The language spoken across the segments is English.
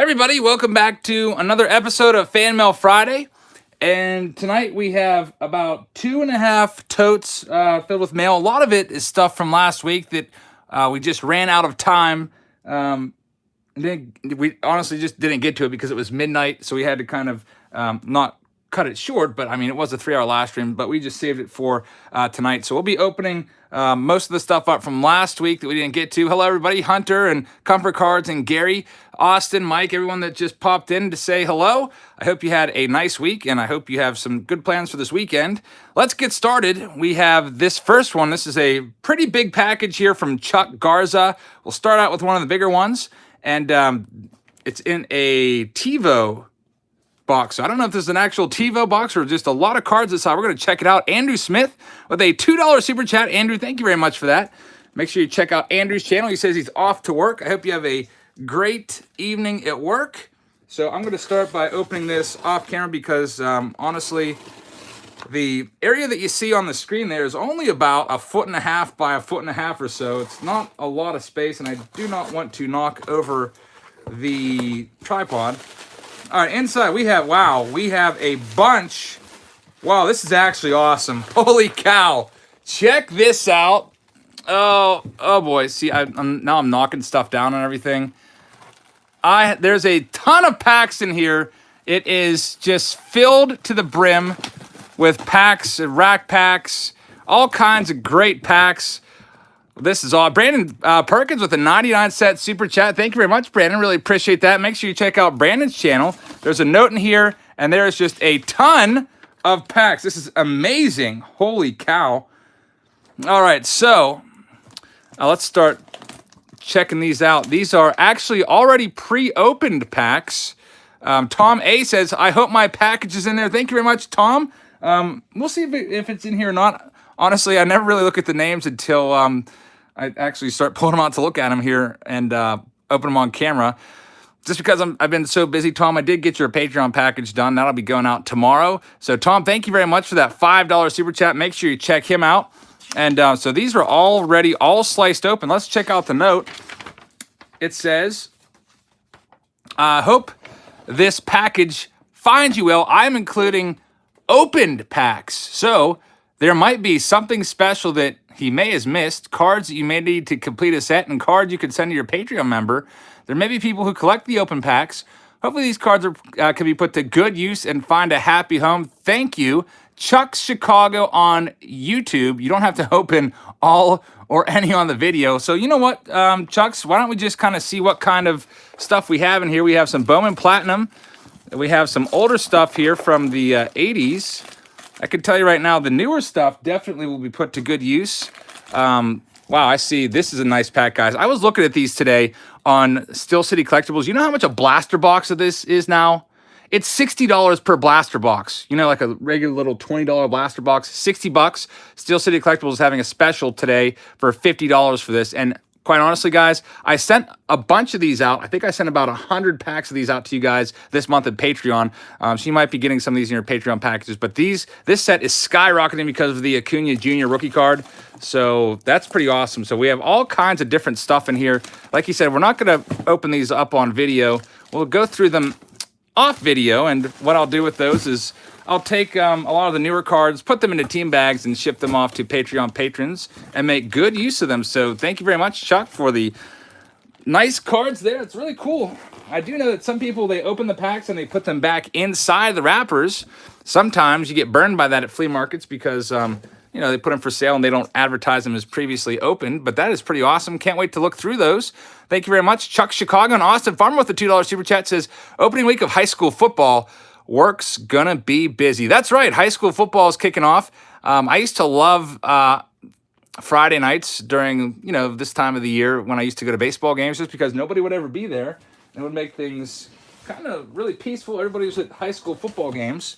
Hey everybody, welcome back to another episode of Fan Mail Friday. And tonight we have about 2.5 totes filled with mail. A lot of it is stuff from last week that we just ran out of time. We honestly just didn't get to it because it was midnight, so we had to kind of not cut it short, but I mean, it was a 3-hour live stream, but we just saved it for tonight. So we'll be opening most of the stuff up from last week that we didn't get to. Hello, everybody. Hunter and Comfort Cards and Gary, Austin, Mike, everyone that just popped in to say hello. I hope you had a nice week, and I hope you have some good plans for this weekend. Let's get started. We have this first one. This is a pretty big package here from Chuck Garza. We'll start out with one of the bigger ones, and it's in a TiVo box. So I don't know if this is an actual TiVo box or just a lot of cards inside. We're going to check it out. Andrew Smith with a $2 super chat. Andrew, thank you very much for that. Make sure you check out Andrew's channel. He says he's off to work. I hope you have a great evening at work. So I'm going to start by opening this off camera because honestly, the area that you see on the screen there is only about 1.5 by 1.5 or so. It's not a lot of space, and I do not want to knock over the tripod. All right, inside we have a bunch. Wow, this is actually awesome. Holy cow. Check this out. Oh boy. See, I'm knocking stuff down and everything. There's a ton of packs in here. It is just filled to the brim with packs, rack packs, all kinds of great packs. This is all. Brandon Perkins with a 99-cent super chat. Thank you very much, Brandon. Really appreciate that. Make sure you check out Brandon's channel. There's a note in here, and there is just a ton of packs. This is amazing. Holy cow. All right, so let's start checking these out. These are actually already pre-opened packs. Tom A says, I hope my package is in there. Thank you very much, Tom. We'll see if it's in here or not. Honestly, I never really look at the names until I actually start pulling them out to look at them here and open them on camera. Just because I've been so busy, Tom, I did get your Patreon package done. That'll be going out tomorrow. So, Tom, thank you very much for that $5 super chat. Make sure you check him out. And so these are already all sliced open. Let's check out the note. It says, I hope this package finds you well. I'm including opened packs. So there might be something special that he may have missed, cards that you may need to complete a set, and cards you could send to your Patreon member. There may be people who collect the open packs. Hopefully these cards can be put to good use and find a happy home. Thank you. Chuck Chicago on YouTube. You don't have to open all or any on the video. So you know what, Chucks, why don't we just kind of see what kind of stuff we have in here. We have some Bowman Platinum. We have some older stuff here from the 80s. I can tell you right now, the newer stuff definitely will be put to good use. Wow, I see. This is a nice pack, guys. I was looking at these today on Steel City Collectibles. You know how much a blaster box of this is now? It's $60 per blaster box. You know, like a regular little $20 blaster box, $60. Steel City Collectibles is having a special today for $50 for this. And quite honestly, guys, I sent a bunch of these out. I think I sent about 100 packs of these out to you guys this month at Patreon. So you might be getting some of these in your Patreon packages. But this set is skyrocketing because of the Acuna Jr. rookie card. So that's pretty awesome. So we have all kinds of different stuff in here. Like you said, we're not going to open these up on video. We'll go through them off video, and what I'll do with those is I'll take a lot of the newer cards, put them into team bags, and ship them off to Patreon patrons and make good use of them. So thank you very much, Chuck, for the nice cards there. It's really cool. I do know that some people, they open the packs and they put them back inside the wrappers. Sometimes you get burned by that at flea markets because you know, they put them for sale and they don't advertise them as previously opened, but that is pretty awesome. Can't wait to look through those. Thank you very much. Chuck Chicago and Austin Farmer with the $2 super chat says, opening week of high school football, work's gonna be busy. That's right, high school football is kicking off. I used to love Friday nights during, you know, this time of the year when I used to go to baseball games, just because nobody would ever be there. It would make things kind of really peaceful. Everybody was at high school football games.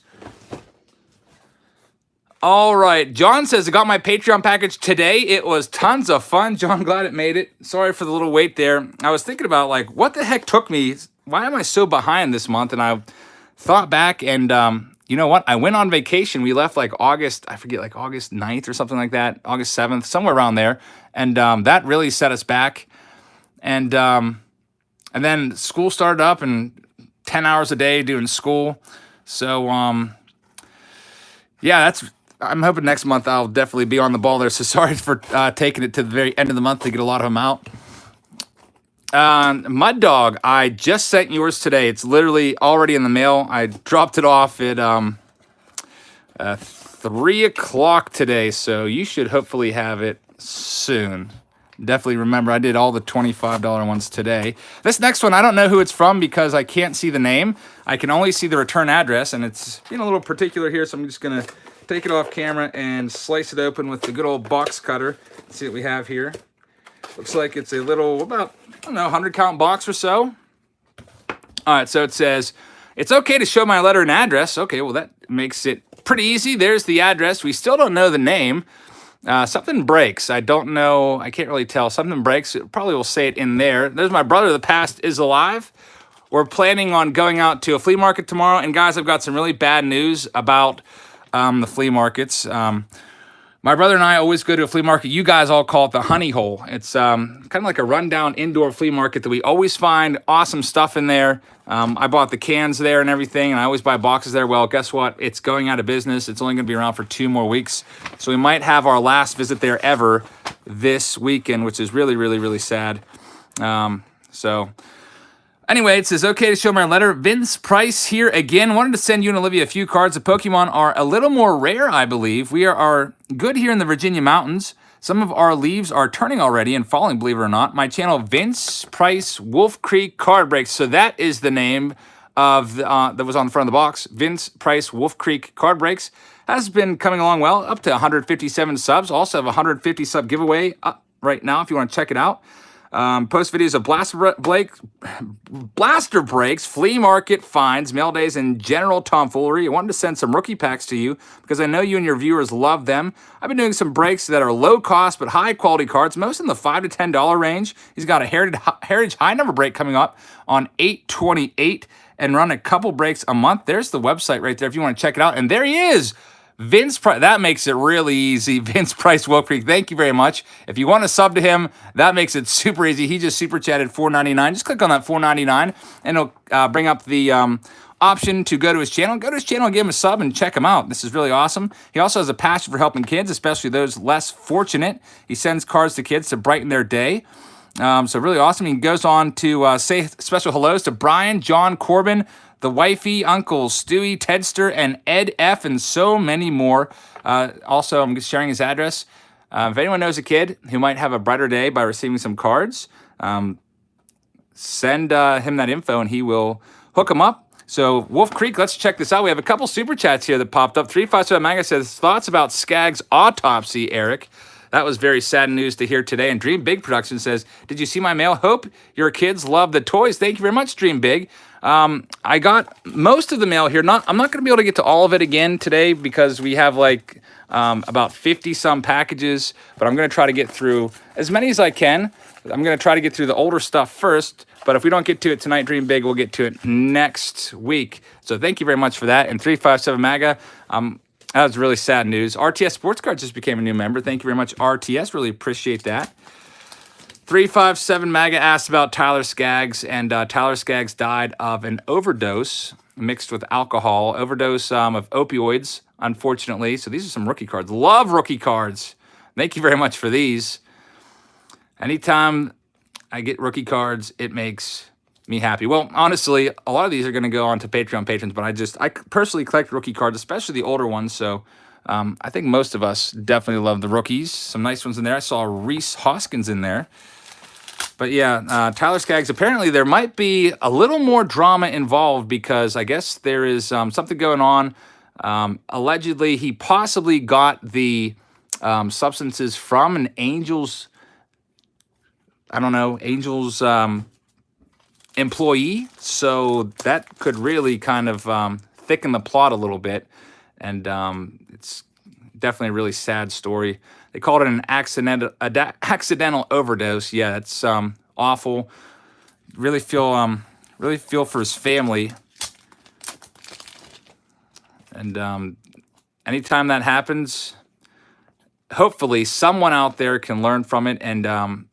All right, John says, I got my Patreon package today. It was tons of fun. John, glad it made it. Sorry for the little wait there. I was thinking about, like, what the heck took me? Why am I so behind this month? And I thought back, and you know what? I went on vacation. We left, like, August, I forget, like, August 9th or something like that, August 7th, somewhere around there. And that really set us back. And And then school started up and 10 hours a day doing school. So, yeah, I'm hoping next month I'll definitely be on the ball there. So sorry for taking it to the very end of the month to get a lot of them out. Mud Dog, I just sent yours today. It's literally already in the mail. I dropped it off at 3 o'clock today, so you should hopefully have it soon. Definitely remember, I did all the $25 ones today. This next one, I don't know who it's from because I can't see the name. I can only see the return address, and it's being a little particular here, so I'm just going to take it off camera and slice it open with the good old box cutter. Let's see what we have here. Looks like it's a little, about, I don't know, 100 count box or so. All right, so it says, it's okay to show my letter and address. Okay, well, that makes it pretty easy. There's the address. We still don't know the name. Something breaks. I don't know. I can't really tell. Something breaks. It probably will say it in there. There's my brother. The past is alive. We're planning on going out to a flea market tomorrow. And guys, I've got some really bad news about the flea markets. My brother and I always go to a flea market. You guys all call it the honey hole. It's kind of like a rundown indoor flea market that we always find awesome stuff in there. I bought the cans there and everything, and I always buy boxes there. Well, guess what? It's going out of business. It's only going to be around for 2 more weeks. So we might have our last visit there ever this weekend, which is really, really, really sad. Anyway, it says, okay to show my letter. Vince Price here again. Wanted to send you and Olivia a few cards. The Pokemon are a little more rare, I believe. We are good here in the Virginia mountains. Some of our leaves are turning already and falling, believe it or not. My channel, Vince Price Wolf Creek Card Breaks. So that is the name of that was on the front of the box. Vince Price Wolf Creek Card Breaks has been coming along well, up to 157 subs. Also have a 150 sub giveaway up right now if you want to check it out. Post videos of blaster breaks, flea market finds, mail days, and general tomfoolery. I wanted to send some rookie packs to you because I know you and your viewers love them. I've been doing some breaks that are low cost but high quality cards, most in the $5 to $10 range. He's got a Heritage High Number break coming up on 8/28 and run a couple breaks a month. There's the website right there if you want to check it out. And there he is. Vince Price, that makes it really easy. Vince Price, Wolf Creek, thank you very much. If you want to sub to him, that makes it super easy. He just super chatted $4.99. Just click on that $4.99 and it'll bring up the option to go to his channel. Go to his channel and give him a sub and check him out. This is really awesome. He also has a passion for helping kids, especially those less fortunate. He sends cards to kids to brighten their day. So really awesome. He goes on to say special hellos to Brian, John, Corbin, the wifey, uncles, Stewie, Tedster, and Ed F., and so many more. Also, I'm sharing his address. If anyone knows a kid who might have a brighter day by receiving some cards, send him that info and he will hook him up. So, Wolf Creek, let's check this out. We have a couple super chats here that popped up. 357 Manga says, thoughts about Skag's autopsy, Eric. That was very sad news to hear today. And Dream Big Production says, did you see my mail? Hope your kids love the toys. Thank you very much, Dream Big. I got most of the mail here. I'm not going to be able to get to all of it again today because we have like about 50 some packages, but I'm going to try to get through as many as I can. I'm going to try to get through the older stuff first, but if we don't get to it tonight, Dream Big, we'll get to it next week. So thank you very much for that. And 357 MAGA, that was really sad news. RTS Sports Cards just became a new member. Thank you very much, RTS. Really appreciate that. 357 MAGA asked about Tyler Skaggs, and Tyler Skaggs died of an overdose mixed with alcohol. Overdose of opioids, unfortunately. So these are some rookie cards. Love rookie cards. Thank you very much for these. Anytime I get rookie cards, it makes me happy. Well, honestly, a lot of these are going to go on to Patreon patrons, but I personally collect rookie cards, especially the older ones. So I think most of us definitely love the rookies. Some nice ones in there. I saw Reese Hoskins in there. But yeah, Tyler Skaggs, apparently there might be a little more drama involved because I guess there is something going on. Allegedly, he possibly got the substances from an Angels, Angels employee. So that could really kind of thicken the plot a little bit. And it's definitely a really sad story. They called it an accidental overdose. Yeah, it's awful. Really feel for his family. And anytime that happens, hopefully someone out there can learn from it and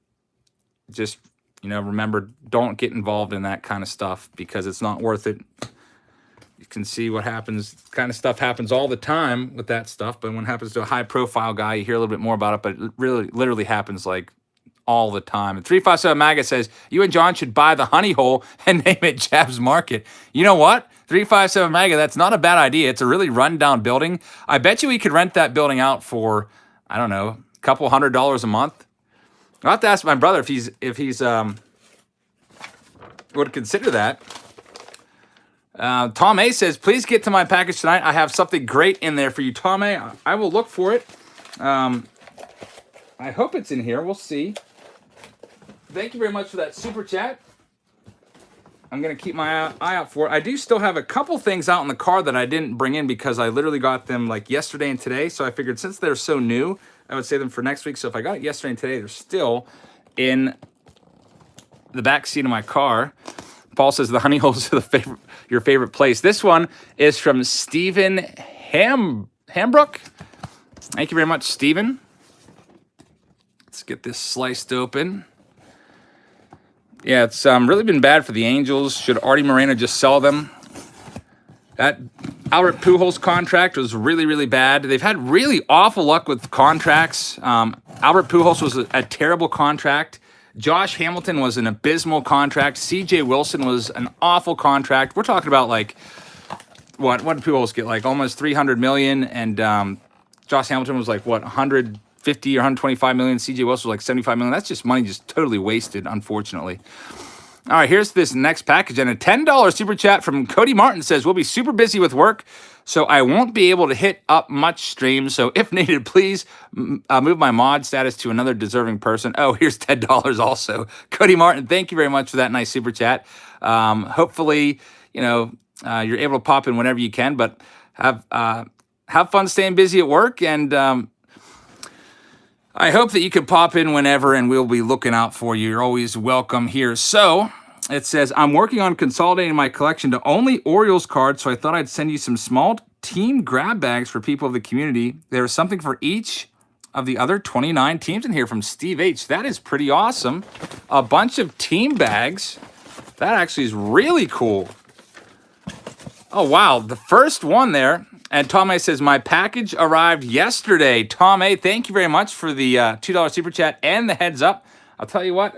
just you know, remember, don't get involved in that kind of stuff because it's not worth it. You can see what happens, kind of stuff happens all the time with that stuff. But when it happens to a high profile guy, you hear a little bit more about it, but it really literally happens like all the time. And 357 Maggot says, you and John should buy the honey hole and name it Jab's Market. You know what? 357 Maggot, that's not a bad idea. It's a really rundown building. I bet you we could rent that building out for, I don't know, a couple $100 a month. I'll have to ask my brother if he's would consider that. Tom A says, please get to my package tonight. I have something great in there for you, Tom A. I will look for it. I hope it's in here. We'll see. Thank you very much for that super chat. I'm going to keep my eye out for it. I do still have a couple things out in the car that I didn't bring in because I literally got them like yesterday and today. So I figured since they're so new, I would save them for next week. So if I got it yesterday and today, they're still in the back seat of my car. Paul says the honey holes are your favorite place. This one is from Stephen Hambrook. Thank you very much, Stephen. Let's get this sliced open. Yeah, it's really been bad for the Angels. Should Artie Moreno just sell them? That Albert Pujols contract was really, really bad. They've had really awful luck with contracts. Albert Pujols was a terrible contract. Josh Hamilton was an abysmal contract. C.J. Wilson was an awful contract. We're talking about like, what did Pujols get? Like almost $300 million, and Josh Hamilton was like, what, 150 or 125 million. C.J. Wilson was like 75 million. That's just money just totally wasted, unfortunately. All right, here's this next package. And a $10 super chat from Cody Martin says, we'll be super busy with work, so I won't be able to hit up much streams. So if needed, please move my mod status to another deserving person. Oh, here's $10 also. Cody Martin, thank you very much for that nice super chat. Hopefully, you know, you're able to pop in whenever you can, but have fun staying busy at work. And I hope that you can pop in whenever, and we'll be looking out for you. You're always welcome here. So it says, I'm working on consolidating my collection to only Orioles cards, so I thought I'd send you some small team grab bags for people of the community. There's something for each of the other 29 teams in here from Steve H. That is pretty awesome. A bunch of team bags. That actually is really cool. Oh, wow. The first one there. And Tom A says, my package arrived yesterday. Tom A, thank you very much for the $2 super chat and the heads up. I'll tell you what,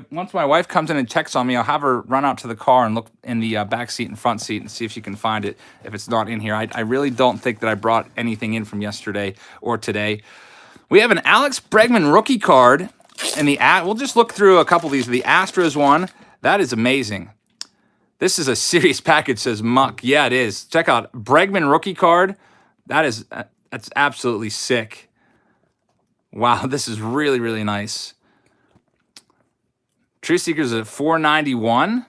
once my wife comes in and checks on me, I'll have her run out to the car and look in the back seat and front seat and see if she can find it if it's not in here. I really don't think that I brought anything in from yesterday or today. We have an Alex Bregman rookie card. And we'll just look through a couple of these. The Astros one, that is amazing. This is a serious package, says Muck. Yeah, it is. Check out Bregman rookie card. That's absolutely sick. Wow, this is really, really nice. True Seekers at 491.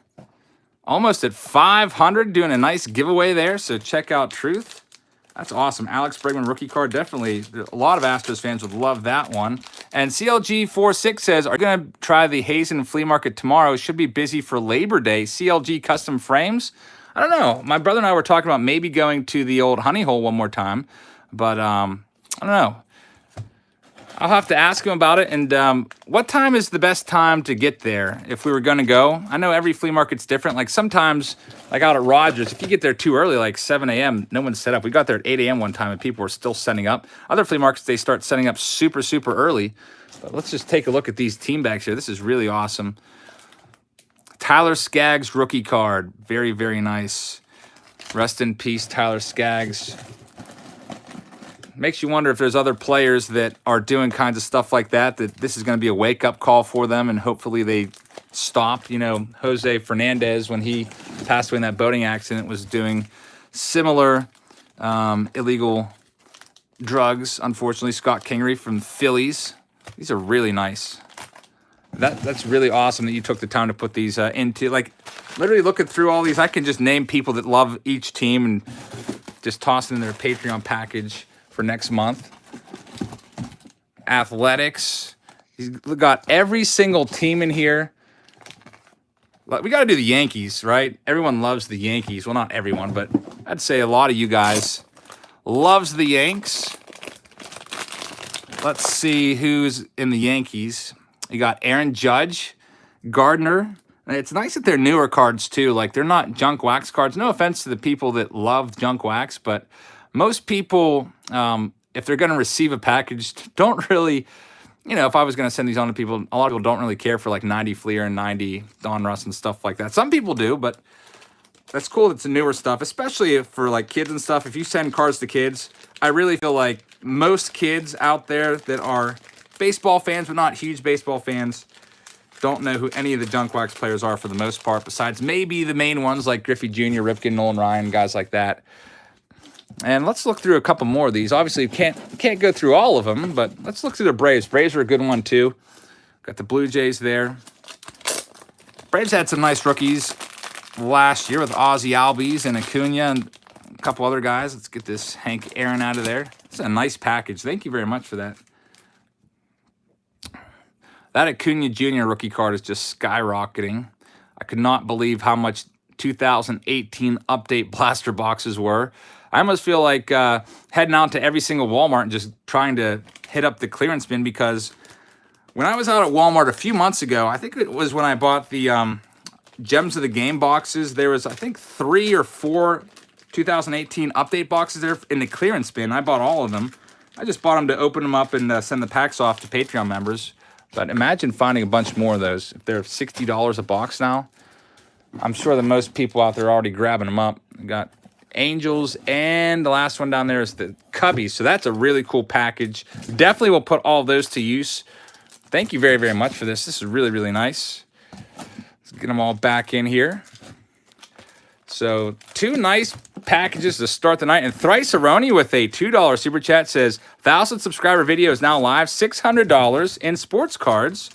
Almost at 500, doing a nice giveaway there. So check out Truth. That's awesome. Alex Bregman rookie card. Definitely, a lot of Astros fans would love that one. And CLG46 says, are you going to try the Hazen flea market tomorrow? Should be busy for Labor Day. CLG custom frames? I don't know. My brother and I were talking about maybe going to the old honey hole one more time. But I don't know. I'll have to ask him about it. And what time is the best time to get there if we were going to go? I know every flea market's different. Like sometimes, like out at Rogers, if you get there too early, like 7 a.m., no one's set up. We got there at 8 a.m. one time and people were still setting up. Other flea markets, they start setting up super, super early. But let's just take a look at these team bags here. This is really awesome. Tyler Skaggs rookie card. Very, very nice. Rest in peace, Tyler Skaggs. Makes you wonder if there's other players that are doing kinds of stuff like that this is going to be a wake-up call for them, and hopefully they stop. You know, Jose Fernandez, when he passed away in that boating accident, was doing similar illegal drugs, unfortunately. Scott Kingery from Phillies. These are really nice. That's really awesome that you took the time to put these into. Like, literally looking through all these, I can just name people that love each team and just toss it in their Patreon package for next month. Athletics. He's got every single team in here. We got to do the Yankees, right? Everyone loves the Yankees. Well, not everyone, but I'd say a lot of you guys loves the Yanks. Let's see who's in the Yankees. You got Aaron Judge. Gardner. It's nice that they're newer cards too. Like they're not junk wax cards. No offense to the people that love junk wax, but most people, if they're going to receive a package, don't really, you know, if I was going to send these on to people, a lot of people don't really care for like 90 Flea and 90 Donruss and stuff like that. Some people do, but that's cool. It's the newer stuff, especially for like kids and stuff. If you send cards to kids, I really feel like most kids out there that are baseball fans, but not huge baseball fans, don't know who any of the junk wax players are for the most part, besides maybe the main ones like Griffey Jr., Ripken, Nolan Ryan, guys like that. And let's look through a couple more of these. Obviously, you can't go through all of them, but let's look through the Braves. Braves are a good one too. Got the Blue Jays there. Braves had some nice rookies last year with Ozzie Albies and Acuna and a couple other guys. Let's get this Hank Aaron out of there. It's a nice package. Thank you very much for that. That Acuna Jr. rookie card is just skyrocketing. I could not believe how much 2018 update blaster boxes were. I almost feel like heading out to every single Walmart and just trying to hit up the clearance bin, because when I was out at Walmart a few months ago, I think it was when I bought the Gems of the Game boxes, there was, I think, 3 or 4 2018 update boxes there in the clearance bin. I bought all of them. I just bought them to open them up and send the packs off to Patreon members. But imagine finding a bunch more of those. If they're $60 a box now, I'm sure that most people out there are already grabbing them up. We got Angels, and the last one down there is the Cubbies. So that's a really cool package. Definitely will put all of those to use. Thank you very, very much for this. This is really, really nice. Let's get them all back in here. So 2 nice packages to start the night. And Thrice Aroni with a $2 super chat says, 1,000 subscriber video is now live, $600 in sports cards.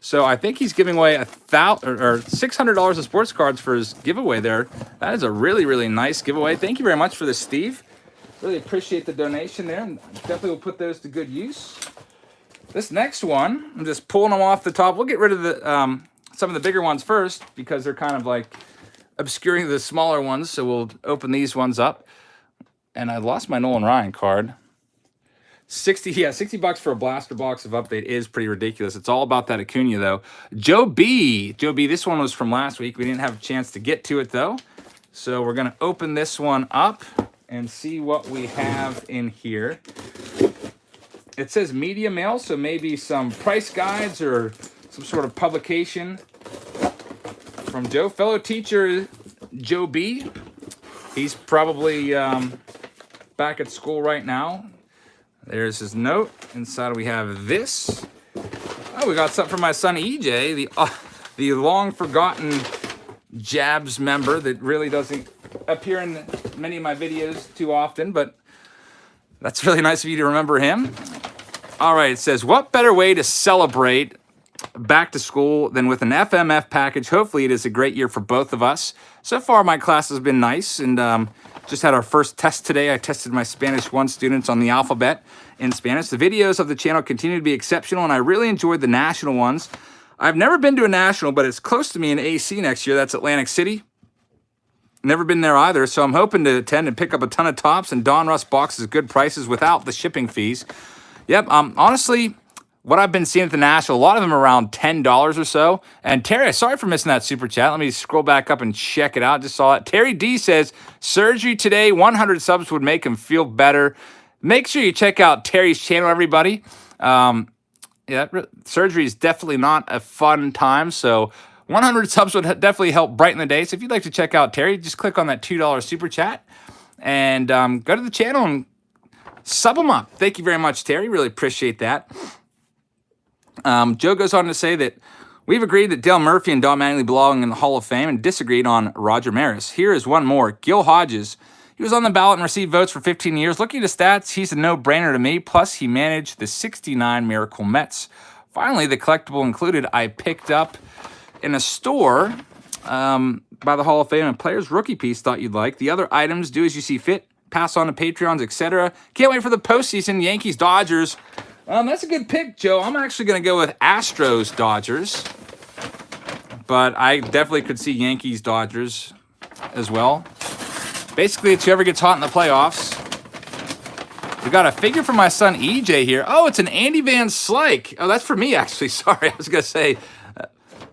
So I think he's giving away $600 of sports cards for his giveaway there. That is a really, really nice giveaway. Thank you very much for this, Steve. Really appreciate the donation there. And definitely will put those to good use. This next one, I'm just pulling them off the top. We'll get rid of the some of the bigger ones first, because they're kind of like obscuring the smaller ones. So we'll open these ones up. And I lost my Nolan Ryan card. 60 bucks for a blaster box of update is pretty ridiculous. It's all about that Acuna though. Joe B, this one was from last week. We didn't have a chance to get to it though. So we're gonna open this one up and see what we have in here. It says media mail, so maybe some price guides or some sort of publication from Joe, fellow teacher Joe B. He's probably back at school right now. There's his note. Inside we have this. Oh, we got something from my son EJ, the long forgotten Jabs member that really doesn't appear in many of my videos too often, but that's really nice of you to remember him. All right, it says, what better way to celebrate back to school than with an FMF package? Hopefully it is a great year for both of us. So far, my class has been nice, and just had our first test today. I tested my Spanish 1 students on the alphabet in Spanish. The videos of the channel continue to be exceptional, and I really enjoyed the national ones. I've never been to a national, but it's close to me in AC next year. That's Atlantic City. Never been there either, so I'm hoping to attend and pick up a ton of tops and Donruss boxes at good prices without the shipping fees. Yep, honestly, what I've been seeing at the National, a lot of them are around $10 or so. And Terry, sorry for missing that super chat. Let me scroll back up and check it out. Just saw it. Terry D says, surgery today, 100 subs would make him feel better. Make sure you check out Terry's channel, everybody. Surgery is definitely not a fun time, so 100 subs would definitely help brighten the day. So if you'd like to check out Terry, just click on that $2 super chat and go to the channel and sub him up. Thank you very much, Terry. Really appreciate that. Joe goes on to say that we've agreed that Dale Murphy and Don Mattingly belong in the Hall of Fame and disagreed on Roger Maris. Here is one more. Gil Hodges. He was on the ballot and received votes for 15 years. Looking at his stats, he's a no-brainer to me. Plus, he managed the 69 Miracle Mets. Finally, the collectible included I picked up in a store by the Hall of Fame, and player's rookie piece thought you'd like. The other items, do as you see fit, pass on to Patreons, etc. Can't wait for the postseason. Yankees, Dodgers. That's a good pick, Joe. I'm actually going to go with Astros, Dodgers. But I definitely could see Yankees, Dodgers as well. Basically, it's whoever gets hot in the playoffs. We got a figure for my son EJ here. Oh, it's an Andy Van Slyke. Oh, that's for me, actually. Sorry, I was going to say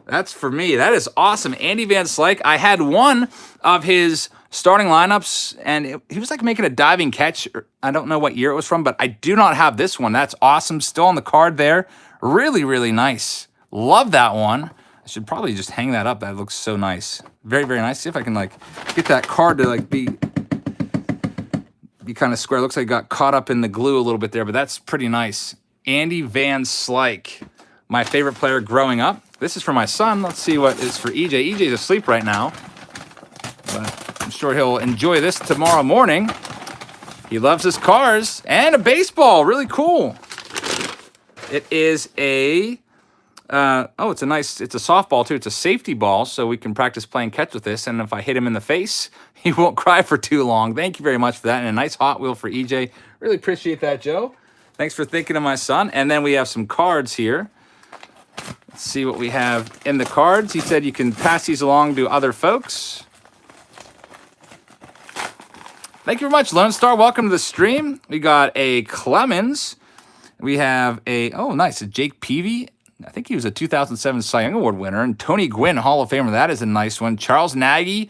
That's for me. That is awesome. Andy Van Slyke. I had one of his starting lineups, and he was like making a diving catch. I don't know what year it was from, but I do not have this one. That's awesome. Still on the card there. Really, really nice. Love that one. I should probably just hang that up. That looks so nice. Very, very nice. See if I can like get that card to like be kind of square. Looks like it got caught up in the glue a little bit there, but that's pretty nice. Andy Van Slyke, my favorite player growing up. This is for my son. Let's see what is for EJ. EJ's asleep right now, but I'm sure he'll enjoy this tomorrow morning. He loves his cars and a baseball. Really cool. It is a, it's a softball too. It's a safety ball, so we can practice playing catch with this. And if I hit him in the face, he won't cry for too long. Thank you very much for that. And a nice Hot Wheel for EJ. Really appreciate that, Joe. Thanks for thinking of my son. And then we have some cards here. Let's see what we have in the cards. He said you can pass these along to other folks. Thank you very much, Lone Star. Welcome to the stream. We got a Clemens. We have a, oh, nice, a Jake Peavy. I think he was a 2007 Cy Young Award winner. And Tony Gwynn, Hall of Famer. That is a nice one. Charles Nagy.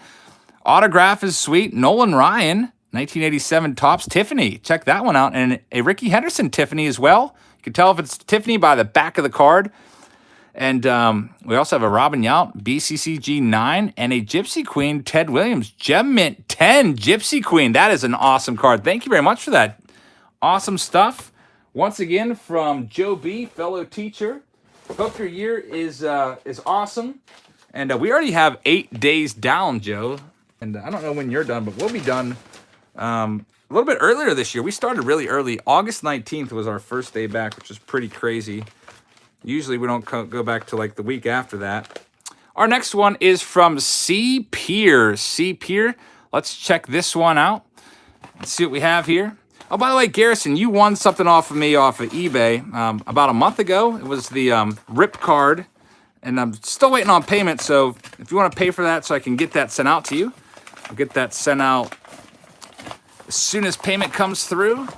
Autograph is sweet. Nolan Ryan, 1987 Topps Tiffany. Check that one out. And a Ricky Henderson Tiffany as well. You can tell if it's Tiffany by the back of the card. And we also have a Robin Yount, BCCG 9, and a Gypsy Queen, Ted Williams, Gem Mint 10, Gypsy Queen. That is an awesome card. Thank you very much for that. Awesome stuff. Once again, from Joe B., fellow teacher. Hope your year is awesome. And we already have 8 days down, Joe. And I don't know when you're done, but we'll be done a little bit earlier this year. We started really early. August 19th was our first day back, which is pretty crazy. Usually we don't go back to like the week after that. Our next one is from C. Pier. C. Pier. Let's check this one out. Let's see what we have here. Oh, by the way, Garrison, you won something off of me off of eBay about a month ago. It was the RIP card, and I'm still waiting on payment. So if you want to pay for that so I can get that sent out to you, I'll get that sent out as soon as payment comes through.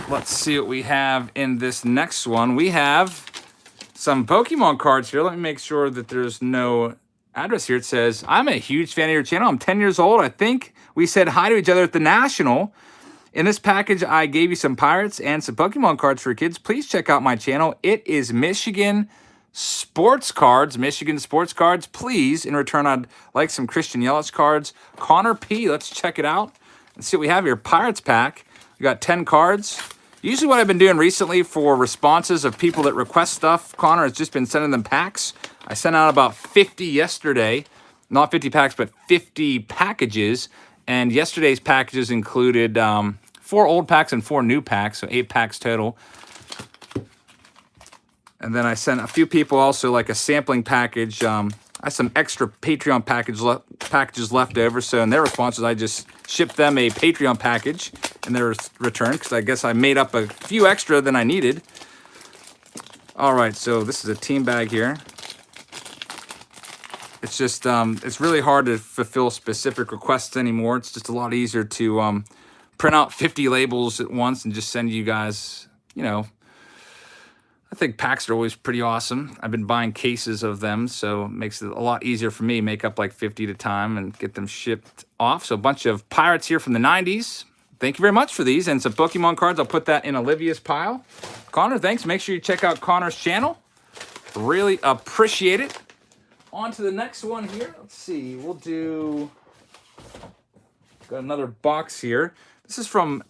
Let's see what we have in this next one. We have some Pokemon cards here. Let me make sure that there's no address here. It says, I'm a huge fan of your channel. I'm 10 years old. I think we said hi to each other at the National. In this package, I gave you some Pirates and some Pokemon cards for kids. Please check out my channel. It is Michigan Sports Cards. Michigan Sports Cards. Please, in return, I'd like some Christian Yelich cards. Connor P. Let's check it out. Let's see what we have here. Pirates pack. We got 10 cards. Usually what I've been doing recently for responses of people that request stuff, Connor, has just been sending them packs. I sent out about 50 yesterday. Not 50 packs, but 50 packages. And yesterday's packages included 4 old packs and 4 new packs, so 8 packs total. And then I sent a few people also like a sampling package. I have some extra Patreon packages left over, so in their responses, I just shipped them a Patreon package in their return, because I guess I made up a few extra than I needed. All right, so this is a team bag here. It's just, it's really hard to fulfill specific requests anymore. It's just a lot easier to print out 50 labels at once and just send you guys, you know. I think packs are always pretty awesome. I've been buying cases of them, so it makes it a lot easier for me. Make up like 50 at a time and get them shipped off. So a bunch of Pirates here from the 90s. Thank you very much for these. And some Pokemon cards. I'll put that in Olivia's pile. Connor, thanks. Make sure you check out Connor's channel. Really appreciate it. On to the next one here. Let's see. We'll do... Got another box here. This is from...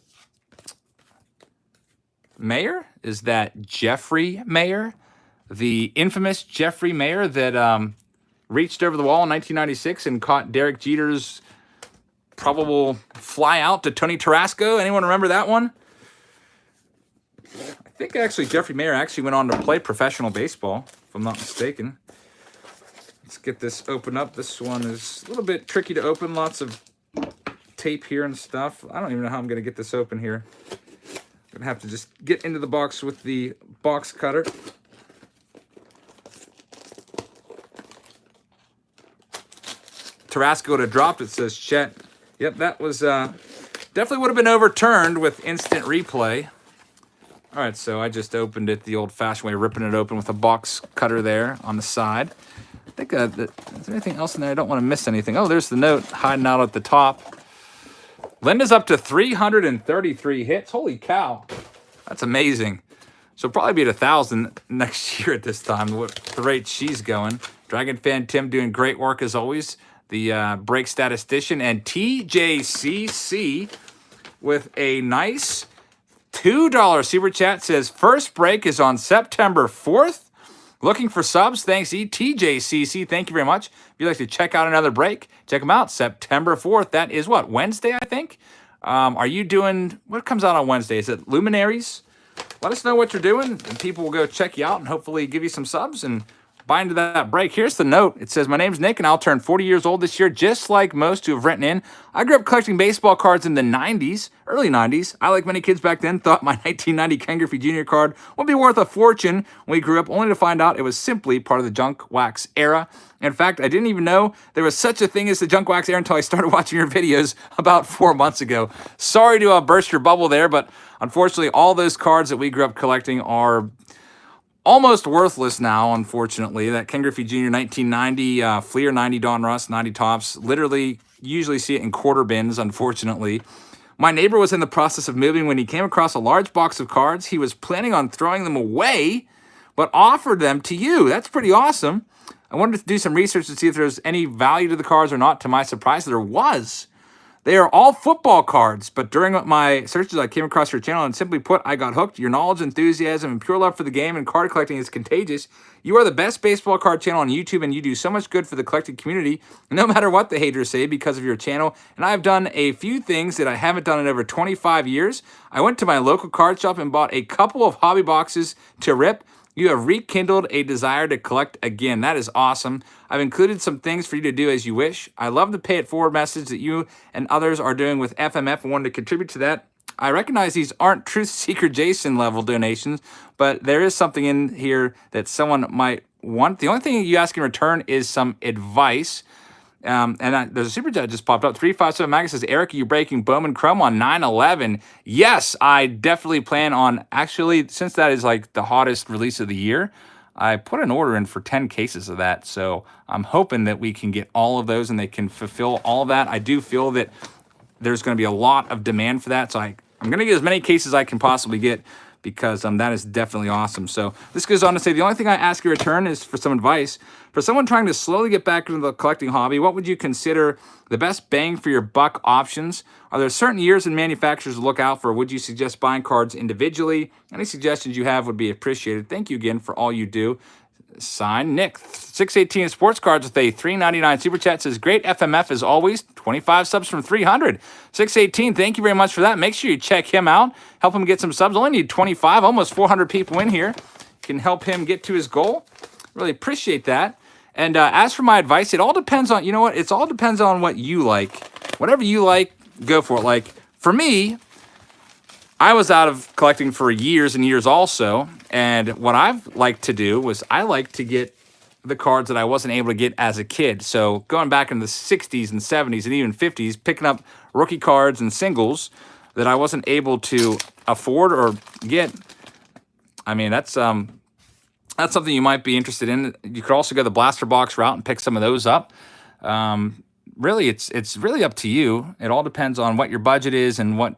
Mayer? Is that Jeffrey Mayer? The infamous Jeffrey Mayer that reached over the wall in 1996 and caught Derek Jeter's probable fly out to Tony Tarasco. Anyone remember that one? I think actually Jeffrey Mayer actually went on to play professional baseball, if I'm not mistaken. Let's get this open up. This one is a little bit tricky to open. Lots of tape here and stuff. I don't even know how I'm going to get this open here. Gonna have to just get into the box with the box cutter. Tarasco to drop, it says Chet. Yep, that was definitely would have been overturned with instant replay. All right, so I just opened it the old-fashioned way, ripping it open with a box cutter there on the side. I think, is there anything else in there? I don't want to miss anything. Oh, there's the note hiding out at the top. Linda's up to 333 hits. Holy cow. That's amazing. She'll probably be at 1,000 next year at this time, with the rate she's going. Dragon Fan Tim doing great work as always. The break statistician. And TJCC with a nice $2 super chat says, first break is on September 4th. Looking for subs? Thanks, TJCC. Thank you very much. If you'd like to check out another break, check them out. September 4th. That is what? Wednesday, I think? Are you doing... What comes out on Wednesday? Is it Luminaries? Let us know what you're doing, and people will go check you out and hopefully give you some subs and buy into that break. Here's the note. It says, my name's Nick, and I'll turn 40 years old this year, just like most who have written in. I grew up collecting baseball cards in the 90s, early 90s. I, like many kids back then, thought my 1990 Ken Griffey Jr. card would be worth a fortune when we grew up, only to find out it was simply part of the junk wax era. In fact, I didn't even know there was such a thing as the junk wax era until I started watching your videos about 4 months ago. Sorry to burst your bubble there, but unfortunately, all those cards that we grew up collecting are almost worthless now, unfortunately. That Ken Griffey Jr. 1990, Flea or 90 Don Russ, 90 tops. Literally, usually see it in quarter bins, unfortunately. My neighbor was in the process of moving when he came across a large box of cards. He was planning on throwing them away, but offered them to you. That's pretty awesome. I wanted to do some research to see if there's any value to the cards or not. To my surprise, there was. They are all football cards, but during my searches, I came across your channel, and simply put, I got hooked. Your knowledge, enthusiasm, and pure love for the game and card collecting is contagious. You are the best baseball card channel on YouTube, and you do so much good for the collecting community, no matter what the haters say, because of your channel. And I've done a few things that I haven't done in over 25 years. I went to my local card shop and bought a couple of hobby boxes to rip. You have rekindled a desire to collect again. That is awesome. I've included some things for you to do as you wish. I love the pay it forward message that you and others are doing with FMF and wanted to contribute to that. I recognize these aren't Truth Seeker Jason level donations, but there is something in here that someone might want. The only thing you ask in return is some advice. There's a super chat just popped up. 357 Mag says, Eric, are you breaking Bowman Chrome on 9/11? Yes, I definitely plan on. Actually, since that is like the hottest release of the year, I put an order in for 10 cases of that. So I'm hoping that we can get all of those and they can fulfill all of that. I do feel that there's going to be a lot of demand for that. So I'm going to get as many cases as I can possibly get, because that is definitely awesome. So this goes on to say, the only thing I ask in return is for some advice. For someone trying to slowly get back into the collecting hobby, what would you consider the best bang for your buck options? Are there certain years and manufacturers to look out for? Would you suggest buying cards individually? Any suggestions you have would be appreciated. Thank you again for all you do. Signed, Nick. 618 Sports Cards with a $3.99 super chat says, great FMF as always. 25 subs from 300. 618, thank you very much for that. Make sure you check him out. Help him get some subs. Only need 25, almost 400 people in here. Can help him get to his goal. Really appreciate that. And as for my advice, it all depends on, you know what? It all depends on what you like. Whatever you like, go for it. Like, for me, I was out of collecting for years and years also, and what I've liked to do was I like to get the cards that I wasn't able to get as a kid. So going back in the 60s and 70s and even 50s, picking up rookie cards and singles that I wasn't able to afford or get. I mean, that's something you might be interested in. You could also go the blaster box route and pick some of those up. Really, it's really up to you. It all depends on what your budget is and what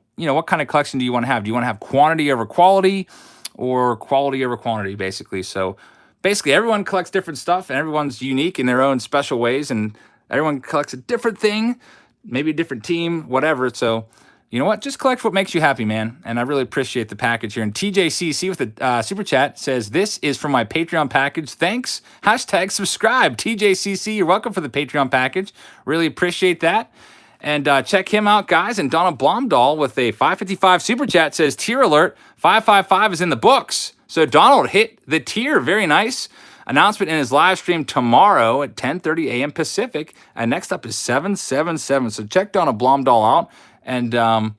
kind of collection do you want to have. Do you want to have quantity over quality, or quality over quantity, basically? So basically, everyone collects different stuff, and everyone's unique in their own special ways, and everyone collects a different thing, maybe a different team, whatever. So you know what? Just collect what makes you happy, man. And I really appreciate the package here. And TJCC with a super chat says, this is from my Patreon package. Thanks. # subscribe. TJCC, you're welcome for the Patreon package. Really appreciate that. And check him out, guys. And Donna Blomdahl with a 555 super chat says, tier alert, 555 is in the books. So Donald hit the tier. Very nice. Announcement in his live stream tomorrow at 10:30 a.m. Pacific. And next up is 777. So check Donna Blomdahl out. And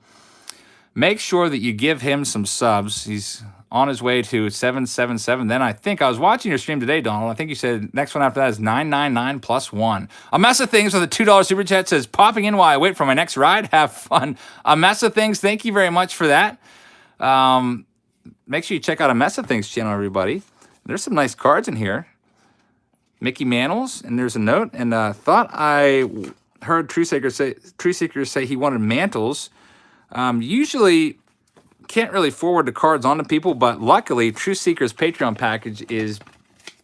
make sure that you give him some subs. He's on his way to 777. Then I think I was watching your stream today, Donald. I think you said next one after that is 999 plus 1. A Mess of Things with a $2 super chat says, popping in while I wait for my next ride. Have fun. A Mess of Things, thank you very much for that. make sure you check out a Mess of Things channel, everybody. There's some nice cards in here. Mickey Mantles, and there's a note. And thought I heard True Seeker say he wanted mantles. Usually can't really forward the cards onto people, but luckily True Seeker's Patreon package is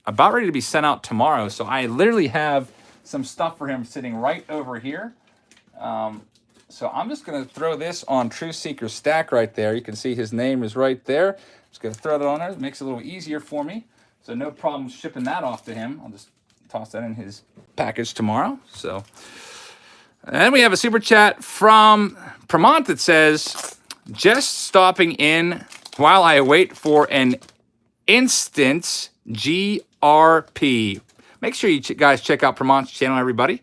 about ready to be sent out tomorrow. So I literally have some stuff for him sitting right over here. So I'm just going to throw this on True Seeker's stack right there. You can see his name is right there. Just going to throw that on there. It makes it a little easier for me. So no problem shipping that off to him. I'll just toss that in his package tomorrow. So, and then we have a super chat from Pramont that says, just stopping in while I wait for an instant GRP. Make sure you guys check out Pramont's channel, everybody.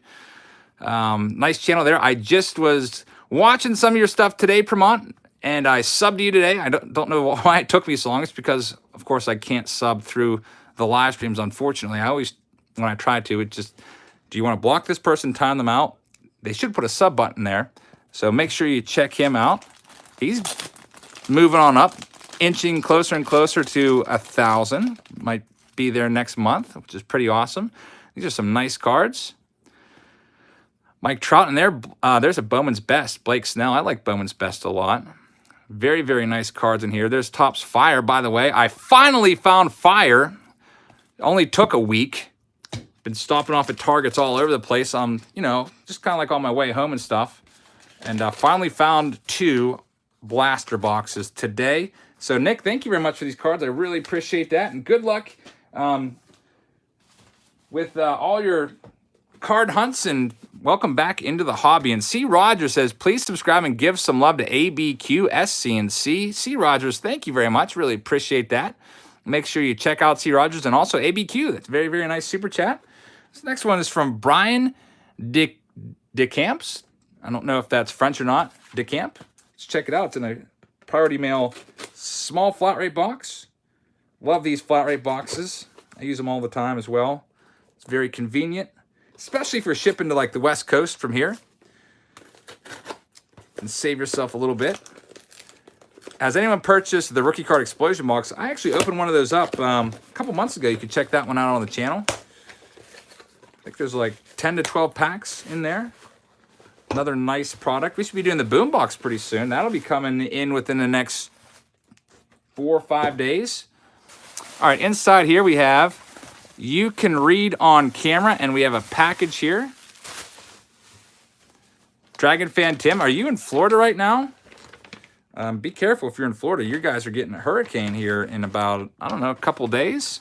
Nice channel there. I just was watching some of your stuff today, Pramont, and I subbed you today. I don't know why it took me so long. It's because, of course, I can't sub through the live streams, unfortunately. I always, when I try to, it just, do you want to block this person, time them out? They should put a sub button there. So make sure you check him out. He's moving on up, inching closer and closer to 1,000. Might be there next month, which is pretty awesome. These are some nice cards. Mike Trout in there. There's a Bowman's Best. Blake Snell. I like Bowman's Best a lot. Very, very nice cards in here. There's Topps Fire, by the way. I finally found Fire. Only took a week. Been stopping off at Targets all over the place. You know, just kind of like on my way home and stuff. And finally found 2 blaster boxes today. So, Nick, thank you very much for these cards. I really appreciate that. And good luck with all your card hunts, and welcome back into the hobby. And C. Rogers says, please subscribe and give some love to ABQ, SC, and C. C. Rogers, thank you very much. Really appreciate that. Make sure you check out C. Rogers and also ABQ. That's very, very nice super chat. This next one is from Brian DeCamps. I don't know if that's French or not. DeCamp. Let's check it out. It's in a Priority Mail small flat rate box. Love these flat rate boxes. I use them all the time as well. It's very convenient, especially for shipping to like the West Coast from here. And save yourself a little bit. Has anyone purchased the Rookie Card Explosion box? I actually opened one of those up a couple months ago. You can check that one out on the channel. I think there's like 10 to 12 packs in there. Another nice product. We should be doing the boom box pretty soon. That'll be coming in within the next 4 or 5 days. All right, inside here we have, you can read on camera, and we have a package here. Dragon Fan Tim, are you in Florida right now? Be careful if you're in Florida. You guys are getting a hurricane here in about, I don't know, a couple days.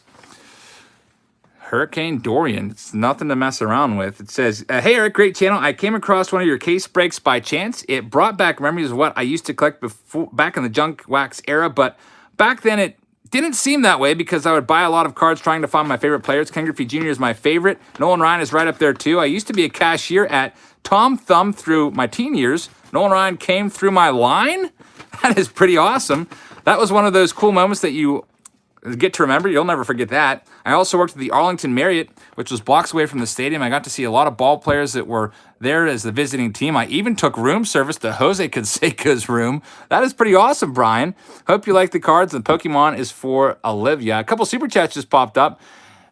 Hurricane Dorian. It's nothing to mess around with. It says, hey, Eric, great channel. I came across one of your case breaks by chance. It brought back memories of what I used to collect back in the junk wax era, but back then it didn't seem that way because I would buy a lot of cards trying to find my favorite players. Ken Griffey Jr. is my favorite. Nolan Ryan is right up there too. I used to be a cashier at Tom Thumb through my teen years. Nolan Ryan came through my line. That is pretty awesome. That was one of those cool moments that you get to remember. You'll never forget that. I also worked at the Arlington Marriott, which was blocks away from the stadium. I got to see a lot of ball players that were there as the visiting team. I even took room service to Jose Canseco's room. That is pretty awesome, Brian. Hope you like the cards. The Pokemon is for Olivia. A couple super chats just popped up.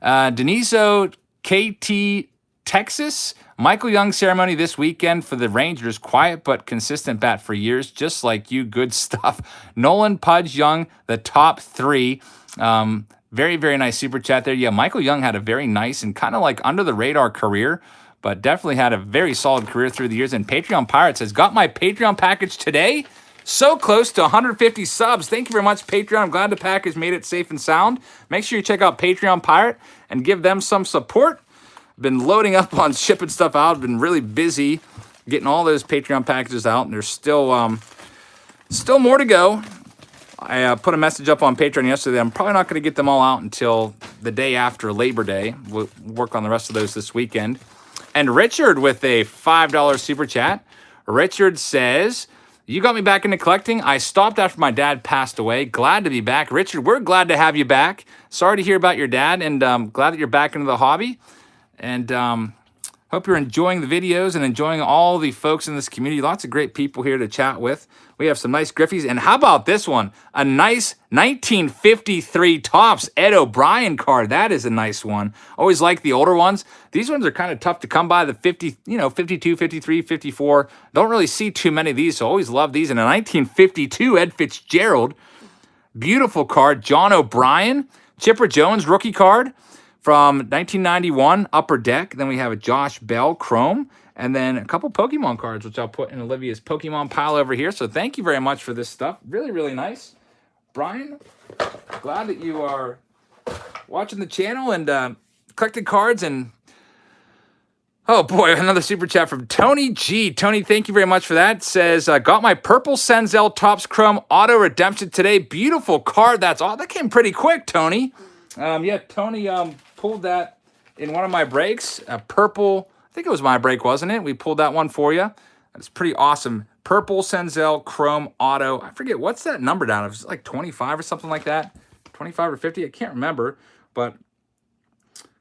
Deniso KT Texas. Michael Young ceremony this weekend for the Rangers. Quiet but consistent bat for years, just like you. Good stuff. Nolan, Pudge, Young, the top 3. Very, very nice super chat there. Yeah, Michael Young had a very nice and kind of like under the radar career, but definitely had a very solid career through the years. And Patreon Pirate says, got my Patreon package today. So close to 150 subs. Thank you very much, Patreon. I'm glad the package made it safe and sound. Make sure you check out Patreon Pirate and give them some support. Been loading up on shipping stuff out. Been really busy getting all those Patreon packages out, and there's still more to go. I put a message up on Patreon yesterday. I'm probably not going to get them all out until the day after Labor Day. We'll work on the rest of those this weekend. And Richard with a $5 super chat. Richard says, you got me back into collecting. I stopped after my dad passed away. Glad to be back. Richard, we're glad to have you back. Sorry to hear about your dad, and glad that you're back into the hobby. And Hope you're enjoying the videos and enjoying all the folks in this community. Lots of great people here to chat with. We have some nice Griffies. And how about this one? A nice 1953 Topps Ed O'Brien card. That is a nice one. Always like the older ones. These ones are kind of tough to come by. The 50, 52, 53, 54. Don't really see too many of these, so always love these. And a 1952 Ed Fitzgerald. Beautiful card. John O'Brien. Chipper Jones rookie card from 1991, Upper Deck. Then we have a Josh Bell Chrome. And then a couple Pokemon cards, which I'll put in Olivia's Pokemon pile over here. So thank you very much for this stuff. Really, really nice. Brian, glad that you are watching the channel and collecting cards. And oh boy, another super chat from Tony G. Tony, thank you very much for that. Says, got my purple Senzel Topps Chrome Auto Redemption today. Beautiful card. That came pretty quick, Tony. Yeah, Tony pulled that in one of my breaks. A purple, I think it was my break, wasn't it? We pulled that one for you. That's pretty awesome. Purple Senzel Chrome Auto. I forget, what's that number down? It was like 25 or something like that. 25 or 50, I can't remember. But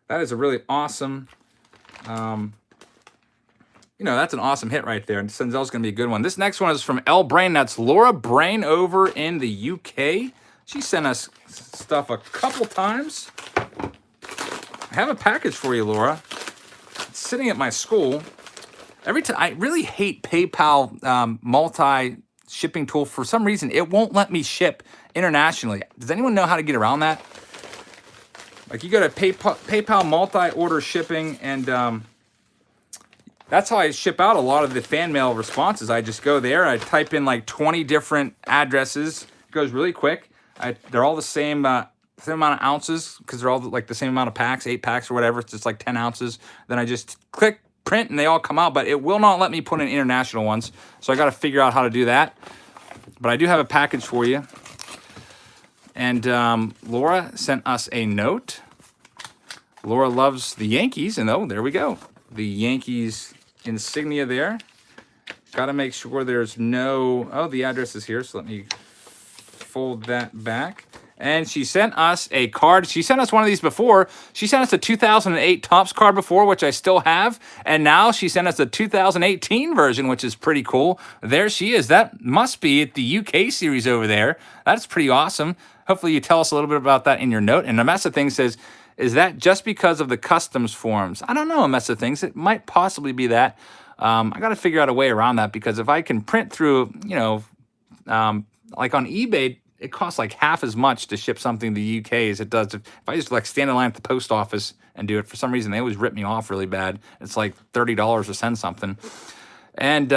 that is a really awesome, that's an awesome hit right there. And Senzel's going to be a good one. This next one is from L Brain. That's Laura Brain over in the UK. She sent us stuff a couple times. I have a package for you, Laura. It's sitting at my school. Every time, I really hate PayPal multi-shipping tool. For some reason, it won't let me ship internationally. Does anyone know how to get around that? Like, you go to PayPal multi-order shipping, and that's how I ship out a lot of the fan mail responses. I just go there, I type in like 20 different addresses. It goes really quick. They're all the same amount of ounces, because they're all like the same amount of packs, 8 packs or whatever. It's just like 10 ounces. Then I just click print and they all come out, but it will not let me put in international ones. So I got to figure out how to do that. But I do have a package for you. And Laura sent us a note. Laura loves the Yankees, and oh, there we go. The Yankees insignia there. Got to make sure there's no, the address is here, so let me fold that back. And she sent us a card. She sent us one of these before. She sent us a 2008 Topps card before, which I still have. And now she sent us a 2018 version, which is pretty cool. There she is. That must be at the UK series over there. That's pretty awesome. Hopefully you tell us a little bit about that in your note. And the mess of things says, is that just because of the customs forms? I don't know, a mess of things. It might possibly be that. I got to figure out a way around that, because if I can print through, like on eBay, it costs like half as much to ship something to the UK as it does if I just like stand in line at the post office and do it. For some reason, they always rip me off really bad. It's like $30 to send something. And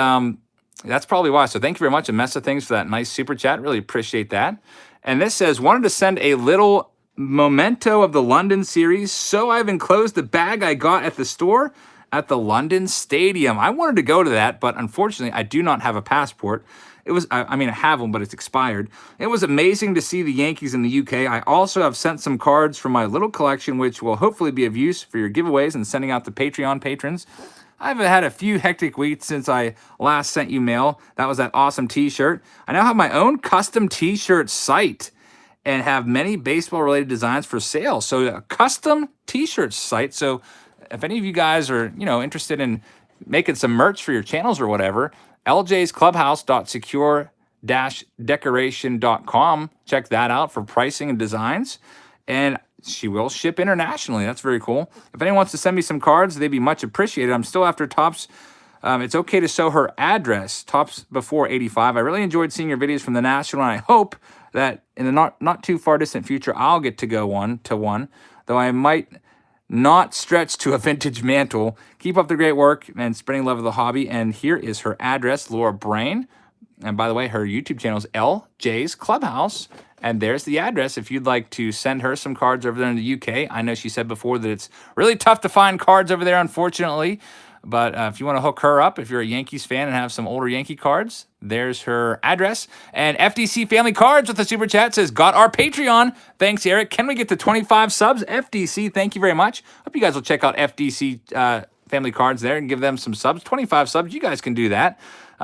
that's probably why. So thank you very much, A Mess of Things, for that nice super chat. Really appreciate that. And this says, wanted to send a little memento of the London series, so I've enclosed the bag I got at the store at the London Stadium. I wanted to go to that, but unfortunately, I do not have a passport. It was, I have one, but it's expired. It was amazing to see the Yankees in the UK. I also have sent some cards from my little collection, which will hopefully be of use for your giveaways and sending out to Patreon patrons. I've had a few hectic weeks since I last sent you mail. That was that awesome t-shirt. I now have my own custom t-shirt site and have many baseball-related designs for sale. So a custom t-shirt site. So if any of you guys are, interested in making some merch for your channels or whatever, ljsclubhouse.secure-decoration.com. Check that out for pricing and designs. And she will ship internationally. That's very cool. If anyone wants to send me some cards, they'd be much appreciated. I'm still after Topps. It's okay to show her address, Topps before 85. I really enjoyed seeing your videos from the National, and I hope that in the not too far distant future, I'll get to go one, though I might not stretch to a vintage mantle. Keep up the great work and spreading love of the hobby. And here is her address, Laura Brain. And by the way, her YouTube channel is LJ's Clubhouse. And there's the address if you'd like to send her some cards over there in the UK. I know she said before that it's really tough to find cards over there, unfortunately. But if you want to hook her up, if you're a Yankees fan and have some older Yankee cards, there's her address. And FDC Family Cards with the super chat says, got our Patreon. Thanks, Eric. Can we get to 25 subs? FDC, thank you very much. Hope you guys will check out FDC Family Cards there and give them some subs. 25 subs, you guys can do that.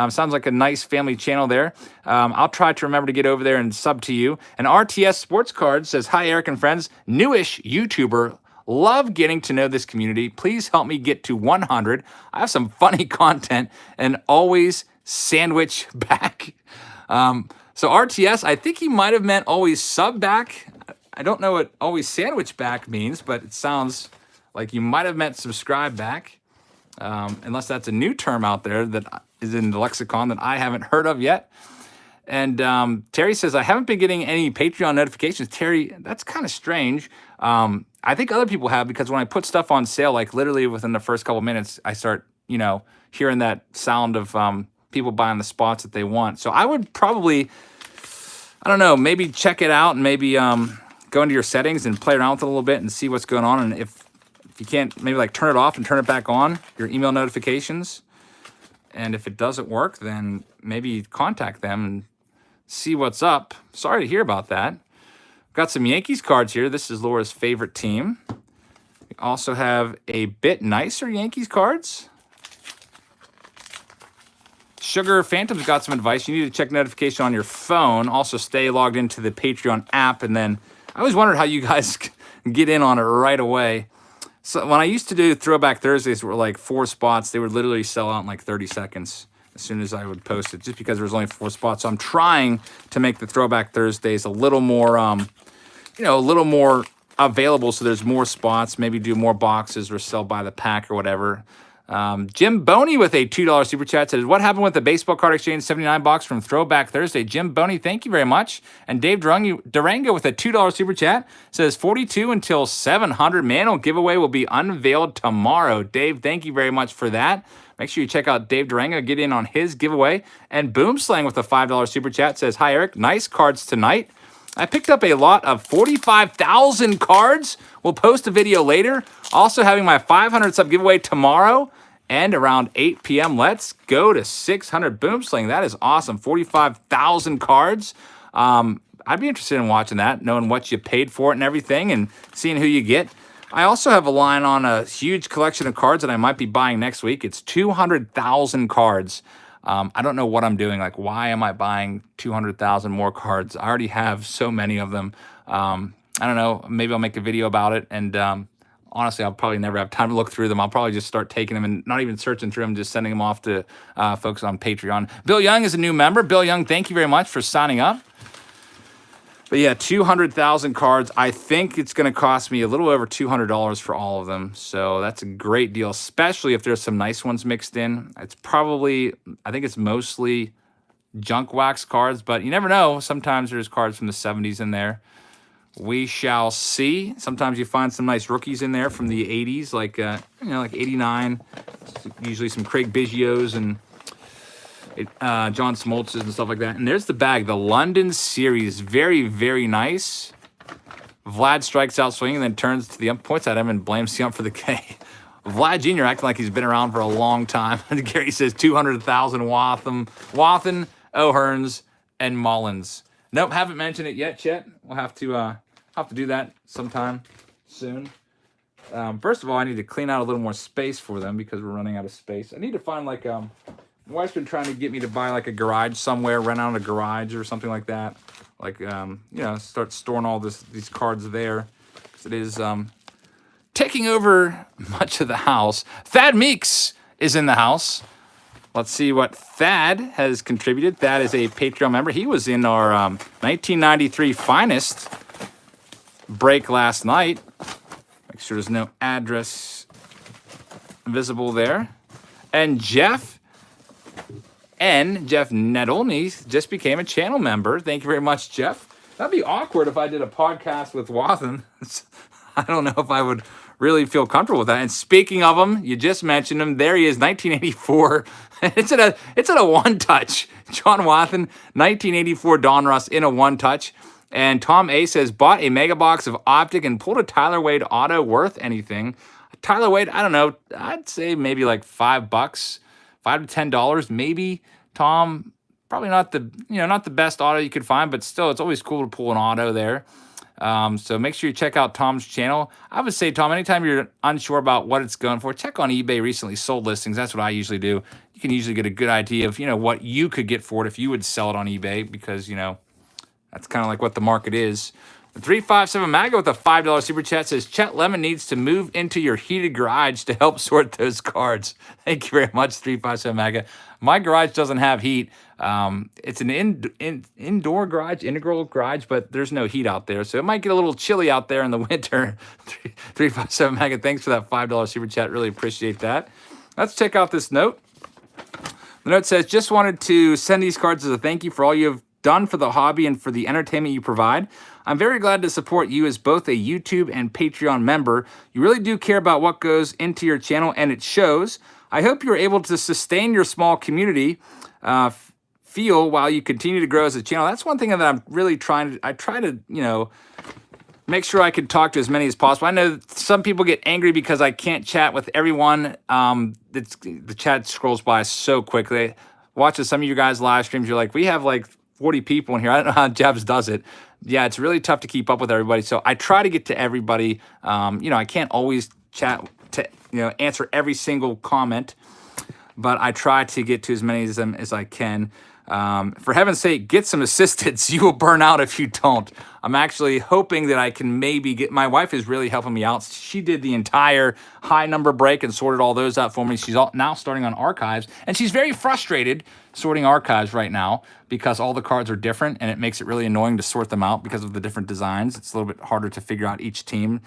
Sounds like a nice family channel there. I'll try to remember to get over there and sub to you. And RTS Sports Cards says, hi, Eric and friends. Newish YouTuber. Love getting to know this community. Please help me get to 100. I have some funny content and always sandwich back. So RTS, I think he might have meant always sub back. I don't know what always sandwich back means, but it sounds like you might have meant subscribe back. Unless that's a new term out there that is in the lexicon that I haven't heard of yet. And Terry says, I haven't been getting any Patreon notifications. Terry, that's kind of strange. I think other people have, because when I put stuff on sale, like literally within the first couple minutes, I start, hearing that sound of people buying the spots that they want. So I would probably, I don't know, maybe check it out and maybe go into your settings and play around with it a little bit and see what's going on. And if you can't, maybe like turn it off and turn it back on, your email notifications. And if it doesn't work, then maybe contact them and see what's up. Sorry to hear about that. Got some Yankees cards here. This is Laura's favorite team. We also have a bit nicer Yankees cards. Sugar Phantom's got some advice. You need to check notification on your phone. Also stay logged into the Patreon app. And then I always wondered how you guys get in on it right away. So when I used to do Throwback Thursdays, were like 4 spots, they would literally sell out in like 30 seconds as soon as I would post it, just because there was only 4 spots. So I'm trying to make the Throwback Thursdays a little more, a little more available, so there's more spots, maybe do more boxes or sell by the pack or whatever. Jim Boney with a $2 super chat says, what happened with the baseball card exchange 79 box from Throwback Thursday? Jim Boney, thank you very much. And Dave Durango with a $2 super chat says, 42 until 700 manual giveaway will be unveiled tomorrow. Dave, thank you very much for that. Make sure you check out Dave Durango, get in on his giveaway. And Boomslang with a $5 super chat says, hi, Eric, nice cards tonight. I picked up a lot of 45,000 cards. We'll post a video later. Also having my 500 sub giveaway tomorrow and around 8 p.m. Let's go to 600 Boomsling. That is awesome. 45,000 cards. I'd be interested in watching that, knowing what you paid for it and everything, and seeing who you get. I also have a line on a huge collection of cards that I might be buying next week. It's 200,000 cards. I don't know what I'm doing. Like, why am I buying 200,000 more cards? I already have so many of them. I don't know. Maybe I'll make a video about it. And honestly, I'll probably never have time to look through them. I'll probably just start taking them and not even searching through them, just sending them off to folks on Patreon. Bill Young is a new member. Bill Young, thank you very much for signing up. But yeah, 200,000 cards. I think it's going to cost me a little over $200 for all of them. So that's a great deal, especially if there's some nice ones mixed in. It's probably, I think it's mostly junk wax cards, but you never know. Sometimes there's cards from the 70s in there. We shall see. Sometimes you find some nice rookies in there from the 80s, like, like 89. Usually some Craig Biggios and John Smoltz's and stuff like that. And there's the bag, the London series. Very, very nice. Vlad strikes out swinging, then turns to the ump, points at him, and blames the ump for the K. Vlad Jr. acting like he's been around for a long time. Gary says 200,000 Wathan, O'Hearns, and Mullins. Nope, haven't mentioned it yet, Chet. We'll have to do that sometime soon. First of all, I need to clean out a little more space for them because we're running out of space. I need to find like my wife's been trying to get me to buy like a garage somewhere, rent out a garage or something like that. Like, start storing all these cards there. Because it is taking over much of the house. Thad Meeks is in the house. Let's see what Thad has contributed. Thad is a Patreon member. He was in our 1993 Finest break last night. Make sure there's no address visible there. And Jeff Netolny just became a channel member. Thank you very much, Jeff. That'd be awkward if I did a podcast with Wathan. I don't know if I would really feel comfortable with that. And speaking of him, you just mentioned him. There he is, 1984. It's at a one-touch. John Wathan, 1984 Donruss in a one-touch. And Tom A says, bought a mega box of Optic and pulled a Tyler Wade auto worth anything. Tyler Wade, I don't know. I'd say maybe like $5, $5 to $10 maybe. Tom, probably not the best auto you could find, but still, it's always cool to pull an auto there. So make sure you check out Tom's channel. I would say, Tom, anytime you're unsure about what it's going for, check on eBay recently sold listings. That's what I usually do. You can usually get a good idea of, what you could get for it if you would sell it on eBay because, that's kind of like what the market is. 357 Maga with a $5 super chat says, Chet Lemon needs to move into your heated garage to help sort those cards. Thank you very much, 357 Maga. My garage doesn't have heat. It's an indoor garage, integral garage, but there's no heat out there. So it might get a little chilly out there in the winter. 357 Maga, thanks for that $5 super chat. Really appreciate that. Let's check out this note. The note says, just wanted to send these cards as a thank you for all you have done for the hobby and for the entertainment you provide. I'm very glad to support you as both a YouTube and Patreon member. You really do care about what goes into your channel, and it shows. I hope you're able to sustain your small community feel while you continue to grow as a channel. That's one thing that I'm really trying to, I try to, you know, make sure I can talk to as many as possible. I know some people get angry because I can't chat with everyone. The chat scrolls by so quickly. Watching some of you guys' live streams, you're like, we have like 40 people in here. I don't know how Jebs does it. Yeah, it's really tough to keep up with everybody. So I try to get to everybody. You know, I can't always chat to, you know, answer every single comment, but I try to get to as many of them as I can. For heaven's sake, get some assistance. You will burn out if you don't. I'm actually hoping that I can maybe get, my wife is really helping me out. She did the entire high number break and sorted all those out for me. She's now starting on archives, and she's very frustrated sorting archives right now because all the cards are different, and it makes it really annoying to sort them out because of the different designs. It's a little bit harder to figure out each team.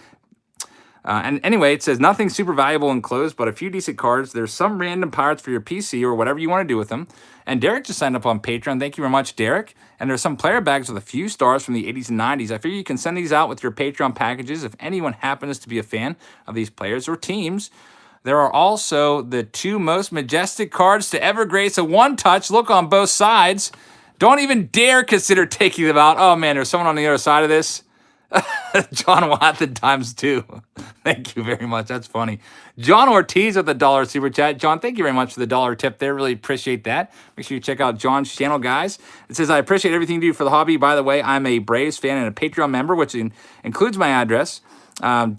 And anyway, it says nothing super valuable enclosed, but a few decent cards. There's some random pirates for your PC or whatever you want to do with them. And Derek just signed up on Patreon. Thank you very much, Derek. And there's some player bags with a few stars from the 80s and 90s. I figure you can send these out with your Patreon packages if anyone happens to be a fan of these players or teams. There are also the two most majestic cards to ever grace a one-touch. Look on both sides. Don't even dare consider taking them out. Oh, man, there's someone on the other side of this. John Watson times 2. Thank you very much. That's funny. John Ortiz with the $1 super chat. John, thank you very much for the $1 tip there. Really appreciate that. Make sure you check out John's channel, guys. It says, I appreciate everything you do for the hobby. By the way, I'm a Braves fan and a Patreon member, which includes my address.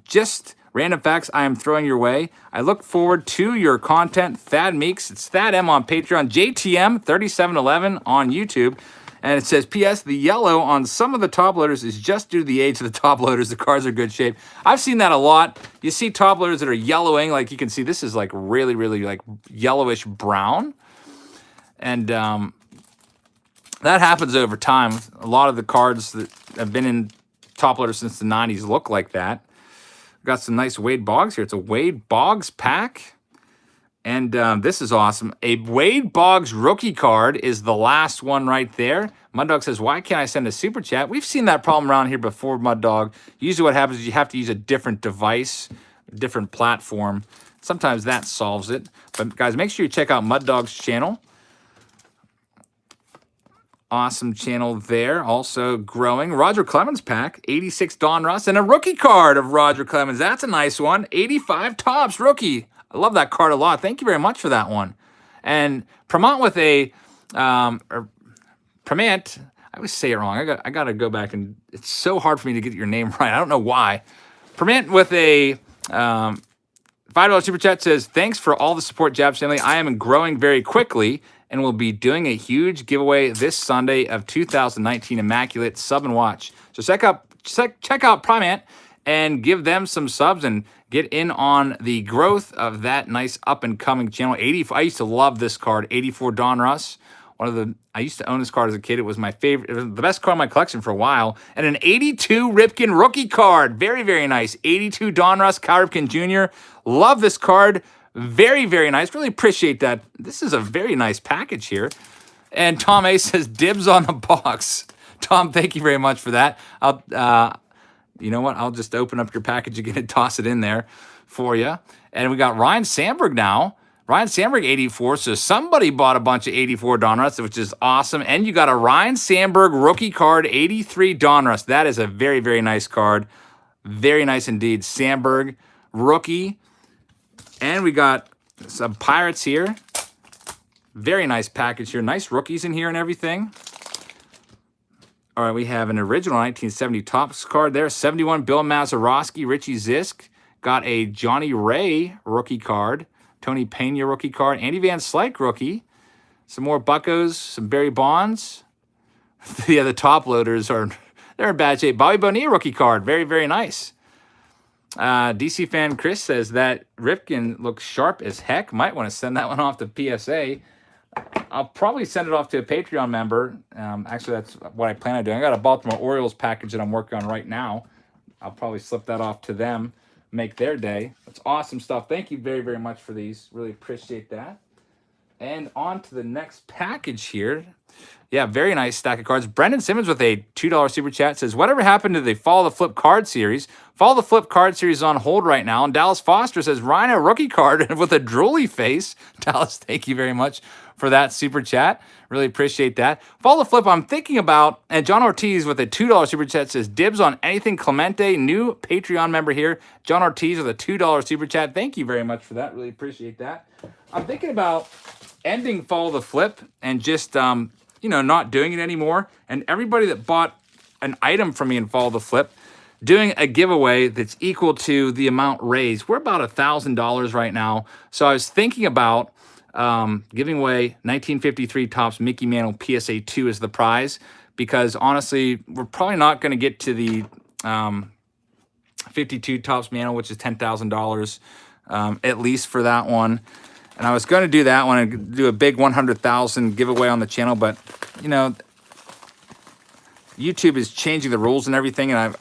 Just random facts I am throwing your way. I look forward to your content. Thad Meeks. It's Thad M on Patreon. JTM 3711 on YouTube. And it says, P.S. the yellow on some of the top loaders is just due to the age of the top loaders. The cards are good shape. I've seen that a lot. You see top loaders that are yellowing. Like you can see, this is like really, really like yellowish brown. And that happens over time. A lot of the cards that have been in top loaders since the 90s look like that. Got some nice Wade Boggs here. It's a Wade Boggs pack. And this is awesome. A Wade Boggs rookie card is the last one right there. Mud Dog says, why can't I send a super chat? We've seen that problem around here before, Mud Dog. Usually what happens is you have to use a different device, different platform. Sometimes that solves it. But guys, make sure you check out Mud Dog's channel. Awesome channel there. Also growing. Roger Clemens pack, 86 Donruss, and a rookie card of Roger Clemens. That's a nice one. 85 Topps rookie. I love that card a lot. Thank you very much for that one. And Premont with a, Premont, I always say it wrong. I got to go back, and it's so hard for me to get your name right. I don't know why. Premont with a $5 super chat says, thanks for all the support, Jabs family. I am growing very quickly and will be doing a huge giveaway this Sunday of 2019 Immaculate Sub and Watch. So check out Premont and give them some subs and get in on the growth of that nice up-and-coming channel. I used to love this card, 84 Donruss. I used to own this card as a kid. It was my favorite. It was the best card in my collection for a while. And an 82 Ripken rookie card. Very, very nice. 82 Donruss, Cal Ripken Jr. Love this card. Very, very nice. Really appreciate that. This is a very nice package here. And Tom A says, dibs on the box. Tom, thank you very much for that. You know what? I'll just open up your package again and toss it in there for you. And we got Ryan Sandberg now. Ryan Sandberg, 84. So somebody bought a bunch of 84 Donruss, which is awesome. And you got a Ryan Sandberg rookie card, 83 Donruss. That is a very, very nice card. Very nice indeed. Sandberg rookie. And we got some Pirates here. Very nice package here. Nice rookies in here and everything. All right, we have an original 1970 Topps card there. 71 Bill Mazeroski, Richie Zisk. Got a Johnny Ray rookie card. Tony Pena rookie card. Andy Van Slyke rookie. Some more Buccos, some Barry Bonds. Yeah, the top loaders are They're in bad shape. Bobby Bonilla rookie card. Very, very nice. DC fan Chris says that Ripken looks sharp as heck. Might want to send that one off to PSA. I'll probably send it off to a Patreon member. Actually, that's what I plan on doing. I got a Baltimore Orioles package that I'm working on right now. I'll probably slip that off to them, make their day. That's awesome stuff. Thank you very, very much for these. Really appreciate that. And on to the next package here. Yeah, very nice stack of cards. Brendan Simmons with a $2 super chat says, whatever happened to the Follow the Flip card series? Follow the Flip card series is on hold right now. And Dallas Foster says, Rhino rookie card with a drooly face. Dallas, thank you very much for that super chat. Really appreciate that. Follow the Flip, I'm thinking about, and John Ortiz with a $2 super chat says, dibs on anything Clemente, new Patreon member here. John Ortiz with a $2 super chat. Thank you very much for that. Really appreciate that. I'm thinking about ending Follow the Flip and just, not doing it anymore. And everybody that bought an item from me in Follow the Flip, doing a giveaway that's equal to the amount raised. We're about $1,000 right now. So I was thinking about giving away 1953 Topps Mickey Mantle PSA 2 as the prize, because honestly, we're probably not going to get to the 52 Topps Mantle, which is $10,000 at least for that one. And I was going to do that one and do a big 100,000 giveaway on the channel, but YouTube is changing the rules and everything, and I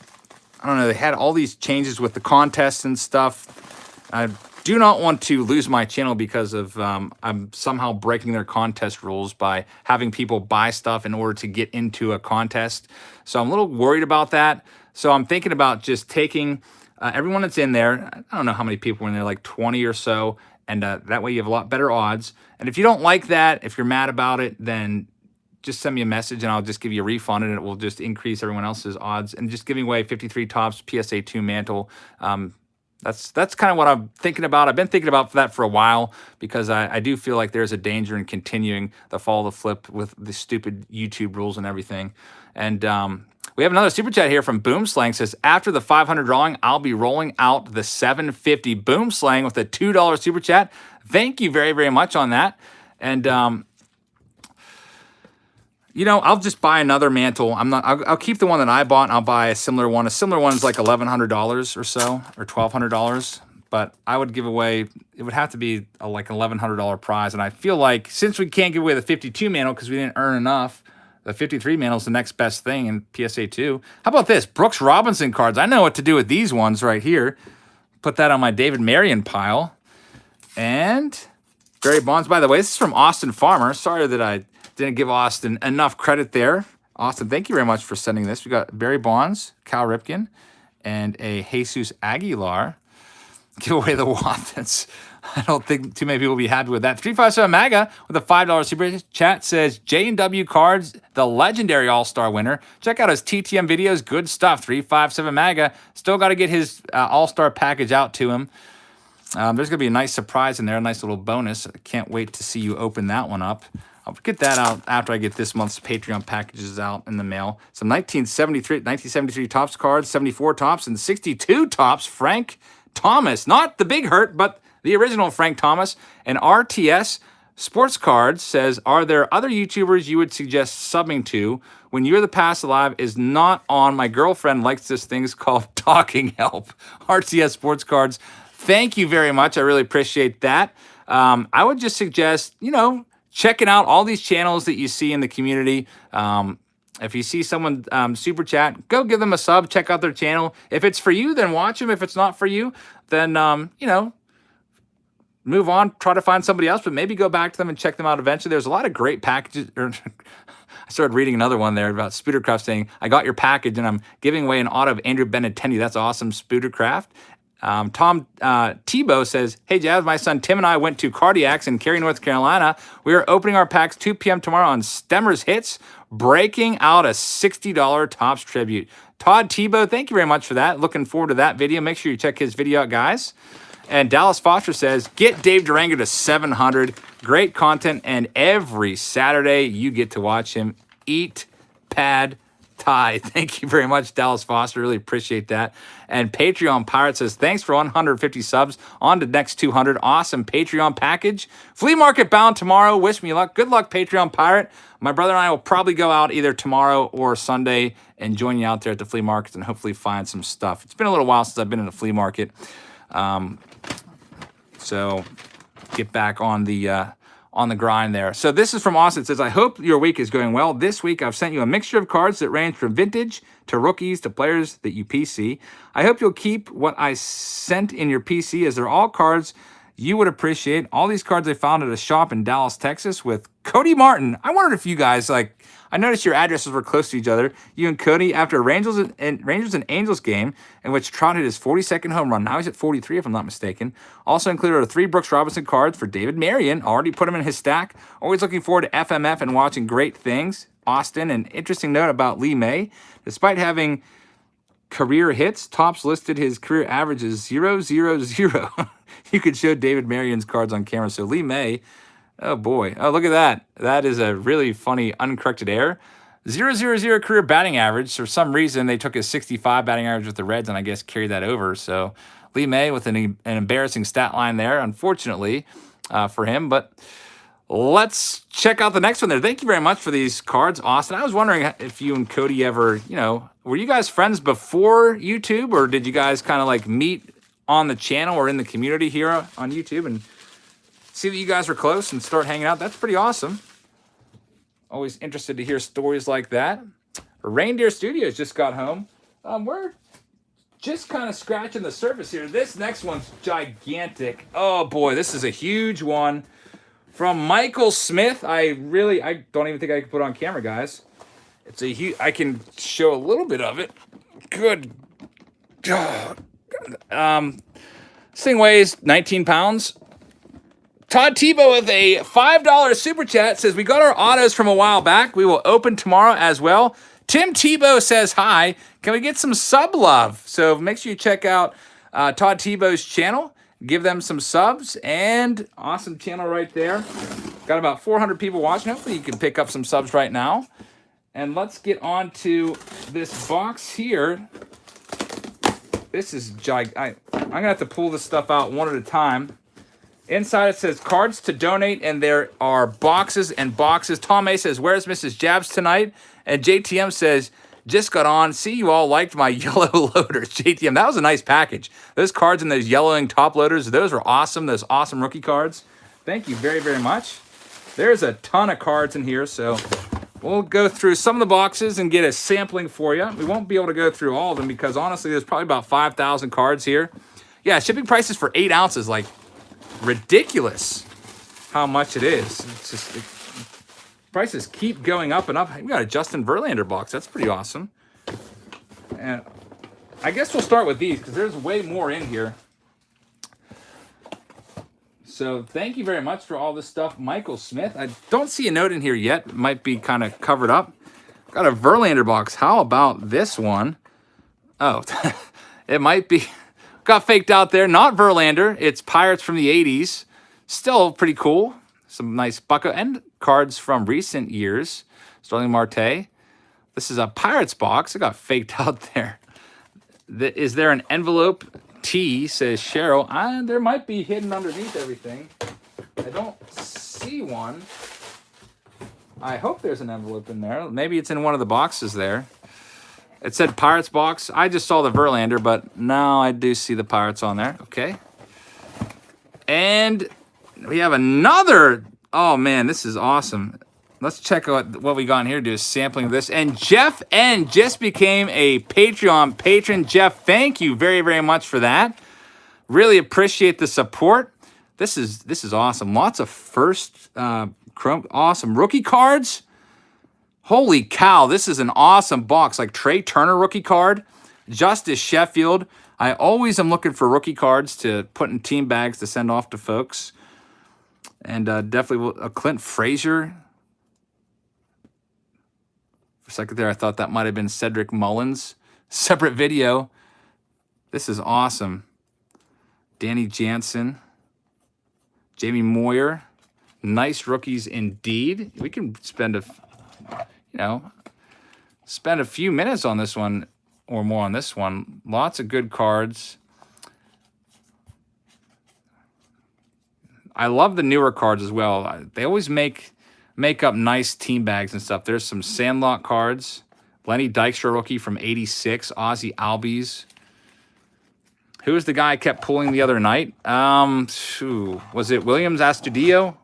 don't know, they had all these changes with the contests and stuff. I do not want to lose my channel because of I'm somehow breaking their contest rules by having people buy stuff in order to get into a contest. So I'm a little worried about that. So I'm thinking about just taking everyone that's in there. I don't know how many people are in there, like 20 or so. And that way you have a lot better odds. And if you don't like that, if you're mad about it, then just send me a message and I'll just give you a refund and it will just increase everyone else's odds. And just giving away 53 Topps PSA 2 Mantle. That's kind of what I'm thinking about. I've been thinking about that for a while because I do feel like there's a danger in continuing the Follow the Flip with the stupid YouTube rules and everything. And we have another super chat here from Boomslang. Says, after the 500 drawing, I'll be rolling out the 750. Boomslang with a $2 super chat. Thank you very, very much on that. And I'll just buy another mantle. I'll keep the one that I bought and I'll buy a similar one. A similar one is like $1,100 or so, or $1,200. But I would give away, it would have to be like an $1,100 prize. And I feel like since we can't give away the 52 mantle because we didn't earn enough, the 53 mantle is the next best thing in PSA 2. How about this? Brooks Robinson cards. I know what to do with these ones right here. Put that on my David Marion pile. And Barry Bonds. By the way, this is from Austin Farmer. Sorry that I didn't give Austin enough credit there. Austin, thank you very much for sending this. We got Barry Bonds, Cal Ripken, and a Jesus Aguilar. Give away the Waffens. I don't think too many people will be happy with that. 357 MAGA with a $5 super chat says, J&W Cards, the legendary All-Star winner. Check out his TTM videos. Good stuff. 357 MAGA. Still got to get his All-Star package out to him. There's going to be a nice surprise in there, a nice little bonus. I can't wait to see you open that one up. I'll get that out after I get this month's Patreon packages out in the mail. Some 1973 Topps cards, 74 Topps, and 62 Topps. Frank Thomas, not the Big Hurt, but the original Frank Thomas. And RTS Sports Cards says, are there other YouTubers you would suggest subbing to when You're the Past Alive is not on? My girlfriend likes this thing called Talking Help. RTS Sports Cards, thank you very much. I really appreciate that. I would just suggest, checking out all these channels that you see in the community. If you see someone super chat, go give them a sub, check out their channel. If it's for you, then watch them. If it's not for you, then, move on, try to find somebody else, but maybe go back to them and check them out eventually. There's a lot of great packages. I started reading another one there about Spoodercraft saying, I got your package and I'm giving away an auto of Andrew Benintendi. That's awesome, Spoodercraft. Tom Tebow says, hey, Jazz, my son Tim and I went to Cardiacs in Cary, North Carolina. We are opening our packs 2 p.m. tomorrow on Stemmer's Hits, breaking out a $60 Topps tribute. Todd Tebow, thank you very much for that. Looking forward to that video. Make sure you check his video out, guys. And Dallas Foster says, get Dave Durango to 700. Great content, and every Saturday you get to watch him eat pad thai. Thank you very much, Dallas Foster. Really appreciate that. And Patreon Pirate says, thanks for 150 subs. On to next 200. Awesome Patreon package. Flea market bound tomorrow. Wish me luck. Good luck, Patreon Pirate. My brother and I will probably go out either tomorrow or Sunday and join you out there at the flea market and hopefully find some stuff. It's been a little while since I've been in a flea market. So get back on the grind there. So this is from Austin. It says, I hope your week is going well. This week I've sent you a mixture of cards that range from vintage to rookies to players that you PC. I hope you'll keep what I sent in your PC, as they're all cards you would appreciate. All these cards I found at a shop in Dallas, Texas with Cody Martin. I wondered if you guys, like, I noticed your addresses were close to each other. You and Cody, after a Rangers and Angels game in which Trout hit his 42nd home run. Now he's at 43, if I'm not mistaken. Also included are 3 Brooks Robinson cards for David Marion. Already put him in his stack. Always looking forward to FMF and watching great things. Austin, an interesting note about Lee May. Despite having career hits, Topps listed his career average as 0, 0, 0. You could show David Marion's cards on camera. So Lee May, oh boy. Oh, look at that. That is a really funny uncorrected error. 0, 0, 0 career batting average. For some reason, they took his 65 batting average with the Reds and I guess carried that over. So Lee May with an embarrassing stat line there, unfortunately, for him. But let's check out the next one there. Thank you very much for these cards, Austin. I was wondering if you and Cody ever, were you guys friends before YouTube, or did you guys kind of like meet on the channel or in the community here on YouTube and see that you guys were close and start hanging out? That's pretty awesome. Always interested to hear stories like that. Reindeer Studios just got home. We're just kind of scratching the surface here. This next one's gigantic. Oh boy, this is a huge one. From Michael Smith. I don't even think I can put it on camera, guys. It's a huge, I can show a little bit of it. Good God. This thing weighs 19 pounds. Todd Tebow with a $5 super chat says, we got our autos from a while back. We will open tomorrow as well. Tim Tebow says, hi. Can we get some sub love? So make sure you check out Todd Tebow's channel. Give them some subs, and awesome channel right there. Got about 400 people watching. Hopefully you can pick up some subs right now. And let's get on to this box here. This is I'm going to have to pull this stuff out one at a time. Inside it says cards to donate, and there are boxes and boxes. Tom A says, where's Mrs. Jabs tonight? And JTM says, just got on. See, you all liked my yellow loaders. JTM, that was a nice package. Those cards and those yellowing top loaders, those were awesome. Those awesome rookie cards. Thank you very, very much. There's a ton of cards in here, so we'll go through some of the boxes and get a sampling for you. We won't be able to go through all of them because, honestly, there's probably about 5,000 cards here. Yeah, shipping prices for 8 ounces, like, ridiculous how much it is. It's just... prices keep going up and up. We got a Justin Verlander box. That's pretty awesome. And I guess we'll start with these because there's way more in here. So thank you very much for all this stuff, Michael Smith. I don't see a note in here yet. It might be kind of covered up. Got a Verlander box. How about this one? Oh, it might be. Got faked out there. Not Verlander. It's Pirates from the 80s. Still pretty cool. Some nice bucko and cards from recent years. Starling Marte. This is a Pirates box. It got faked out there. Is there an envelope? T, says Cheryl. There might be hidden underneath everything. I don't see one. I hope there's an envelope in there. Maybe it's in one of the boxes there. It said Pirates box. I just saw the Verlander, but now I do see the Pirates on there. Okay. And we have another. Oh, man, this is awesome. Let's check out what we got in here to do a sampling of this. And Jeff N. just became a Patreon patron. Jeff, thank you very, very much for that. Really appreciate the support. This is awesome. Lots of first chrome, awesome rookie cards. Holy cow, this is an awesome box. Like Trey Turner rookie card. Justice Sheffield. I always am looking for rookie cards to put in team bags to send off to folks. And definitely a Clint Frazier. For a second there, I thought that might have been Cedric Mullins. Separate video. This is awesome. Danny Jansen. Jamie Moyer. Nice rookies indeed. We can spend a few minutes on this one or more on this one. Lots of good cards. I love the newer cards as well. They always make up nice team bags and stuff. There's some Sandlot cards. Lenny Dykstra rookie from 86. Ozzie Albies. Who was the guy I kept pulling the other night? Was it Williams Astudillo?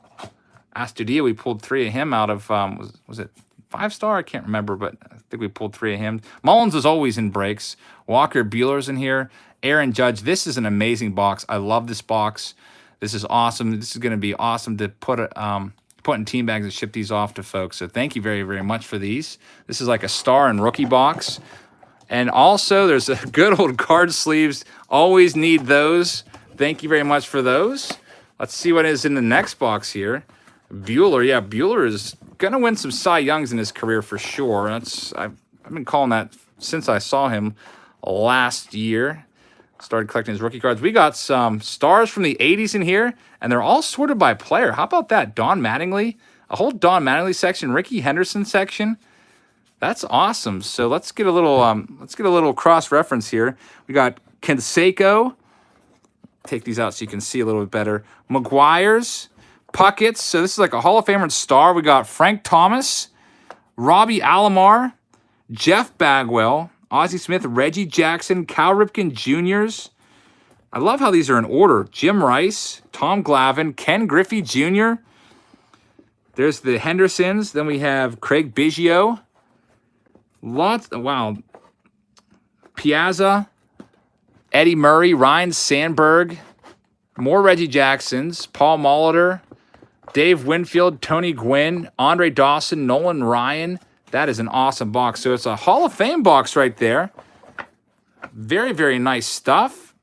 Astudillo, we pulled 3 of him out of, was it 5-star? I can't remember, but I think we pulled 3 of him. Mullins is always in breaks. Walker Buehler's in here. Aaron Judge. This is an amazing box. I love this box. This is awesome. This is going to be awesome to put in team bags and ship these off to folks. So thank you very, very much for these. This is like a star and rookie box. And also, there's a good old card sleeves. Always need those. Thank you very much for those. Let's see what is in the next box here. Buehler. Yeah, Buehler is going to win some Cy Youngs in his career for sure. I've been calling that since I saw him last year. Started collecting his rookie cards. We got some stars from the 80s in here, and they're all sorted by player. How about that? Don Mattingly. A whole Don Mattingly section. Ricky Henderson section. That's awesome. So let's get a little cross reference here. We got Canseco. Take these out so you can see a little bit better. McGuire's, Puckett's. So this is like a Hall of Famer and star. We got Frank Thomas, Robbie Alomar, Jeff Bagwell, Ozzie Smith, Reggie Jackson, Cal Ripken Jr.'s. I love how these are in order. Jim Rice, Tom Glavine, Ken Griffey Jr. There's the Hendersons. Then we have Craig Biggio. Wow. Piazza, Eddie Murray, Ryan Sandberg, more Reggie Jacksons, Paul Molitor, Dave Winfield, Tony Gwynn, Andre Dawson, Nolan Ryan. That is an awesome box. So it's a Hall of Fame box right there. Very, very nice stuff.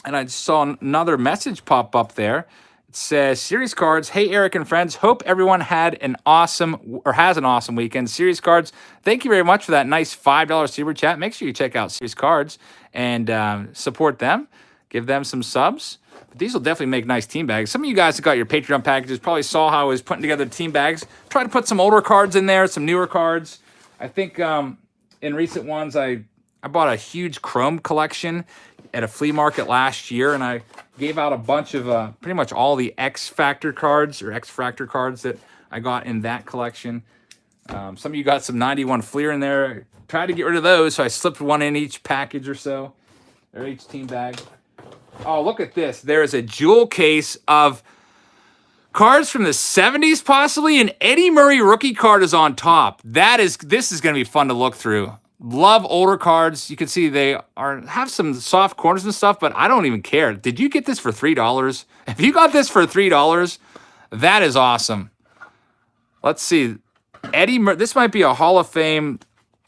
And I just saw another message pop up there. It says, Series Cards, hey, Eric and friends. Hope everyone had an awesome, or has an awesome weekend. Series Cards, thank you very much for that nice $5 super chat. Make sure you check out Series Cards and support them. Give them some subs. But these will definitely make nice team bags. Some of you guys that got your Patreon packages probably saw how I was putting together team bags. Try to put some older cards in there, some newer cards. I think in recent ones, I bought a huge Chrome collection at a flea market last year, and I gave out a bunch of pretty much all the X-Factor cards or X-Fractor cards that I got in that collection. Some of you got some 91 Fleer in there. Tried to get rid of those, so I slipped one in each package or so, or each team bag. Oh, look at this. There is a jewel case of cards from the 70s, possibly. An Eddie Murray rookie card is on top. This is going to be fun to look through. Love older cards. You can see they have some soft corners and stuff, but I don't even care. Did you get this for $3? If you got this for $3, that is awesome. Let's see. Eddie Murray. This might be a Hall of Fame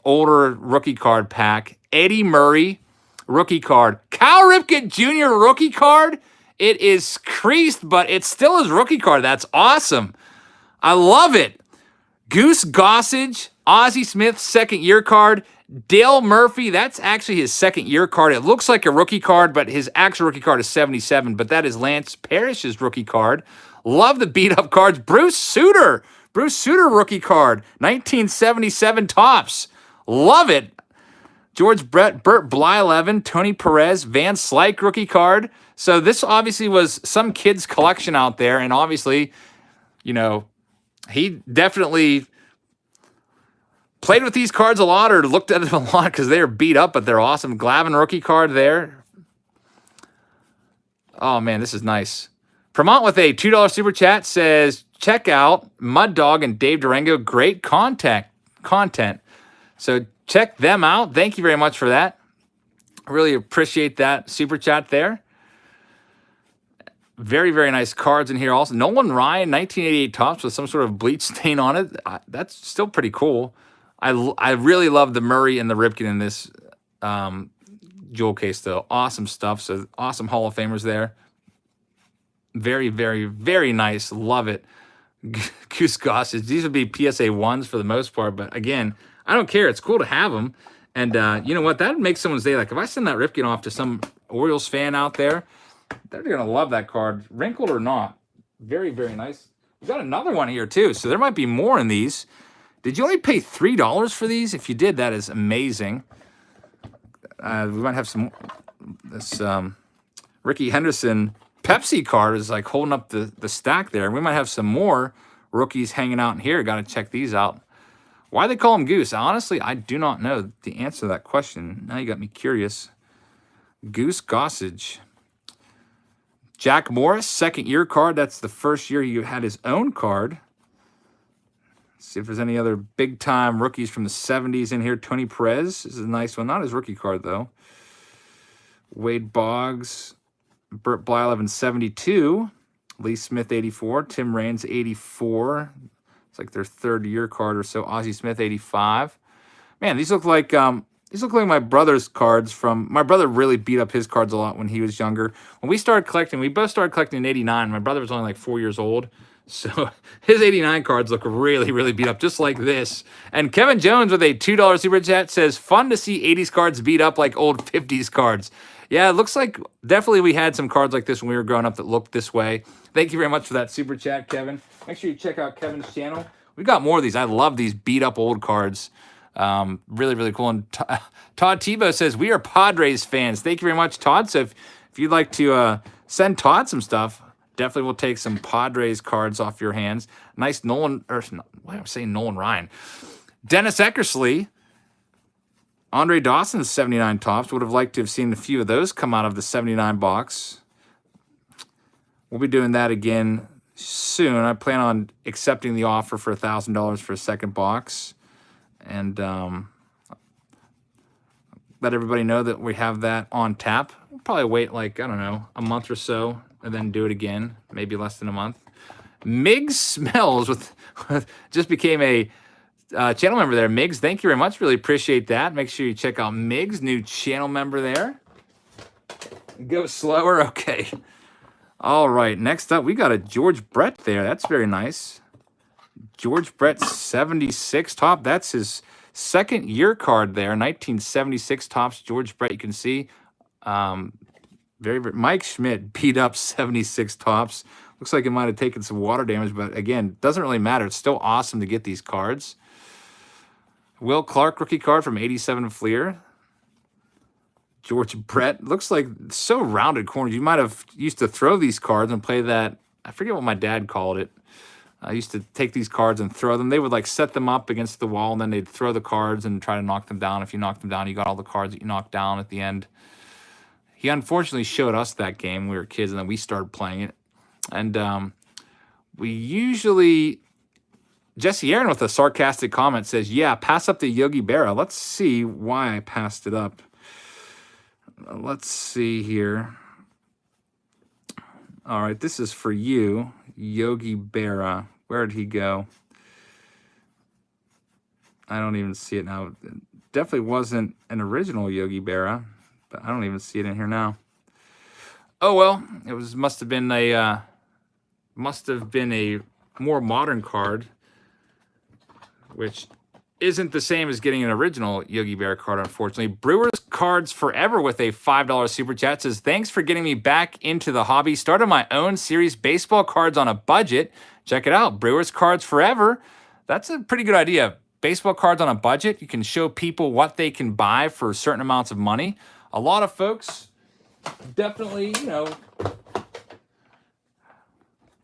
older rookie card pack. Eddie Murray rookie card. Cal Ripken Jr. rookie card. It is creased, but it's still his rookie card. That's awesome. I love it. Goose Gossage, Ozzie Smith, second year card. Dale Murphy, that's actually his second year card. It looks like a rookie card, but his actual rookie card is 77, but that is Lance Parrish's rookie card. Love the beat up cards. Bruce Sutter rookie card, 1977 tops. Love it. George Brett, Burt Blyleven, Tony Perez, Van Slyke rookie card. So this obviously was some kid's collection out there, and obviously, you know, he definitely played with these cards a lot or looked at them a lot because they are beat up, but they're awesome. Glavine rookie card there. Oh, man, this is nice. Premont with a $2 super chat says, check out Mud Dog and Dave Durango. Great content. So check them out. Thank you very much for that. I really appreciate that super chat there. Very, very nice cards in here also. Nolan Ryan, 1988 tops with some sort of bleach stain on it. That's still pretty cool. I really love the Murray and the Ripken in this jewel case, though. Awesome stuff. So awesome Hall of Famers there. Very, very, very nice. Love it. Goose Gossage. These would be PSA 1s for the most part, but again, I don't care. It's cool to have them. And you know what? That would make someone's day. Like if I send that Ripken off to some Orioles fan out there, they're going to love that card, wrinkled or not. Very, very nice. We got another one here, too, so there might be more in these. Did you only pay $3 for these? If you did, that is amazing. We might have some... This Ricky Henderson Pepsi card is like holding up the stack there. We might have some more rookies hanging out in here. Got to check these out. Why they call him Goose? Honestly, I do not know the answer to that question. Now you got me curious. Goose Gossage. Jack Morris, second year card. That's the first year he had his own card. Let's see if there's any other big time rookies from the 70s in here. Tony Perez is a nice one. Not his rookie card, though. Wade Boggs, Burt Blyleven in 72. Lee Smith, 84. Tim Raines, 84. It's like their third year card or so. Ozzie Smith, 85. Man, these look like my brother's cards from... My brother really beat up his cards a lot when he was younger. When we started collecting, we both started collecting in 89. My brother was only like 4 years old. So his 89 cards look really, really beat up, just like this. And Kevin Jones with a $2 super chat says, fun to see 80s cards beat up like old 50s cards. Yeah, it looks like definitely we had some cards like this when we were growing up that looked this way. Thank you very much for that super chat, Kevin. Make sure you check out Kevin's channel. We got more of these. I love these beat up old cards. Really, really cool. And Todd Tebow says, we are Padres fans. Thank you very much, Todd. So if you'd like to send Todd some stuff, definitely will take some Padres cards off your hands. Nice Nolan, or why am I saying Nolan Ryan? Dennis Eckersley. Andre Dawson's 79 tops. Would have liked to have seen a few of those come out of the 79 box. We'll be doing that again soon. I plan on accepting the offer for $1,000 for a second box. And let everybody know that we have that on tap. We'll probably wait like, I don't know, a month or so and then do it again, maybe less than a month. Miggs Smells just became a channel member there. Miggs, thank you very much. Really appreciate that. Make sure you check out Miggs, new channel member there. Go slower. Okay. All right. Next up, we got a George Brett there. That's very nice. George Brett 76 top. That's his second year card there. 1976 tops. George Brett, you can see. Mike Schmidt beat up 76 tops. Looks like it might have taken some water damage, but again, doesn't really matter. It's still awesome to get these cards. Will Clark rookie card from 87 Fleer. George Brett looks like so rounded corners. You might have used to throw these cards and play that. I forget what my dad called it. I used to take these cards and throw them. They would like set them up against the wall, and then they'd throw the cards and try to knock them down. If you knocked them down, you got all the cards that you knocked down at the end. He unfortunately showed us that game when we were kids, and then we started playing it. And we usually... Jesse Aaron with a sarcastic comment says, yeah, pass up the Yogi Berra. Let's see why I passed it up. Let's see here. All right, this is for you, Yogi Berra. Where did he go? I don't even see it now. It definitely wasn't an original Yogi Berra, but I don't even see it in here now. Oh well, it must have been a more modern card, which isn't the same as getting an original Yogi Berra card, unfortunately. Brewers Cards Forever with a $5 super chat says, thanks for getting me back into the hobby. Started my own series, baseball cards on a budget. Check it out, Brewers Cards Forever. That's a pretty good idea. Baseball cards on a budget. You can show people what they can buy for certain amounts of money. A lot of folks definitely,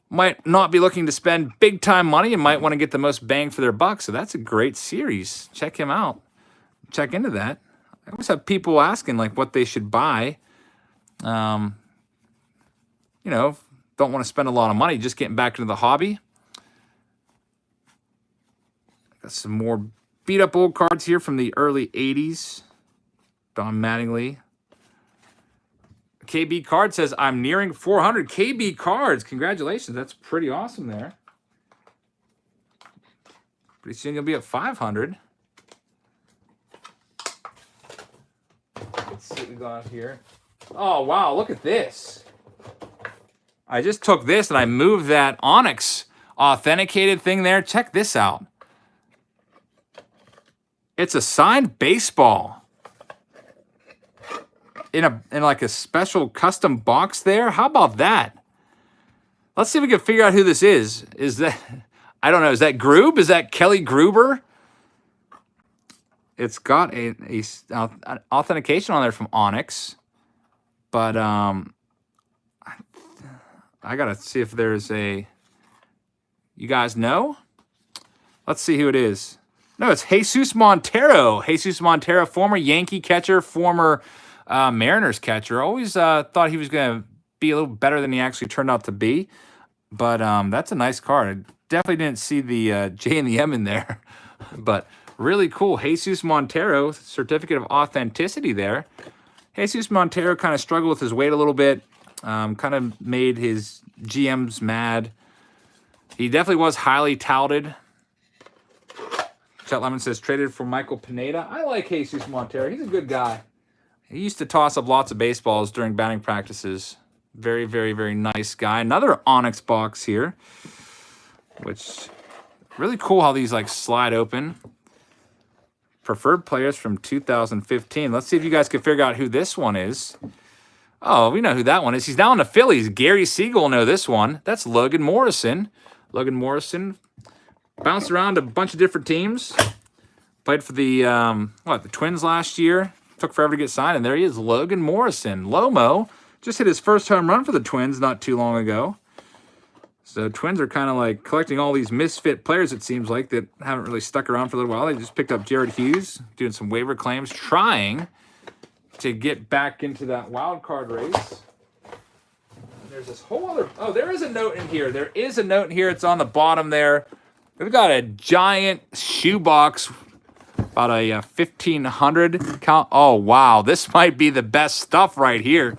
might not be looking to spend big time money and might want to get the most bang for their buck. So that's a great series. Check him out. Check into that. I always have people asking like what they should buy. Don't want to spend a lot of money, just getting back into the hobby. Got some more beat up old cards here from the early 80s. Don Mattingly. KB Card says, I'm nearing 400 KB cards. Congratulations. That's pretty awesome there. Pretty soon you'll be at 500. Let's see what we got here. Oh, wow. Look at this. I just took this and I moved that Onyx authenticated thing there. Check this out. It's a signed baseball. In like a special custom box there. How about that? Let's see if we can figure out who this is. Is that, I don't know, is that Grube? Is that Kelly Gruber? It's got an authentication on there from Onyx. But I gotta see if there's a, you guys know? Let's see who it is. No, it's Jesus Montero. Jesus Montero, former Yankee catcher, former Mariners catcher. Always thought he was going to be a little better than he actually turned out to be. But that's a nice card. I definitely didn't see the J and the M in there. But really cool. Jesus Montero, certificate of authenticity there. Jesus Montero kind of struggled with his weight a little bit. Kind of made his GMs mad. He definitely was highly touted. Chet Lemon says, traded for Michael Pineda. I like Jesus Montero. He's a good guy. He used to toss up lots of baseballs during batting practices. Very, very, very nice guy. Another Onyx box here, which really cool how these like slide open. Preferred players from 2015. Let's see if you guys can figure out who this one is. Oh, we know who that one is. He's now in the Phillies. Gary Siegel will know this one. That's Logan Morrison. Logan Morrison bounced around a bunch of different teams. Played for the the Twins last year. Took forever to get signed, and there he is, Logan Morrison. Lomo just hit his first home run for the Twins not too long ago. So Twins are kind of like collecting all these misfit players, it seems like, that haven't really stuck around for a little while. They just picked up Jared Hughes, doing some waiver claims, trying to get back into that wild card race. And there's this whole other... Oh, there is a note in here. There is a note in here. It's on the bottom there. We've got a giant shoebox, about a 1,500 count. Oh, wow. This might be the best stuff right here.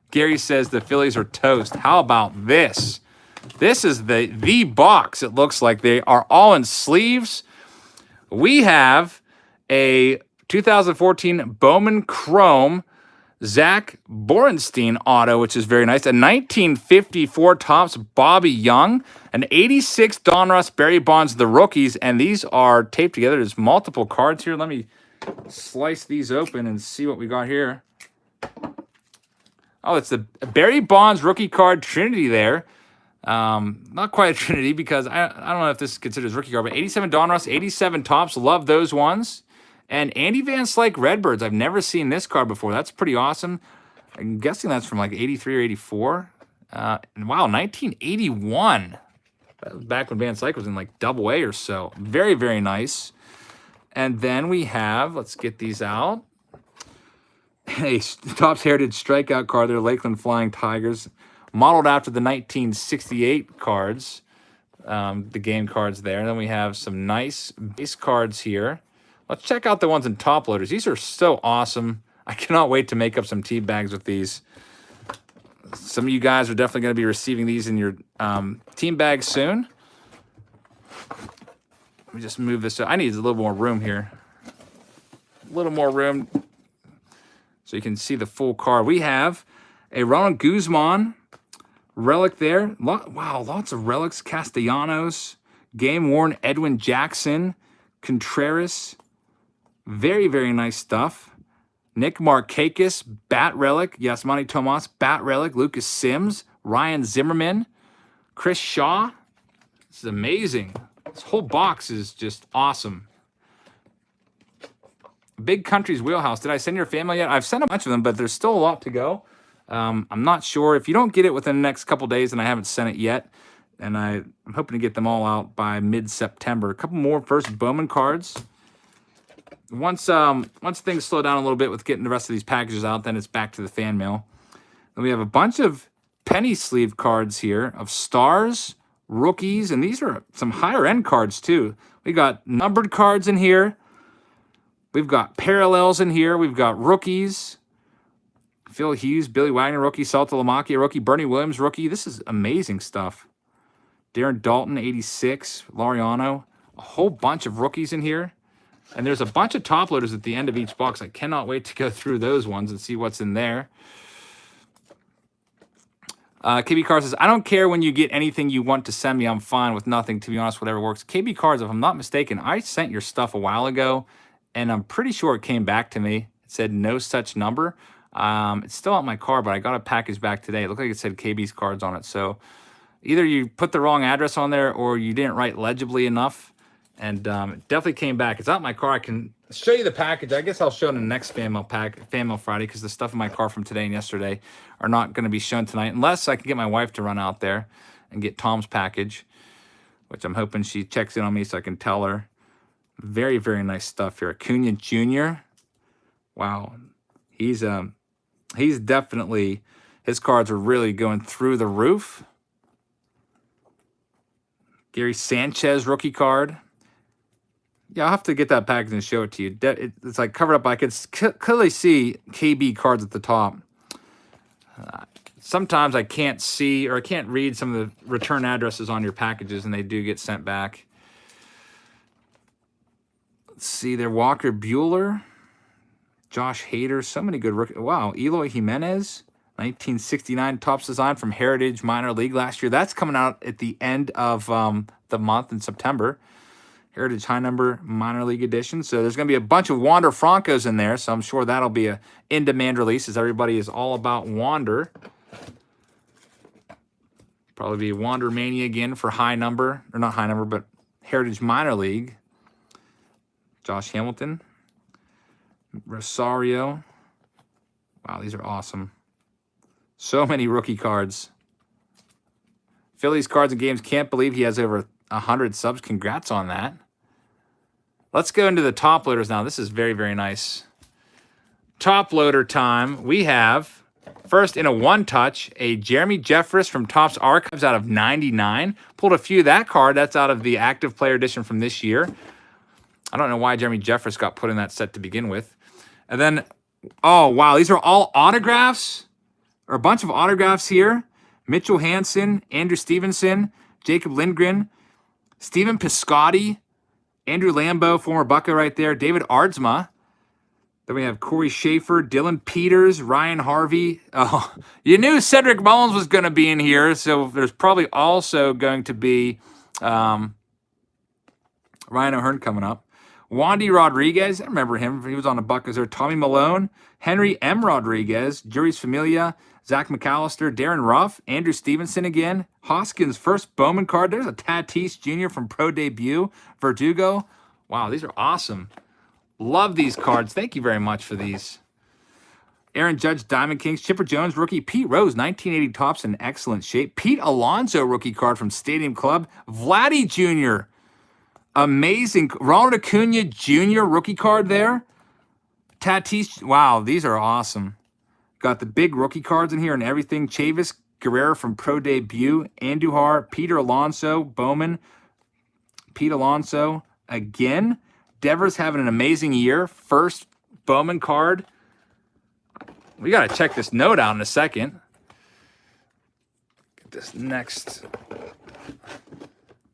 Gary says the Phillies are toast. How about this? This is the box. It looks like they are all in sleeves. We have a 2014 Bowman Chrome Zach Borenstein auto, which is very nice. A 1954 Topps Bobby Young. An 86 Donruss Barry Bonds, the rookies. And these are taped together. There's multiple cards here. Let me slice these open and see what we got here. Oh, it's the Barry Bonds rookie card Trinity there. Not quite a Trinity because I don't know if this is considered as rookie card, but 87 Donruss, 87 Topps. Love those ones. And Andy Van Slyke Redbirds. I've never seen this card before. That's pretty awesome. I'm guessing that's from like 83 or 84. And wow, 1981. That was back when Van Slyke was in like Double A or so. Very, very nice. And then we have, let's get these out. A Topps Heritage Strikeout card there, Lakeland Flying Tigers. Modeled after the 1968 cards, the game cards there. And then we have some nice base cards here. Let's check out the ones in top loaders. These are so awesome. I cannot wait to make up some tea bags with these. Some of you guys are definitely going to be receiving these in your team bags soon. Let me just move this. I need a little more room here. A little more room so you can see the full card. We have a Ronald Guzman relic there. Wow, lots of relics. Castellanos, game-worn Edwin Jackson, Contreras. Very, very nice stuff. Nick Markakis, bat relic. Yasmani Tomas, bat relic. Lucas Sims, Ryan Zimmerman, Chris Shaw. This is amazing. This whole box is just awesome. Big Country's Wheelhouse. Did I send your family yet? I've sent a bunch of them, but there's still a lot to go. I'm not sure. If you don't get it within the next couple days, and I haven't sent it yet, and I'm hoping to get them all out by mid-September. A couple more first Bowman cards. Once things slow down a little bit with getting the rest of these packages out, then it's back to the fan mail. Then we have a bunch of penny sleeve cards here of stars, rookies, and these are some higher-end cards, too. We got numbered cards in here. We've got parallels in here. We've got rookies. Phil Hughes, Billy Wagner, rookie. Salta Lamacchia, rookie. Bernie Williams, rookie. This is amazing stuff. Darren Dalton, 86. Laureano. A whole bunch of rookies in here. And there's a bunch of top loaders at the end of each box. I cannot wait to go through those ones and see what's in there. KB Carr says, I don't care when you get anything you want to send me. I'm fine with nothing, to be honest, whatever works. KB Cards, if I'm not mistaken, I sent your stuff a while ago, and I'm pretty sure it came back to me. It said no such number. It's still out my car, but I got a package back today. It looked like it said KB's Cards on it. So either you put the wrong address on there or you didn't write legibly enough. And it definitely came back. It's out in my car. I can show you the package. I guess I'll show it in the next Fan Mail Friday, because the stuff in my car from today and yesterday are not going to be shown tonight, unless I can get my wife to run out there and get Tom's package, which I'm hoping she checks in on me so I can tell her. Very, very nice stuff here. Acuna Jr. Wow. He's definitely, his cards are really going through the roof. Gary Sanchez rookie card. Yeah, I'll have to get that package and show it to you. It's like covered up. I could clearly see KB cards at the top. Sometimes I can't see or I can't read some of the return addresses on your packages, and they do get sent back. Let's see there. Walker Buehler. Josh Hader. So many good rookies. Wow. Eloy Jimenez. 1969 Topps design from Heritage Minor League last year. That's coming out at the end of the month in September. Heritage High Number Minor League Edition. So there's going to be a bunch of Wander Francos in there, so I'm sure that'll be a in-demand release, as everybody is all about Wander. Probably be Wander Mania again for High Number, or not High Number, but Heritage Minor League. Josh Hamilton. Rosario. Wow, these are awesome. So many rookie cards. Phillies Cards and Games, can't believe he has over 100 subs. Congrats on that. Let's go into the top loaders now. This is very, very nice. Top loader time. We have, first in a one-touch, a Jeremy Jeffress from Topps Archives out of 99. Pulled a few of that card. That's out of the active player edition from this year. I don't know why Jeremy Jeffress got put in that set to begin with. And then, oh, wow, these are all autographs, or a bunch of autographs here. Mitchell Hansen, Andrew Stevenson, Jacob Lindgren, Stephen Piscotty, Andrew Lambeau, former Bucco right there, David Ardsma. Then we have Corey Schaefer, Dylan Peters, Ryan Harvey. Oh, you knew Cedric Mullins was going to be in here, so there's probably also going to be Ryan O'Hearn coming up. Wandy Rodriguez, I remember him. He was on the Buccos there. Tommy Malone, Henry M. Rodriguez, Juris Familia, Zach McAllister, Darren Ruff, Andrew Stevenson again, Hoskins' first Bowman card. There's a Tatis Jr. from Pro Debut, Verdugo. Wow, these are awesome. Love these cards. Thank you very much for these. Aaron Judge, Diamond Kings, Chipper Jones, rookie. Pete Rose, 1980 Topps in excellent shape. Pete Alonso, rookie card from Stadium Club. Vladdy Jr., amazing. Ronald Acuna Jr. rookie card there. Tatis. Wow, these are awesome. Got the big rookie cards in here and everything. Chavis Guerrero from Pro Debut. Andujar, Peter Alonso, Bowman. Pete Alonso again. Devers having an amazing year. First Bowman card. We got to check this note out in a second. Get this next.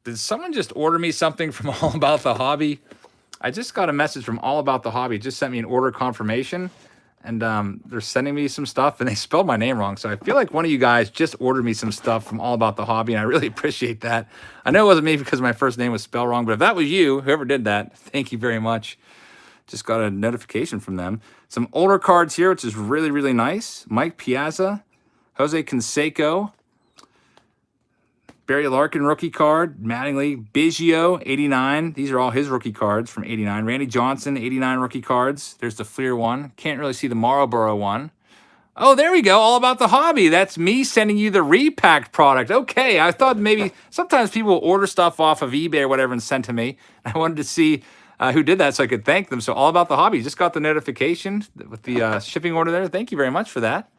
Did someone just order me something from All About the Hobby? I just got a message from All About the Hobby. Just sent me an order confirmation. And they're sending me some stuff, and they spelled my name wrong. So I feel like one of you guys just ordered me some stuff from All About the Hobby, and I really appreciate that. I know it wasn't me because my first name was spelled wrong, but if that was you, whoever did that, thank you very much. Just got a notification from them. Some older cards here, which is really, really nice. Mike Piazza, Jose Canseco, Barry Larkin rookie card, Mattingly, Biggio, 89. These are all his rookie cards from 89. Randy Johnson, 89 rookie cards. There's the Flea one. Can't really see the Marlboro one. Oh, there we go. All About the Hobby. That's me sending you the repacked product. Okay, I thought maybe sometimes people order stuff off of eBay or whatever and send to me. I wanted to see who did that so I could thank them. So All About the Hobby. Just got the notification with the shipping order there. Thank you very much for that.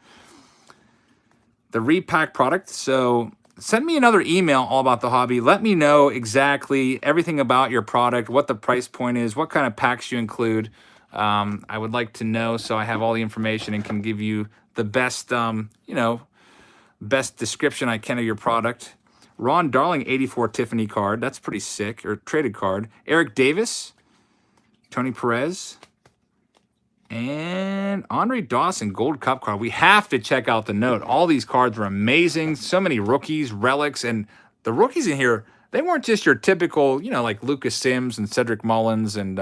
The repacked product. So send me another email, All About the Hobby. Let me know exactly everything about your product, what the price point is, what kind of packs you include. I would like to know so I have all the information and can give you the best, best description I can of your product. Ron Darling, 84 Tiffany card. That's pretty sick, or traded card. Eric Davis, Tony Perez, and Andre Dawson Gold Cup card. We have to check out the note. All these cards were amazing. So many rookies, relics, and the rookies in here, they weren't just your typical, like Lucas Sims and Cedric Mullins and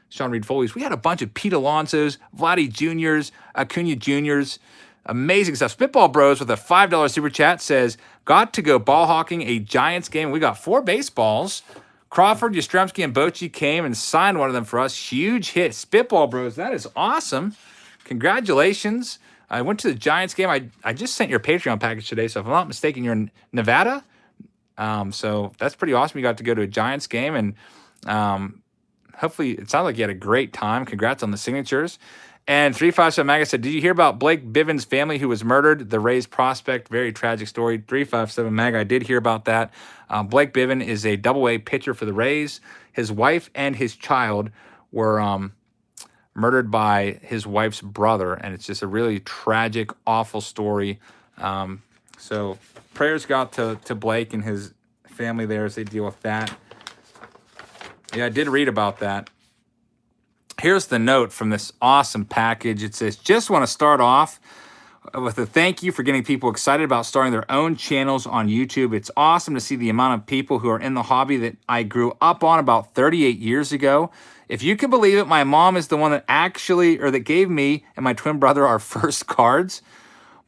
Sean Reed Foley's. We had a bunch of Pete Alonso's, Vladdy Jr.'s, Acuna Jr.'s. Amazing stuff. Spitball Bros with a $5 super chat says, got to go ball hawking a Giants game. We got 4 baseballs. Crawford, Yastrzemski, and Bochy came and signed one of them for us. Huge hit. Spitball Bros, that is awesome. Congratulations. I went to the Giants game. I just sent your Patreon package today, so if I'm not mistaken, you're in Nevada. So that's pretty awesome. You got to go to a Giants game, and hopefully, it sounds like you had a great time. Congrats on the signatures. And 357 Maga said, did you hear about Blake Bivens' family who was murdered? The Rays prospect, very tragic story. 357 Maga, I did hear about that. Blake Bivens is a double-A pitcher for the Rays. His wife and his child were murdered by his wife's brother, and it's just a really tragic, awful story. So prayers go out to Blake and his family there as they deal with that. Yeah, I did read about that. Here's the note from this awesome package. It says, just want to start off with a thank you for getting people excited about starting their own channels on YouTube. It's awesome to see the amount of people who are in the hobby that I grew up on about 38 years ago. If you can believe it, my mom is the one that that gave me and my twin brother our first cards.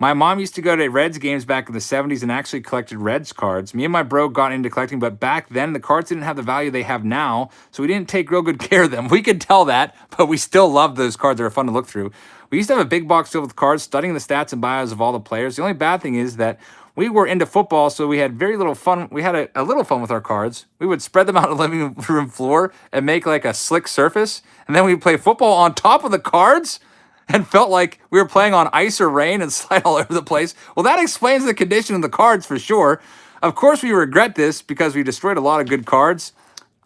My mom used to go to Reds games back in the 70s and actually collected Reds cards. Me and my bro got into collecting, but back then the cards didn't have the value they have now, so we didn't take real good care of them. We could tell that, but we still loved those cards. They were fun to look through. We used to have a big box filled with cards, studying the stats and bios of all the players. The only bad thing is that we were into football, so we had very little fun. We had a little fun with our cards. We would spread them out on the living room floor and make like a slick surface, and then we'd play football on top of the cards and felt like we were playing on ice or rain and slide all over the place. Well, that explains the condition of the cards for sure. Of course, we regret this because we destroyed a lot of good cards.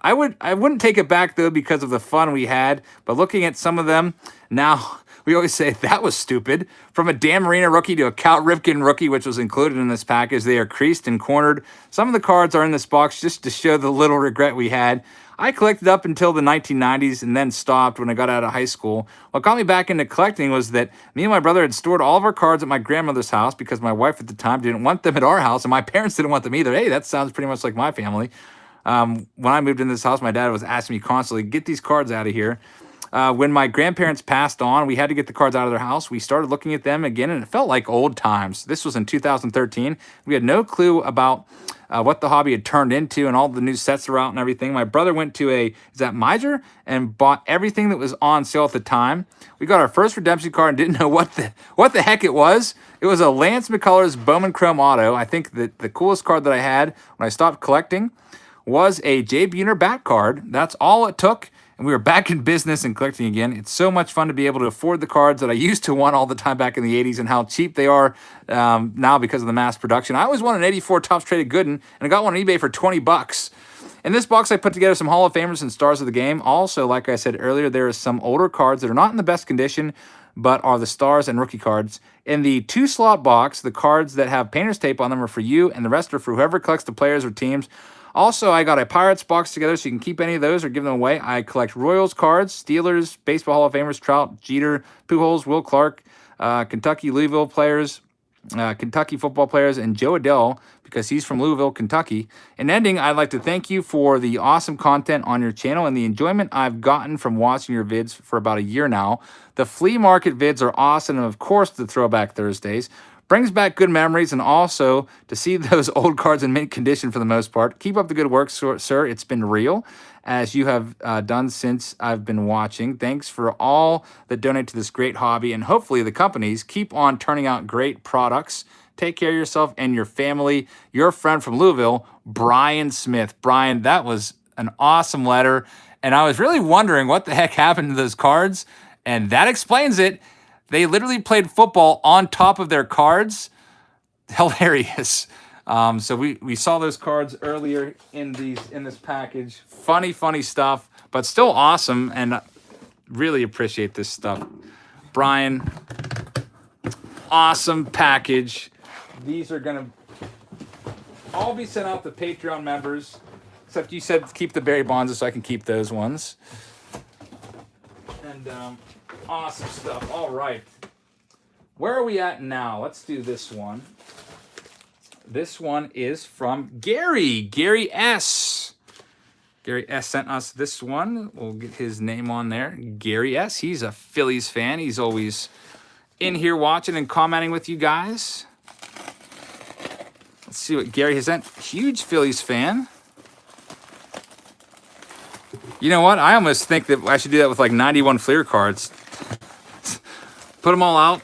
I wouldn't take it back, though, because of the fun we had. But looking at some of them now, we always say that was stupid. From a Dan Marino rookie to a Cal Ripken rookie, which was included in this package, they are creased and cornered. Some of the cards are in this box just to show the little regret we had. I collected up until the 1990s and then stopped when I got out of high school. What got me back into collecting was that me and my brother had stored all of our cards at my grandmother's house because my wife at the time didn't want them at our house, and my parents didn't want them either. Hey, that sounds pretty much like my family. When I moved into this house, my dad was asking me constantly, get these cards out of here. When my grandparents passed on, we had to get the cards out of their house. We started looking at them again, and it felt like old times. This was in 2013. We had no clue about what the hobby had turned into, and all the new sets were out and everything. My brother went to Miser and bought everything that was on sale at the time. We got our first redemption card and didn't know what the heck it was. It was a Lance McCullers Bowman Chrome Auto. I think that the coolest card that I had when I stopped collecting was a Jay Buhner bat card. That's all it took, and we were back in business and collecting again. It's so much fun to be able to afford the cards that I used to want all the time back in the 80s and how cheap they are now because of the mass production. I always wanted an 84 Topps Traded Gooden, and I got one on eBay for 20 bucks. In this box, I put together some Hall of Famers and stars of the game. Also, like I said earlier, there are some older cards that are not in the best condition, but are the stars and rookie cards. In the 2-slot box, the cards that have painter's tape on them are for you, and the rest are for whoever collects the players or teams. Also, I got a Pirates box together so you can keep any of those or give them away. I collect Royals cards, Steelers, Baseball Hall of Famers, Trout, Jeter, Pujols, Will Clark, Kentucky, Louisville players, Kentucky football players, and Joe Adele, because he's from Louisville, Kentucky. In ending, I'd like to thank you for the awesome content on your channel and the enjoyment I've gotten from watching your vids for about a year now. The flea market vids are awesome, and of course the Throwback Thursdays. Brings back good memories, and also to see those old cards in mint condition for the most part. Keep up the good work, sir. It's been real, as you have done since I've been watching. Thanks for all that donate to this great hobby, and hopefully the companies keep on turning out great products. Take care of yourself and your family. Your friend from Louisville, Brian Smith. Brian, that was an awesome letter, and I was really wondering what the heck happened to those cards, and that explains it. They literally played football on top of their cards. Hilarious. So we saw those cards earlier in this package. Funny stuff, but still awesome, and really appreciate this stuff. Brian, awesome package. These are gonna all be sent out to Patreon members, except you said keep the Barry Bonds, so I can keep those ones. And awesome stuff. All right. Where are we at now? Let's do this one. This one is from Gary. Gary S. Gary S. sent us this one. We'll get his name on there. Gary S. He's a Phillies fan. He's always in here watching and commenting with you guys. Let's see what Gary has sent. Huge Phillies fan. You know what? I almost think that I should do that with like 91 Fleer cards. Put them all out,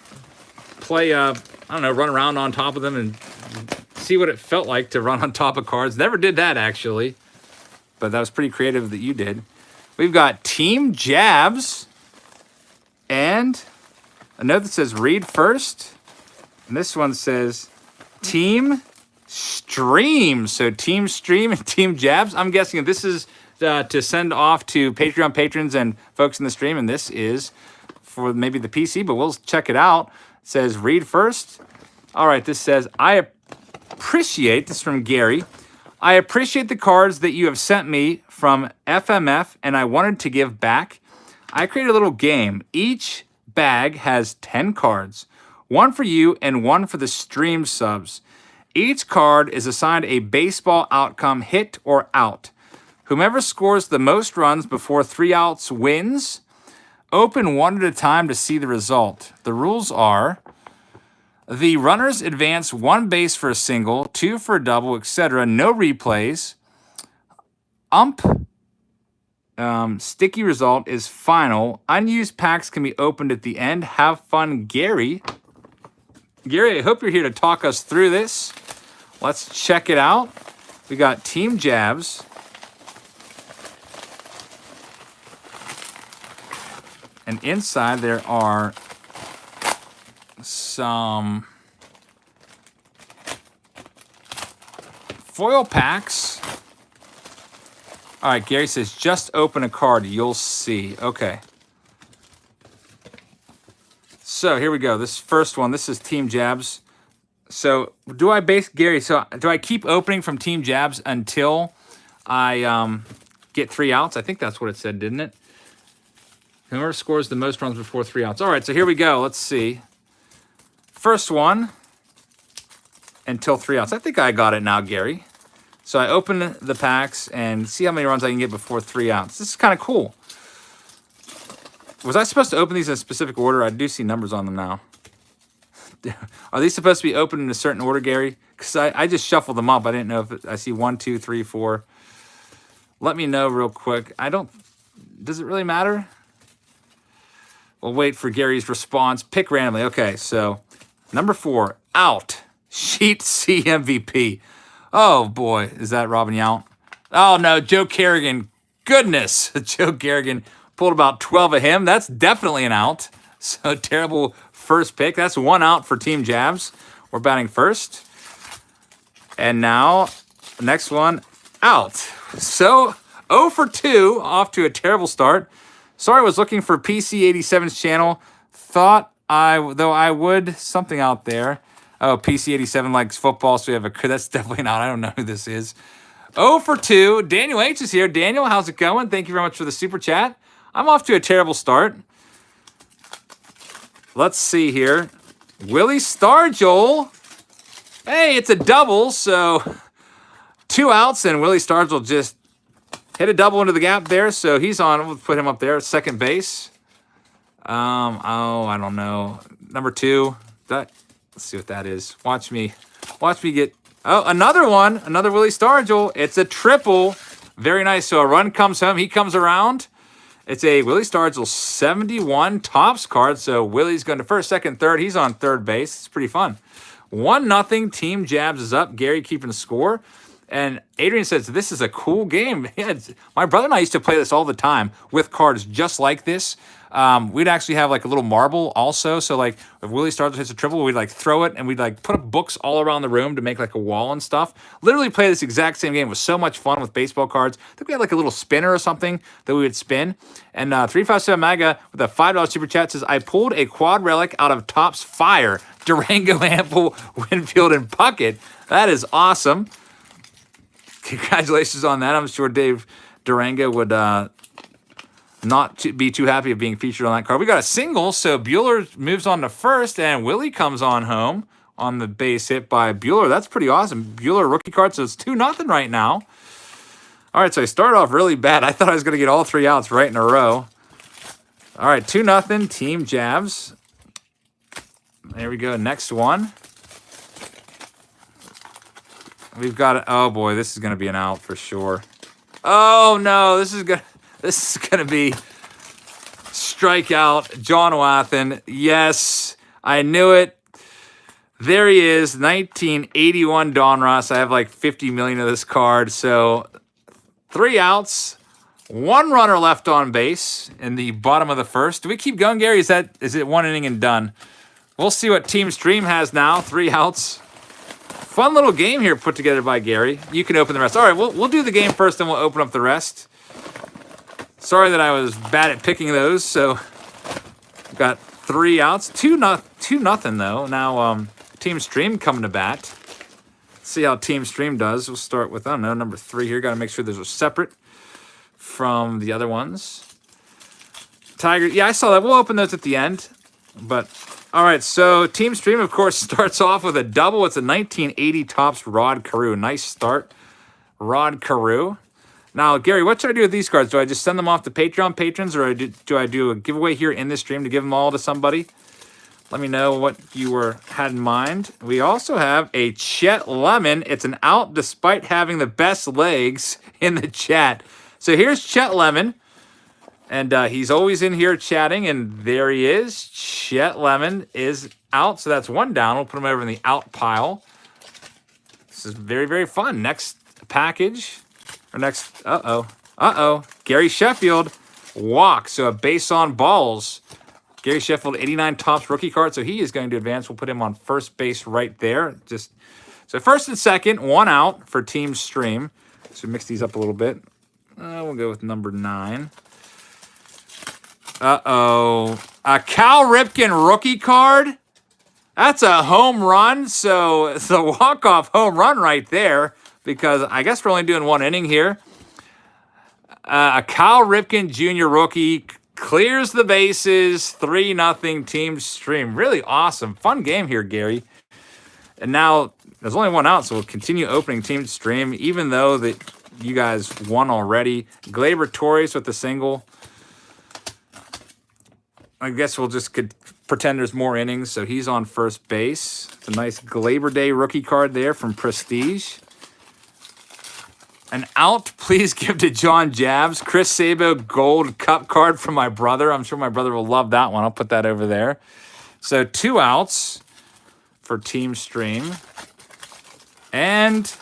play, I don't know, run around on top of them and see what it felt like to run on top of cards. Never did that, actually, but that was pretty creative that you did. We've got Team Jabs and a note that says read first. And this one says Team Stream. So Team Stream and Team Jabs. I'm guessing this is to send off to Patreon patrons and folks in the stream. And this is for maybe the PC, but we'll check it out. It says read first. All right, this says, I appreciate, this is from Gary. I appreciate the cards that you have sent me from FMF and I wanted to give back. I created a little game. Each bag has 10 cards, one for you and one for the stream subs. Each card is assigned a baseball outcome, hit or out. Whomever scores the most runs before 3 outs wins. Open one at a time to see the result. The rules are the runners advance 1 base for a single, 2 for a double, etc. No replays. Sticky result is final. Unused packs can be opened at the end. Have fun, Gary. Gary, I hope you're here to talk us through this. Let's check it out. We got Team Jabs. And inside there are some foil packs. All right, Gary says, just open a card, you'll see. Okay. So here we go. This first one, this is Team Jabs. So do I keep opening from Team Jabs until I get 3 outs? I think that's what it said, didn't it? Whoever scores the most runs before 3 outs. All right, so here we go. Let's see. First one, until 3 outs. I think I got it now, Gary. So I open the packs and see how many runs I can get before 3 outs. This is kind of cool. Was I supposed to open these in a specific order? I do see numbers on them now. Are these supposed to be opened in a certain order, Gary? Because I just shuffled them up. I didn't know if I see 1, 2, 3, 4. Let me know real quick. Does it really matter? We'll wait for Gary's response. Pick randomly. Okay, so number 4, out. Sheet C MVP. Oh, boy. Is that Robin Yount? Oh, no. Joe Kerrigan. Goodness. Joe Kerrigan pulled about 12 of him. That's definitely an out. So terrible first pick. That's 1 out for Team Jabs. We're batting first. And now, next one, out. So 0 for 2, off to a terrible start. Sorry, I was looking for PC87's channel. Thought I would, something out there. Oh, PC87 likes football, so we have that's definitely not. I don't know who this is. 0 for 2. Daniel H is here. Daniel, how's it going? Thank you very much for the super chat. I'm off to a terrible start. Let's see here. Willie Stargell. Hey, it's a double, so 2 outs, and Willie Stargell just hit a double into the gap there, so he's on. We'll put him up there at second base. I don't know. Number 2. Let's see what that is. Watch me get. Oh, another one. Another Willie Stargell. It's a triple. Very nice. So a run comes home. He comes around. It's a Willie Stargell 71 tops card. So Willie's going to first, second, third. He's on third base. It's pretty fun. 1-0. Team Jabs is up. Gary keeping the score. And Adrian says, this is a cool game. Yeah, my brother and I used to play this all the time with cards just like this. We'd actually have like a little marble also. So like if Willie Stargell hits a triple, we'd like throw it and we'd like put up books all around the room to make like a wall and stuff. Literally play this exact same game. It was so much fun with baseball cards. I think we had like a little spinner or something that we would spin. And 357 MAGA with a $5 super chat says, I pulled a quad relic out of Topps Fire. Durango, Ample, Winfield, and Puckett. That is awesome. Congratulations on that. I'm sure Dave Durango would not be too happy of being featured on that card. We got a single, so Bueller moves on to first, and Willie comes on home on the base hit by Bueller. That's pretty awesome. Bueller rookie card, so it's 2-0 right now. All right, so I started off really bad. I thought I was going to get all 3 outs right in a row. All right, 2-0, Team Jabs. There we go, next one. We've got it. Oh boy, this is going to be an out for sure. Oh no, this is going to be strikeout. John Wathan. Yes, I knew it. There he is, 1981 Don Ross. I have like 50 million of this card. So 3 outs, One runner left on base in the bottom of the first. Do we keep going, Gary? Is it one inning and done? We'll see what Team Stream has now. 3 outs. Fun little game here put together by Gary. You can open the rest. All right, we'll do the game first, then we'll open up the rest. Sorry that I was bad at picking those. So got 3 outs. 2-0 though. Now Team Stream coming to bat. Let's see how Team Stream does. We'll start with, I don't know, number 3 here. Got to make sure those are separate from the other ones. Tiger, yeah, I saw that. We'll open those at the end. But, all right, so Team Stream, of course, starts off with a double. It's a 1980 Topps Rod Carew. Nice start, Rod Carew. Now, Gary, what should I do with these cards? Do I just send them off to Patreon patrons, or do I do a giveaway here in this stream to give them all to somebody? Let me know what you had in mind. We also have a Chet Lemon. It's an out despite having the best legs in the chat. So here's Chet Lemon, and he's always in here chatting, and there he is. Chet Lemon is out, so that's 1 down. We'll put him over in the out pile. This is very, very fun. Next package, or next, Gary Sheffield, walk, so a base on balls. Gary Sheffield, 89 Topps rookie card, so he is going to advance. We'll put him on first base right there. So first and second, 1 out for Team Stream. So mix these up a little bit. We'll go with number 9. A Cal Ripken rookie card. That's a home run. So it's a walk-off home run right there, because I guess we're only doing 1 inning here. A Cal Ripken Jr. rookie clears the bases. 3-0 Team Stream. Really awesome. Fun game here, Gary. And now there's only 1 out, so we'll continue opening Team Stream, even though that you guys won already. Gleyber Torres with the single. I guess we'll just pretend there's more innings, so he's on first base. It's a nice Gleyber Day rookie card there from Prestige. An out, please give to John Jabs. Chris Sabo gold cup card from my brother. I'm sure my brother will love that one. I'll put that over there. So 2 outs for Team Stream. And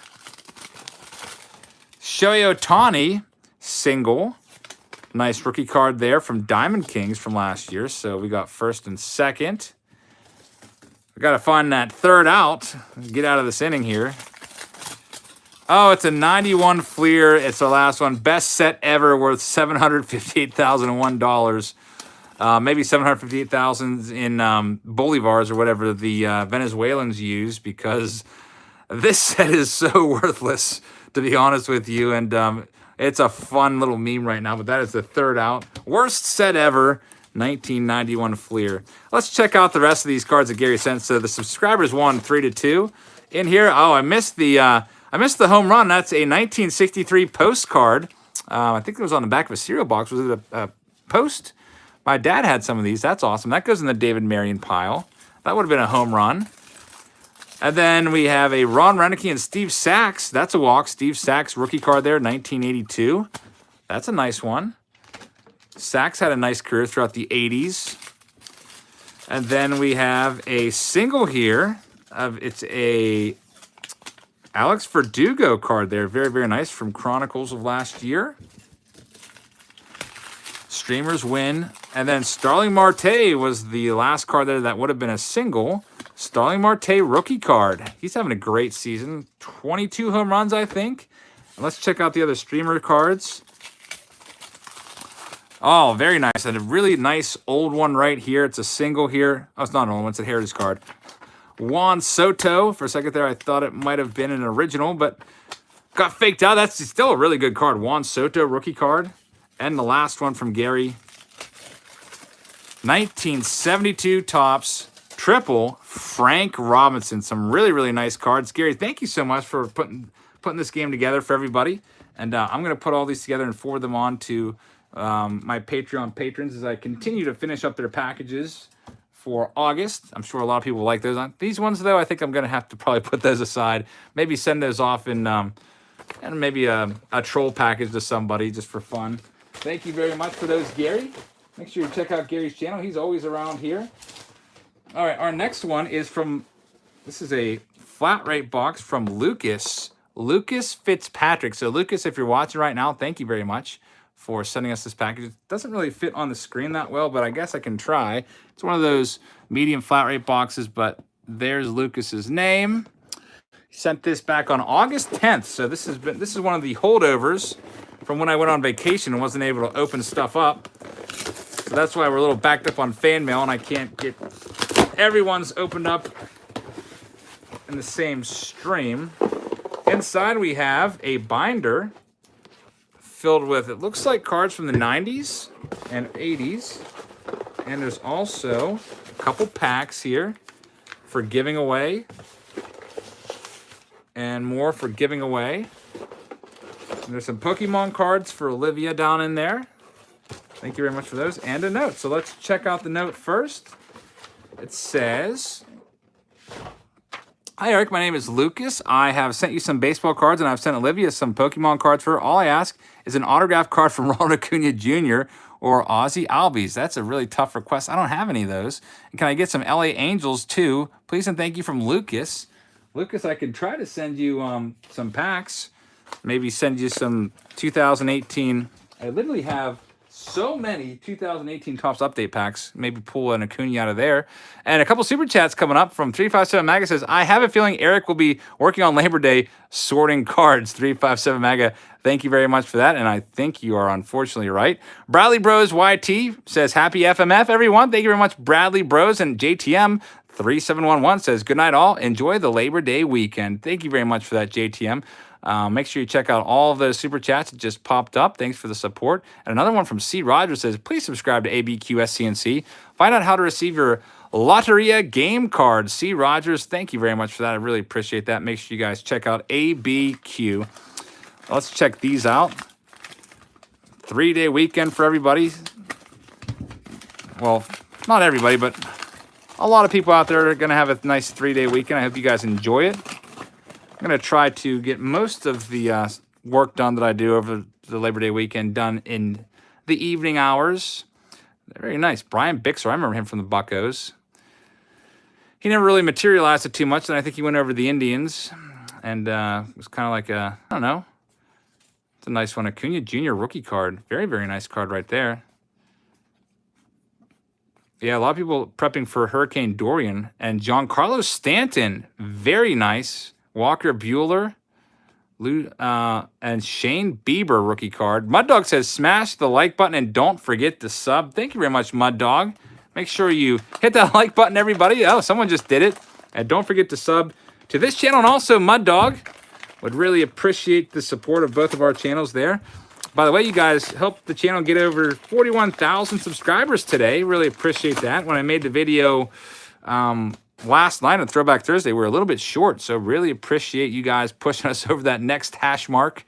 Shohei Ohtani, single. Nice rookie card there from Diamond Kings from last year. So we got first and second. We got to find that 3rd out. Get out of this inning here. Oh, it's a 91 Flea. It's our last one. Best set ever, worth $758,001. Maybe $758,000 in bolivars or whatever the Venezuelans use, because this set is so worthless, to be honest with you. And it's a fun little meme right now, but that is the 3rd out. Worst set ever, 1991 Flea. Let's check out the rest of these cards that Gary sent. So the subscribers won 3-2. In here, oh, I missed the home run. That's a 1963 postcard. I think it was on the back of a cereal box. Was it a post? My dad had some of these. That's awesome. That goes in the David Marion pile. That would have been a home run. And then we have a Ron Renicky and Steve Sachs. That's a walk. Steve Sachs rookie card there, 1982. That's a nice one. Sachs had a nice career throughout the 80s. And then we have a single here. It's a Alex Verdugo card there. Very, very nice from Chronicles of last year. Streamers win. And then Starling Marte was the last card there that would have been a single. Starling Marte rookie card. He's having a great season. 22 home runs, I think. And let's check out the other streamer cards. Oh, very nice. And a really nice old one right here. It's a single here. Oh, it's not an old one. It's a Heritage card. Juan Soto. For a second there, I thought it might have been an original, but got faked out. That's still a really good card. Juan Soto rookie card. And the last one from Gary. 1972 Topps triple Frank Robinson. Some really, really nice cards. Gary, thank you so much for putting this game together for everybody. And I'm going to put all these together and forward them on to my Patreon patrons as I continue to finish up their packages for August. I'm sure a lot of people like those. These ones, though, I think I'm going to have to probably put those aside. Maybe send those off in and maybe a troll package to somebody just for fun. Thank you very much for those, Gary. Make sure you check out Gary's channel. He's always around here. All right, our next one is from, this is a flat rate box from Lucas Fitzpatrick. So Lucas, if you're watching right now, thank you very much for sending us this package. It doesn't really fit on the screen that well, but I guess I can try. It's one of those medium flat rate boxes, but there's Lucas's name. He sent this back on August 10th. So this is one of the holdovers from when I went on vacation and wasn't able to open stuff up. So that's why we're a little backed up on fan mail and I can't get everyone's opened up in the same stream. Inside we have a binder filled with, it looks like cards from the 90s and 80s. And there's also a couple packs here for giving away. And more for giving away. And there's some Pokemon cards for Olivia down in there. Thank you very much for those. And a note. So let's check out the note first. It says, "Hi Eric, my name is Lucas. I have sent you some baseball cards and I've sent Olivia some Pokemon cards for her. All I ask is an autograph card from Ronald Acuna Jr. or Ozzy Albies." That's a really tough request. I don't have any of those. And can I get some LA Angels too? Please and thank you from Lucas. Lucas, I could try to send you some packs. Maybe send you some 2018. I literally have so many 2018 Topps Update packs. Maybe pull an Acuna out of there. And a couple super chats coming up from 357 Maga says, "I have a feeling Eric will be working on Labor Day sorting cards." 357 Maga, thank you very much for that. And I think you are unfortunately right. Bradley Bros YT says, "Happy FMF, everyone." Thank you very much, Bradley Bros. And JTM 3711 says, "Good night all. Enjoy the Labor Day weekend." Thank you very much for that, JTM. Make sure you check out all of those super chats that just popped up. Thanks for the support. And another one from C. Rogers says, "Please subscribe to ABQSCNC. Find out how to receive your Lotteria game card." C. Rogers, thank you very much for that. I really appreciate that. Make sure you guys check out ABQ. Let's check these out. 3-day weekend for everybody. Well, not everybody, but a lot of people out there are going to have a nice 3-day weekend. I hope you guys enjoy it. I'm going to try to get most of the work done that I do over the Labor Day weekend done in the evening hours. Very nice. Brian Bixler, I remember him from the Buccos. He never really materialized it too much, and I think he went over to the Indians. And it was kind of like a, I don't know. It's a nice one. Acuna Jr. rookie card. Very, very nice card right there. Yeah, a lot of people prepping for Hurricane Dorian. And Giancarlo Stanton, very nice. Walker Buehler, and Shane Bieber rookie card. Mud Dog says, "Smash the like button and don't forget to sub." Thank you very much, Mud Dog. Make sure you hit that like button, everybody. Oh, someone just did it. And don't forget to sub to this channel and also Mud Dog. Would really appreciate the support of both of our channels there. By the way, you guys helped the channel get over 41,000 subscribers today. Really appreciate that. When I made the video last night on Throwback Thursday, we're a little bit short, so really appreciate you guys pushing us over that next hash mark.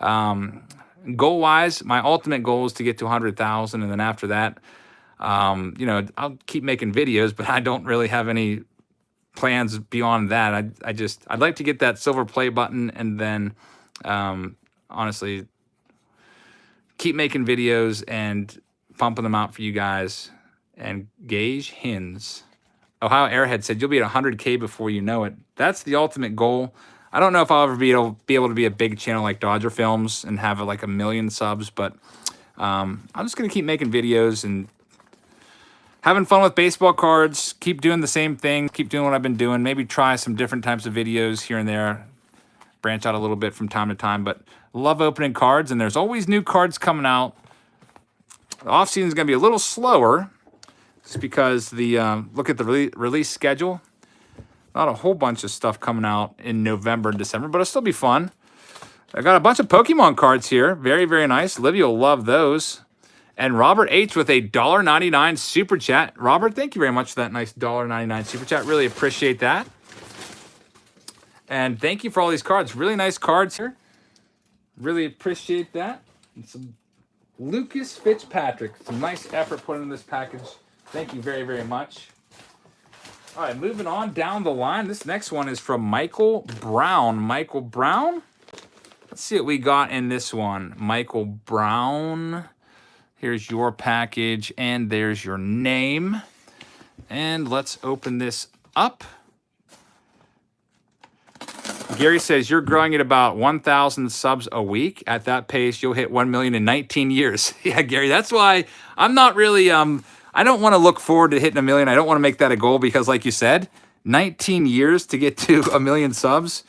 Goal-wise, my ultimate goal is to get to 100,000, and then after that, you know, I'll keep making videos, but I don't really have any plans beyond that. I'd like to get that silver play button, and then honestly, keep making videos and pumping them out for you guys. And Gage Hins. Ohio Airhead said, "You'll be at 100K before you know it." That's the ultimate goal. I don't know if I'll ever be able to be a big channel like Dodger Films and have like 1 million subs, but I'm just going to keep making videos and having fun with baseball cards, keep doing the same thing, keep doing what I've been doing, maybe try some different types of videos here and there, branch out a little bit from time to time, but love opening cards, and there's always new cards coming out. The off-season is going to be a little slower, just because the look at the release schedule. Not a whole bunch of stuff coming out in November and December, but it'll still be fun. I got a bunch of Pokemon cards here. Very, very nice. Livy will love those. And Robert H. with a $1.99 super chat. Robert, thank you very much for that nice $1.99 super chat. Really appreciate that. And thank you for all these cards. Really nice cards here. Really appreciate that. And some Lucas Fitzpatrick. Some nice effort put in this package. Thank you very, very much. All right, moving on down the line. This next one is from Michael Brown. Michael Brown? Let's see what we got in this one. Michael Brown. Here's your package, and there's your name. And let's open this up. Gary says, you're growing at about 1,000 subs a week. At that pace, you'll hit 1 million in 19 years. Yeah, Gary, that's why I'm not really, I don't want to look forward to hitting 1 million. I don't want to make that a goal because like you said, 19 years to get to 1 million subs.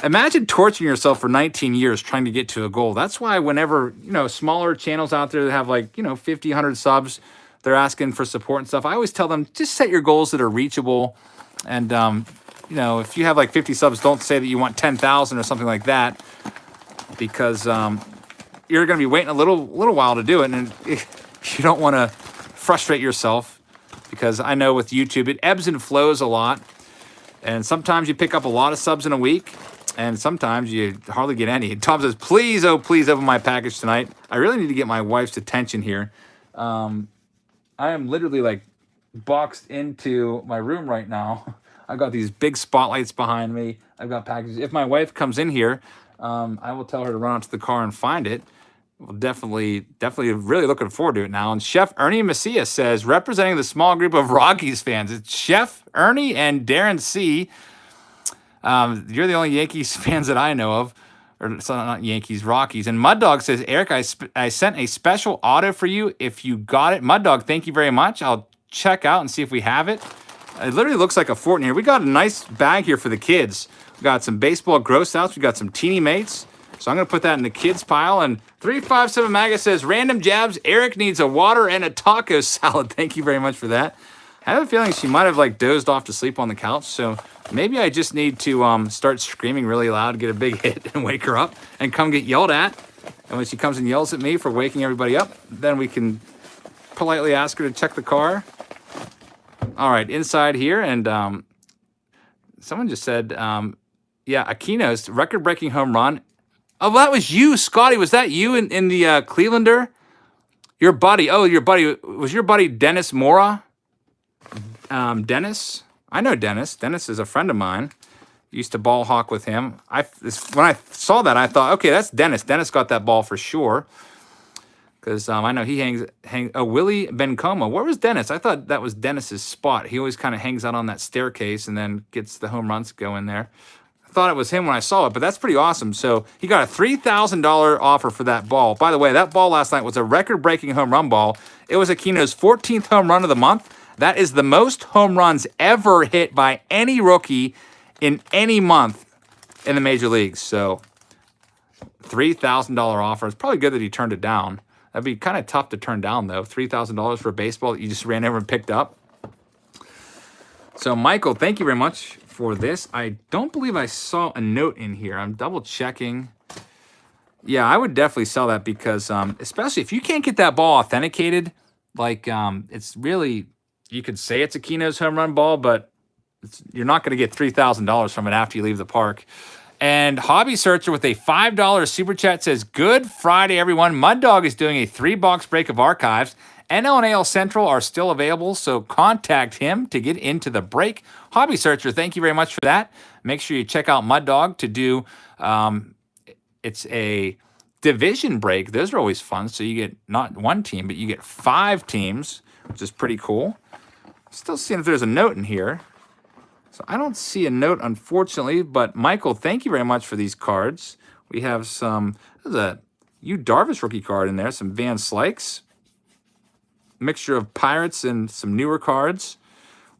Imagine torturing yourself for 19 years trying to get to a goal. That's why whenever, smaller channels out there that have 50, 100 subs, they're asking for support and stuff. I always tell them, just set your goals that are reachable. And, if you have 50 subs, don't say that you want 10,000 or something like that, because you're going to be waiting a little while to do it. And you don't want to frustrate yourself, because I know with YouTube, it ebbs and flows a lot. And sometimes you pick up a lot of subs in a week, and sometimes you hardly get any. Tom says, please, oh, please open my package tonight. I really need to get my wife's attention here. I am literally boxed into my room right now. I've got these big spotlights behind me. I've got packages. If my wife comes in here, I will tell her to run out to the car and find it. Well, definitely really looking forward to it now. And Chef Ernie Macias says, representing the small group of Rockies fans, it's Chef Ernie and Darren C. You're the only Yankees fans that I know of. Or it's not Yankees, Rockies. And Mud Dog says, Eric, I sent a special auto for you if you got it. Mud Dog, thank you very much. I'll check out and see if we have it. It literally looks like a fort in here. We got a nice bag here for the kids. We got some baseball gross outs. We got some teeny mates. So I'm going to put that in the kids pile. And 357 Maga says, random jabs. Eric needs a water and a taco salad. Thank you very much for that. I have a feeling she might have dozed off to sleep on the couch. So maybe I just need to start screaming really loud, get a big hit, and wake her up and come get yelled at. And when she comes and yells at me for waking everybody up, then we can politely ask her to check the car. All right, inside here. And someone just said, yeah, Aquino's record-breaking home run. Oh, that was you, Scotty. Was that you in the Clevelander? Your buddy. Oh, your buddy. Was your buddy Dennis Mora? Dennis? I know Dennis. Dennis is a friend of mine. Used to ball hawk with him. When I saw that, I thought, okay, that's Dennis. Dennis got that ball for sure. Because I know he hangs. Willie Bencoma. Where was Dennis? I thought that was Dennis's spot. He always kind of hangs out on that staircase and then gets the home runs going there. I thought it was him when I saw it, but that's pretty awesome. So he got a $3,000 offer for that ball. By the way, that ball last night was a record-breaking home run ball. It was Aquino's 14th home run of the month. That is the most home runs ever hit by any rookie in any month in the major leagues. So $3,000 offer. It's probably good that he turned it down. That'd be kind of tough to turn down, though. $3,000 for a baseball that you just ran over and picked up. So, Michael, thank you very much for this. I don't believe I saw a note in here. I'm double checking. Yeah, I would definitely sell that because, especially if you can't get that ball authenticated, it's really, you could say it's Aquino's home run ball, but you're not going to get $3,000 from it after you leave the park. And Hobby Searcher with a $5 super chat says, good Friday, everyone. Mud Dog is doing a 3-box break of archives. NL and AL Central are still available, so contact him to get into the break. Hobby Searcher, thank you very much for that. Make sure you check out Mud Dog to do, it's a division break. Those are always fun, so you get not one team, but you get 5 teams, which is pretty cool. Still seeing if there's a note in here. So I don't see a note, unfortunately, but Michael, thank you very much for these cards. We have there's a Yu Darvish rookie card in there, some Van Slykes, mixture of Pirates and some newer cards.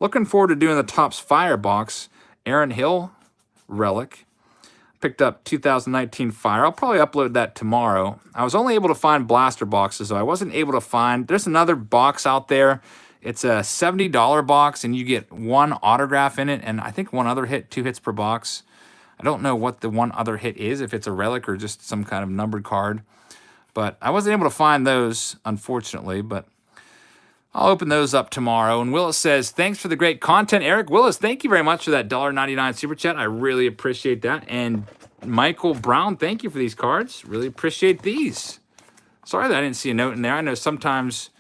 Looking forward to doing the Topps Fire box. Aaron Hill, relic. Picked up 2019 Fire. I'll probably upload that tomorrow. I was only able to find blaster boxes, so I wasn't able to find. There's another box out there. It's a $70 box, and you get 1 autograph in it, and I think 1 other hit, 2 hits per box. I don't know what the 1 other hit is, if it's a relic or just some kind of numbered card. But I wasn't able to find those, unfortunately, but I'll open those up tomorrow. And Willis says, thanks for the great content, Eric. Willis, thank you very much for that $1.99 super chat. I really appreciate that. And Michael Brown, thank you for these cards. Really appreciate these. Sorry that I didn't see a note in there. I know sometimes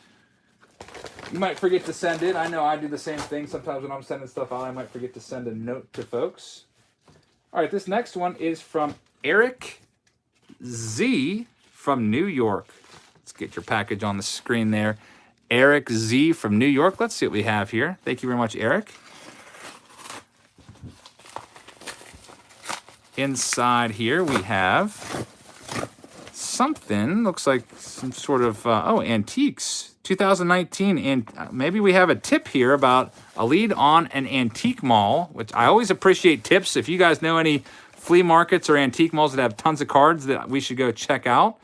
you might forget to send it. I know I do the same thing. Sometimes when I'm sending stuff out, I might forget to send a note to folks. All right, this next one is from Eric Z from New York. Let's get your package on the screen there. Eric Z from New York. Let's see what we have here. Thank you very much, Eric. Inside here we have something, looks like some sort of, oh, antiques, 2019. And maybe we have a tip here about a lead on an antique mall, which I always appreciate tips. If you guys know any flea markets or antique malls that have tons of cards that we should go check out,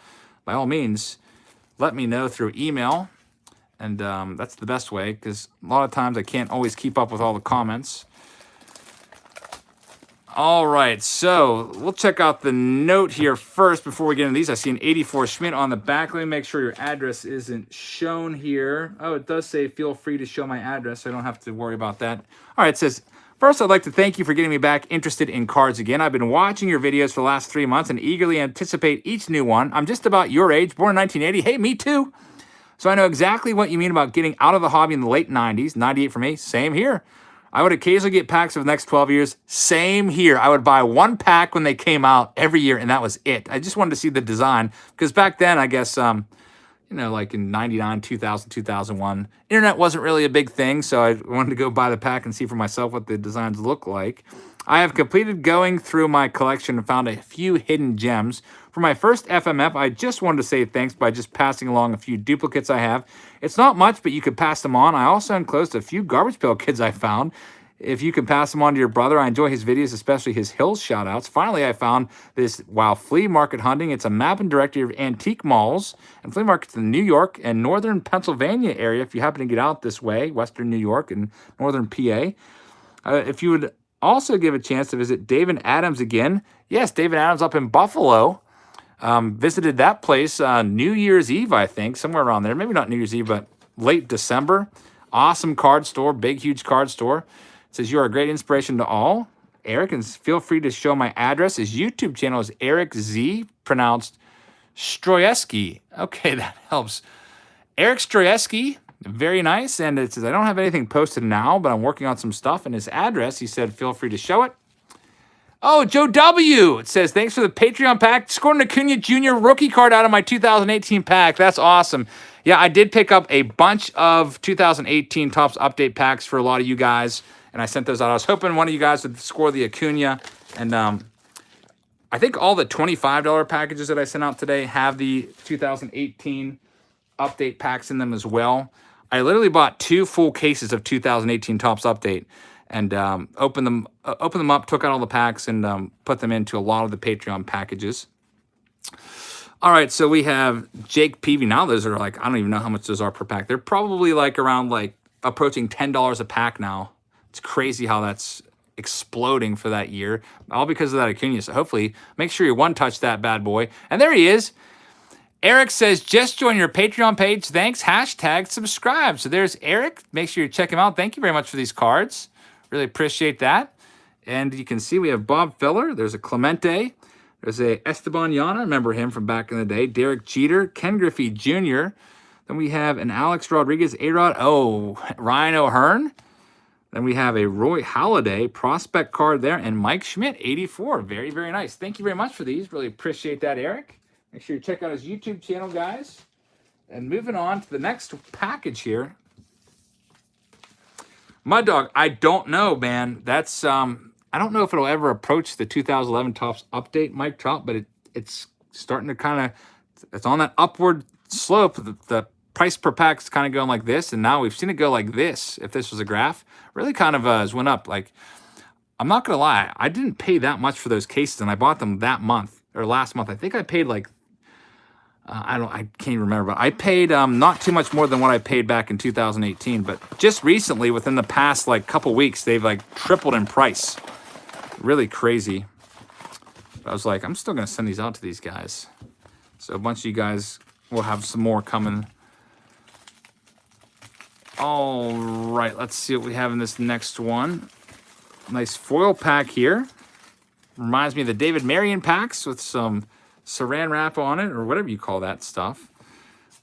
by all means, let me know through email. And that's the best way, because a lot of times I can't always keep up with all the comments. All right, so we'll check out the note here first before we get into these. I see an 84 Schmidt on the back. Let me make sure your address isn't shown here. Oh, it does say feel free to show my address, so I don't have to worry about that. All right, it says, first, I'd like to thank you for getting me back interested in cards again. I've been watching your videos for the last 3 months and eagerly anticipate each new one. I'm just about your age, born in 1980. Hey, me too. So I know exactly what you mean about getting out of the hobby in the late 90s. 98 for me, same here. I would occasionally get packs for the next 12 years. Same here. I would buy one pack when they came out every year, and that was it. I just wanted to see the design, because back then, I guess, you know, like in 99, 2000, 2001, internet wasn't really a big thing, so I wanted to go buy the pack and see for myself what the designs look like. I have completed going through my collection and found a few hidden gems. For my first FMF, I just wanted to say thanks by just passing along a few duplicates I have. It's not much, but you could pass them on. I also enclosed a few garbage pail kids I found. If you can pass them on to your brother, I enjoy his videos, especially his Hills shoutouts. Finally, I found this while flea market hunting. It's a map and directory of antique malls and flea markets in the New York and northern Pennsylvania area, if you happen to get out this way, western New York and northern PA. If you would also give a chance to visit David Adams again. Yes, David Adams up in Buffalo. Visited that place New Year's Eve, I think, somewhere around there. Maybe not New Year's Eve, but late December. Awesome card store, big, huge card store. It says, you are a great inspiration to all. Eric, and feel free to show my address. His YouTube channel is Eric Z, pronounced Stroyeski. Okay, that helps. Eric Stroyeski, very nice. And it says, I don't have anything posted now, but I'm working on some stuff. And his address, he said, feel free to show it. Oh, Joe W. It says, thanks for the Patreon pack. Scored an Acuna Jr. rookie card out of my 2018 pack. That's awesome. Yeah, I did pick up a bunch of 2018 Topps Update packs for a lot of you guys, and I sent those out. I was hoping one of you guys would score the Acuna, and I think all the $25 packages that I sent out today have the 2018 Update packs in them as well. I literally bought 2 full cases of 2018 Topps Update, and opened them up, took out all the packs, and put them into a lot of the Patreon packages. All right, so we have Jake Peavy. Now those are like, I don't even know how much those are per pack. They're probably like around like approaching $10 a pack now. It's crazy how that's exploding for that year, all because of that Acuna. So hopefully make sure you one-touch that bad boy. And there he is. Eric says, just join your Patreon page. Thanks. # subscribe. So there's Eric. Make sure you check him out. Thank you very much for these cards. Really appreciate that. And you can see we have Bob Feller. There's a Clemente. There's a Esteban Llana. Remember him from back in the day. Derek Jeter. Ken Griffey Jr. Then we have an Alex Rodriguez A-Rod. Oh, Ryan O'Hearn. Then we have a Roy Halladay prospect card there. And Mike Schmidt, 84. Very, very nice. Thank you very much for these. Really appreciate that, Eric. Make sure you check out his YouTube channel, guys. And moving on to the next package here. Mud Dog, I don't know, man. That's I don't know if it'll ever approach the 2011 Topps Update, Mike Trout, but it's starting to kind of, it's on that upward slope. The price per pack is kind of going like this, and now we've seen it go like this. If this was a graph, really kind of has went up. Like, I'm not gonna lie, I didn't pay that much for those cases, and I bought them that month or last month. I think I paid like I can't even remember, but I paid not too much more than what I paid back in 2018. But just recently, within the past like couple weeks, they've like tripled in price. Really crazy. I was like, I'm still gonna send these out to these guys. So a bunch of you guys will have some more coming. All right, let's see what we have in this next one. Nice foil pack here. Reminds me of the David Marion packs with some saran wrap on it, or whatever you call that stuff.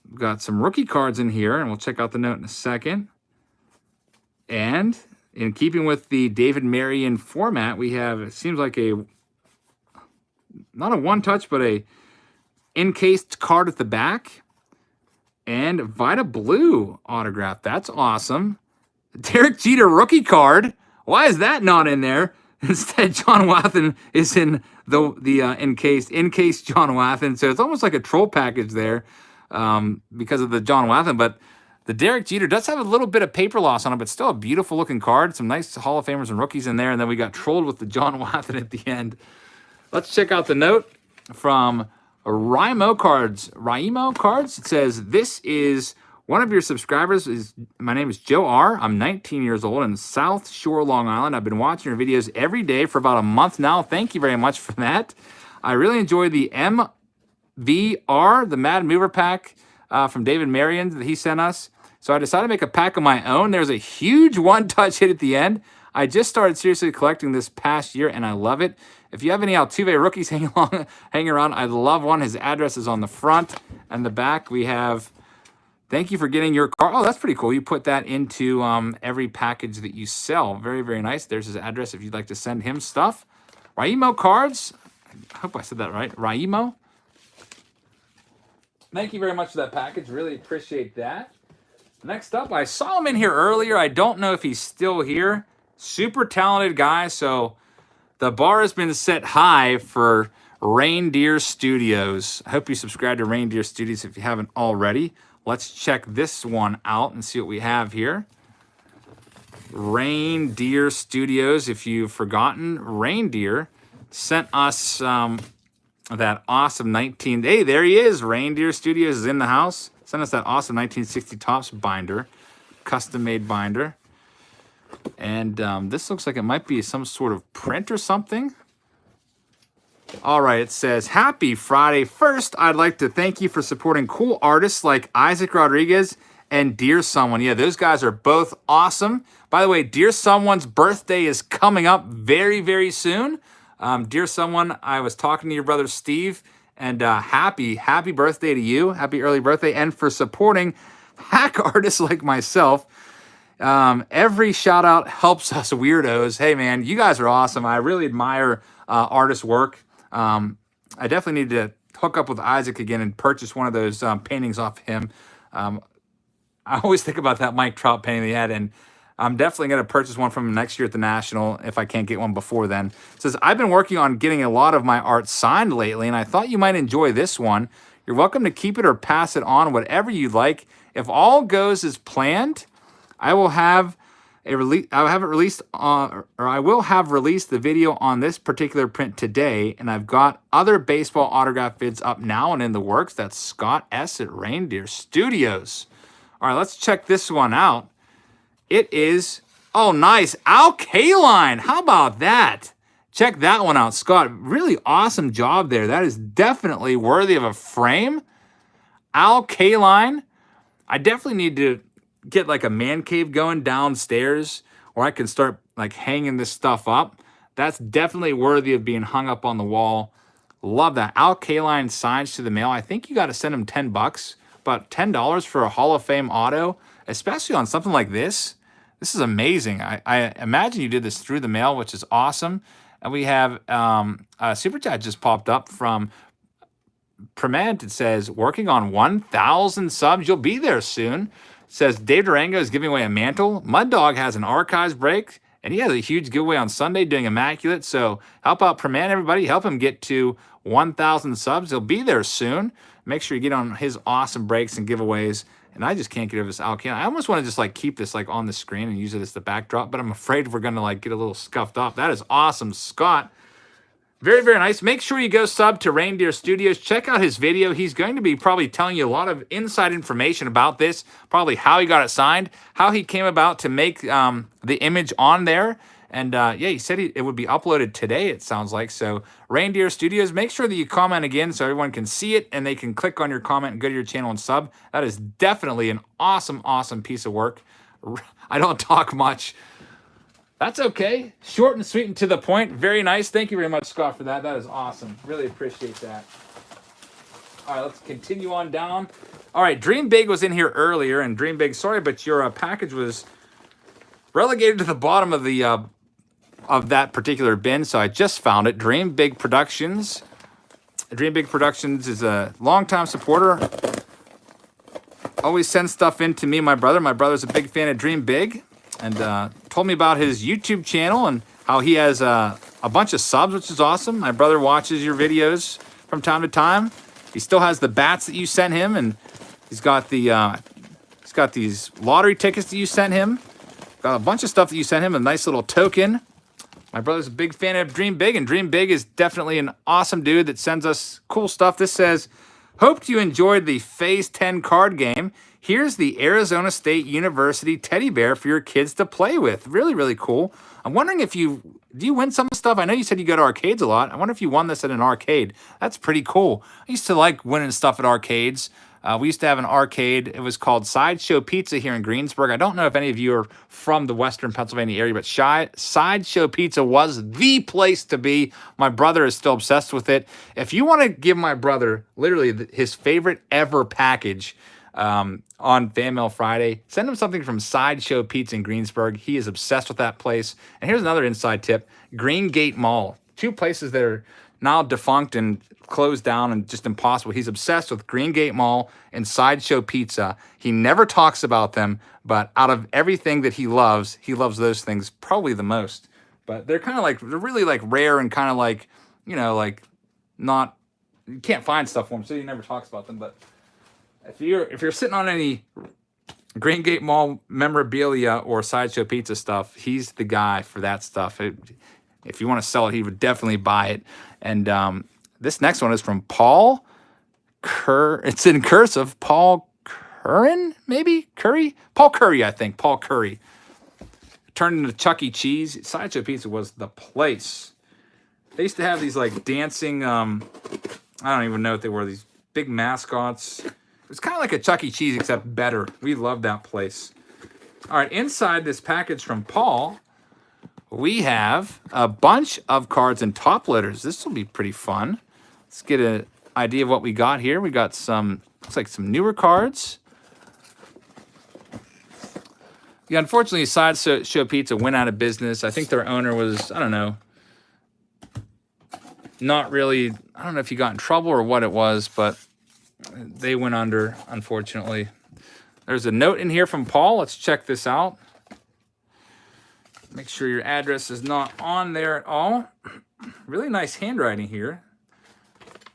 We've got some rookie cards in here, and we'll check out the note in a second. And in keeping with the David Marion format, we have, it seems like a, not a one-touch, but a encased card at the back. And Vita Blue autograph. That's awesome. Derek Jeter rookie card. Why is that not in there? Instead, John Wathen is in the encased John Wathen. So it's almost like a troll package there because of the John Wathen. But the Derek Jeter does have a little bit of paper loss on it, but still a beautiful looking card. Some nice Hall of Famers and rookies in there. And then we got trolled with the John Wathen at the end. Let's check out the note from Raimo Cards. Raimo Cards. It says, this is one of your subscribers. My name is Joe R. I'm 19 years old in South Shore, Long Island. I've been watching your videos every day for about a month now. Thank you very much for that. I really enjoy the MVR, the Mad Mover pack from David Marion that he sent us. So I decided to make a pack of my own. There's a huge one-touch hit at the end. I just started seriously collecting this past year, and I love it. If you have any Altuve rookies hanging around, I'd love one. His address is on the front and the back. We have, thank you for getting your card. Oh, that's pretty cool. You put that into every package that you sell. Very, very nice. There's his address if you'd like to send him stuff. Raimo Cards. I hope I said that right. Raimo. Thank you very much for that package. Really appreciate that. Next up, I saw him in here earlier. I don't know if he's still here. Super talented guy. So the bar has been set high for Reindeer Studios. I hope you subscribe to Reindeer Studios if you haven't already. Let's check this one out and see what we have here. Reindeer Studios, if you've forgotten, Reindeer sent us that awesome hey, there he is. Reindeer Studios is in the house. Sent us that awesome 1960 Topps binder, custom-made binder. And this looks like it might be some sort of print or something. All right, it says, happy Friday. First, I'd like to thank you for supporting cool artists like Isaac Rodriguez and Dear Someone. Yeah, those guys are both awesome. By the way, Dear Someone's birthday is coming up very, very soon. Dear Someone, I was talking to your brother Steve, and happy birthday to you. Happy early birthday, and for supporting hack artists like myself. Every shout out helps us weirdos. Hey man, you guys are awesome. I really admire artist work. I definitely need to hook up with Isaac again and purchase one of those paintings off him. I always think about that Mike Trout painting he had, and I'm definitely going to purchase one from him next year at the National if I can't get one before then. It says, I've been working on getting a lot of my art signed lately, and I thought you might enjoy this one. You're welcome to keep it or pass it on, whatever you like. If all goes as planned, I will have it released or I will have released the video on this particular print today, and I've got other baseball autograph vids up now and in the works. That's Scott S. at Reindeer Studios. All right, let's check this one out. It is, oh nice, Al Kaline. How about that? Check that one out, Scott. Really awesome job there. That is definitely worthy of a frame. Al Kaline. I definitely need to get like a man cave going downstairs where I can start like hanging this stuff up. That's definitely worthy of being hung up on the wall. Love that. Al Kaline signs to the mail. I think you got to send him $10, about $10 for a Hall of Fame auto, especially on something like this. This is amazing. I imagine you did this through the mail, which is awesome. And we have a super chat just popped up from Prement. It says, working on 1,000 subs. You'll be there soon. It says, Dave Durango is giving away a mantle. Mud Dog has an archives break, and he has a huge giveaway on Sunday doing Immaculate. So help out Prement, everybody. Help him get to 1,000 subs. He'll be there soon. Make sure you get on his awesome breaks and giveaways. And I just can't get over this Al Kaline. I almost want to just like keep this like on the screen and use it as the backdrop, but I'm afraid we're going to like get a little scuffed up. That is awesome, Scott. Very, very nice. Make sure you go sub to Reindeer Studios. Check out his video. He's going to be probably telling you a lot of inside information about this, probably how he got it signed, how he came about to make the image on there. And yeah, he said it would be uploaded today, it sounds like. So Reindeer Studios, make sure that you comment again so everyone can see it and they can click on your comment and go to your channel and sub. That is definitely an awesome, awesome piece of work. I don't talk much. That's okay. Short and sweet and to the point. Very nice. Thank you very much, Scott, for that. That is awesome. Really appreciate that. All right, let's continue on down. All right, Dream Big was in here earlier, and Dream Big, sorry, but your package was relegated to the bottom of the of that particular bin, so I just found it. Dream Big Productions. Dream Big Productions is a longtime supporter. Always sends stuff in to me and my brother. My brother's a big fan of Dream Big. and told me about his YouTube channel and how he has a bunch of subs, which is awesome. My brother watches your videos from time to time. He still has the bats that you sent him, and he's got these lottery tickets that you sent him. Got a bunch of stuff that you sent him, a nice little token. My brother's a big fan of Dream Big, and Dream Big is definitely an awesome dude that sends us cool stuff. This says, "Hoped you enjoyed the Phase 10 card game. Here's the Arizona State University teddy bear for your kids to play with." Really, really cool. I'm wondering if do you win some stuff? I know you said you go to arcades a lot. I wonder if you won this at an arcade. That's pretty cool. I used to like winning stuff at arcades. We used to have an arcade. It was called Sideshow Pizza here in Greensburg. I don't know if any of you are from the Western Pennsylvania area, but Sideshow Pizza was the place to be. My brother is still obsessed with it. If you want to give my brother literally his favorite ever package on Fan Mail Friday, send him something from Sideshow Pizza in Greensburg. He is obsessed with that place. And here's another inside tip. Green Gate Mall. Two places that are now defunct and closed down and just impossible. He's obsessed with Green Gate Mall and Sideshow Pizza. He never talks about them, but out of everything that he loves those things probably the most. But they're kind of like, they're really like rare and kind of like, you know, like not, you can't find stuff for him, so he never talks about them. But if you're sitting on any Green Gate Mall memorabilia or Sideshow Pizza stuff, he's the guy for that stuff. If you want to sell it, he would definitely buy it. And this next one is from Paul Kerr. It's in cursive. Paul Curran, maybe? Curry? Paul Curry, I think. Paul Curry. Turned into Chuck E. Cheese. Sideshow Pizza was the place. They used to have these like dancing, I don't even know what they were, these big mascots. It was kind of like a Chuck E. Cheese, except better. We loved that place. All right, inside this package from Paul, we have a bunch of cards and top loaders. This will be pretty fun. Let's get an idea of what we got here. We got some, looks like some newer cards. Yeah, unfortunately, Sideshow Pizza went out of business. I think their owner was, I don't know, not really, I don't know if he got in trouble or what it was, but they went under, unfortunately. There's a note in here from Paul. Let's check this out. Make sure your address is not on there at all. Really nice handwriting here.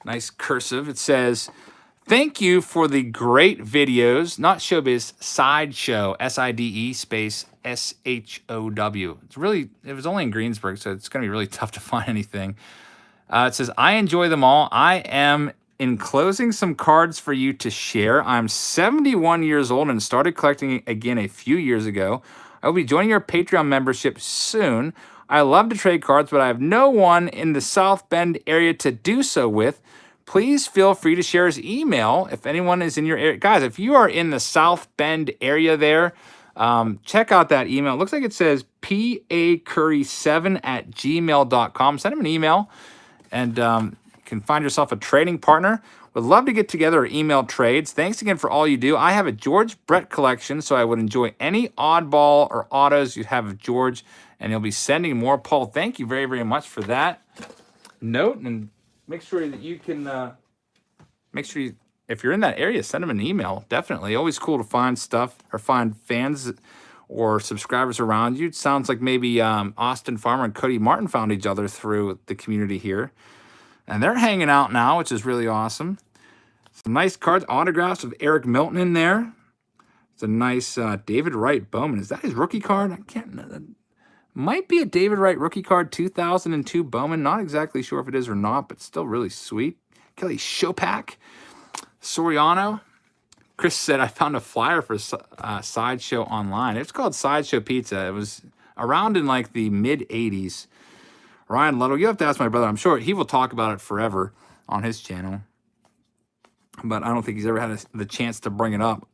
Nice cursive. It says, "Thank you for the great videos." Not showbiz, Sideshow. SIDE space SHOW. It was only in Greensburg, so it's going to be really tough to find anything. It says, "I enjoy them all. I am enclosing some cards for you to share. I'm 71 years old and started collecting again a few years ago. I will be joining your Patreon membership soon. I love to trade cards, but I have no one in the South Bend area to do so with. Please feel free to share his email if anyone is in your area." Guys, if you are in the South Bend area there, check out that email. It looks like it says pacurry7@gmail.com. Send him an email, and you can find yourself a trading partner. Would love to get together or email trades. Thanks again for all you do. I have a George Brett collection, so I would enjoy any oddball or autos you have of George, and you'll be sending more. Paul, thank you very, very much for that note. And make sure that you can, if you're in that area, send them an email. Definitely. Always cool to find stuff or find fans or subscribers around you. It sounds like maybe Austin Farmer and Cody Martin found each other through the community here. And they're hanging out now, which is really awesome. Some nice cards, autographs of Eric Milton in there. It's a nice David Wright Bowman. Is that his rookie card? I can't know. Might be a David Wright rookie card, 2002 Bowman. Not exactly sure if it is or not, but still really sweet. Kelly Chopak, Soriano. Chris said, "I found a flyer for Sideshow online." It's called Sideshow Pizza. It was around in like the mid-'80s. Ryan Ludlow, you have to ask my brother. I'm sure he will talk about it forever on his channel, but I don't think he's ever had the chance to bring it up.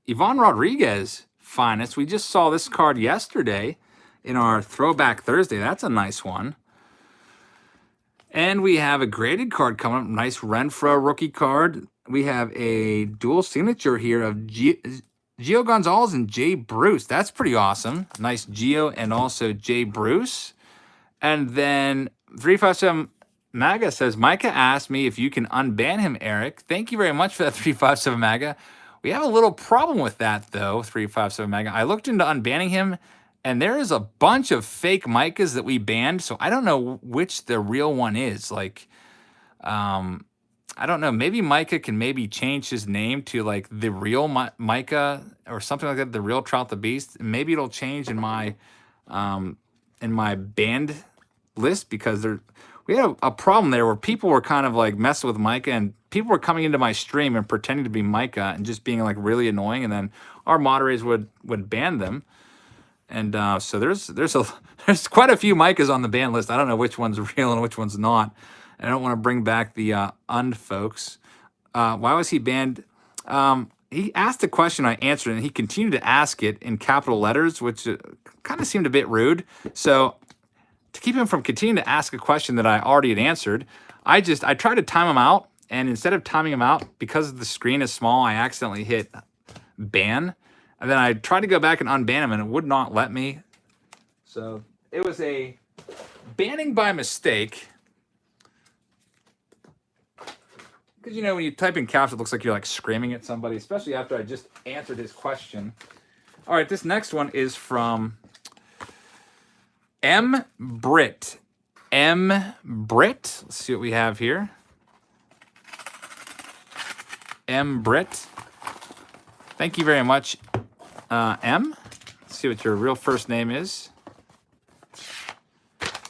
Yvonne Rodriguez, finest. We just saw this card yesterday in our Throwback Thursday. That's a nice one. And we have a graded card coming up. Nice Renfro rookie card. We have a dual signature here of Gio Gonzalez and Jay Bruce. That's pretty awesome. Nice Gio and also Jay Bruce. And then 357 MAGA says, "Micah asked me if you can unban him, Eric." Thank you very much for that, 357 MAGA. We have a little problem with that, though, 357 MAGA. I looked into unbanning him. And there is a bunch of fake Micahs that we banned, so I don't know which the real one is. Like, I don't know. Maybe Micah can maybe change his name to like the real Micah or something like that. The real Trout the Beast. Maybe it'll change in my banned list, because we had a problem there where people were kind of like messing with Micah, and people were coming into my stream and pretending to be Micah and just being like really annoying, and then our moderators would ban them. And so there's quite a few Micahs on the ban list. I don't know which one's real and which one's not. I don't want to bring back the folks. Why was he banned? He asked a question, I answered, and he continued to ask it in capital letters, which kind of seemed a bit rude. So to keep him from continuing to ask a question that I already had answered, I tried to time him out, and instead of timing him out, because the screen is small, I accidentally hit ban. And then I tried to go back and unban him, and it would not let me. So it was a banning by mistake. Because, you know, when you type in caps, it looks like you're like screaming at somebody, especially after I just answered his question. All right, this next one is from M. Britt. M. Britt. Let's see what we have here. M. Britt. Thank you very much, M. Let's see what your real first name is.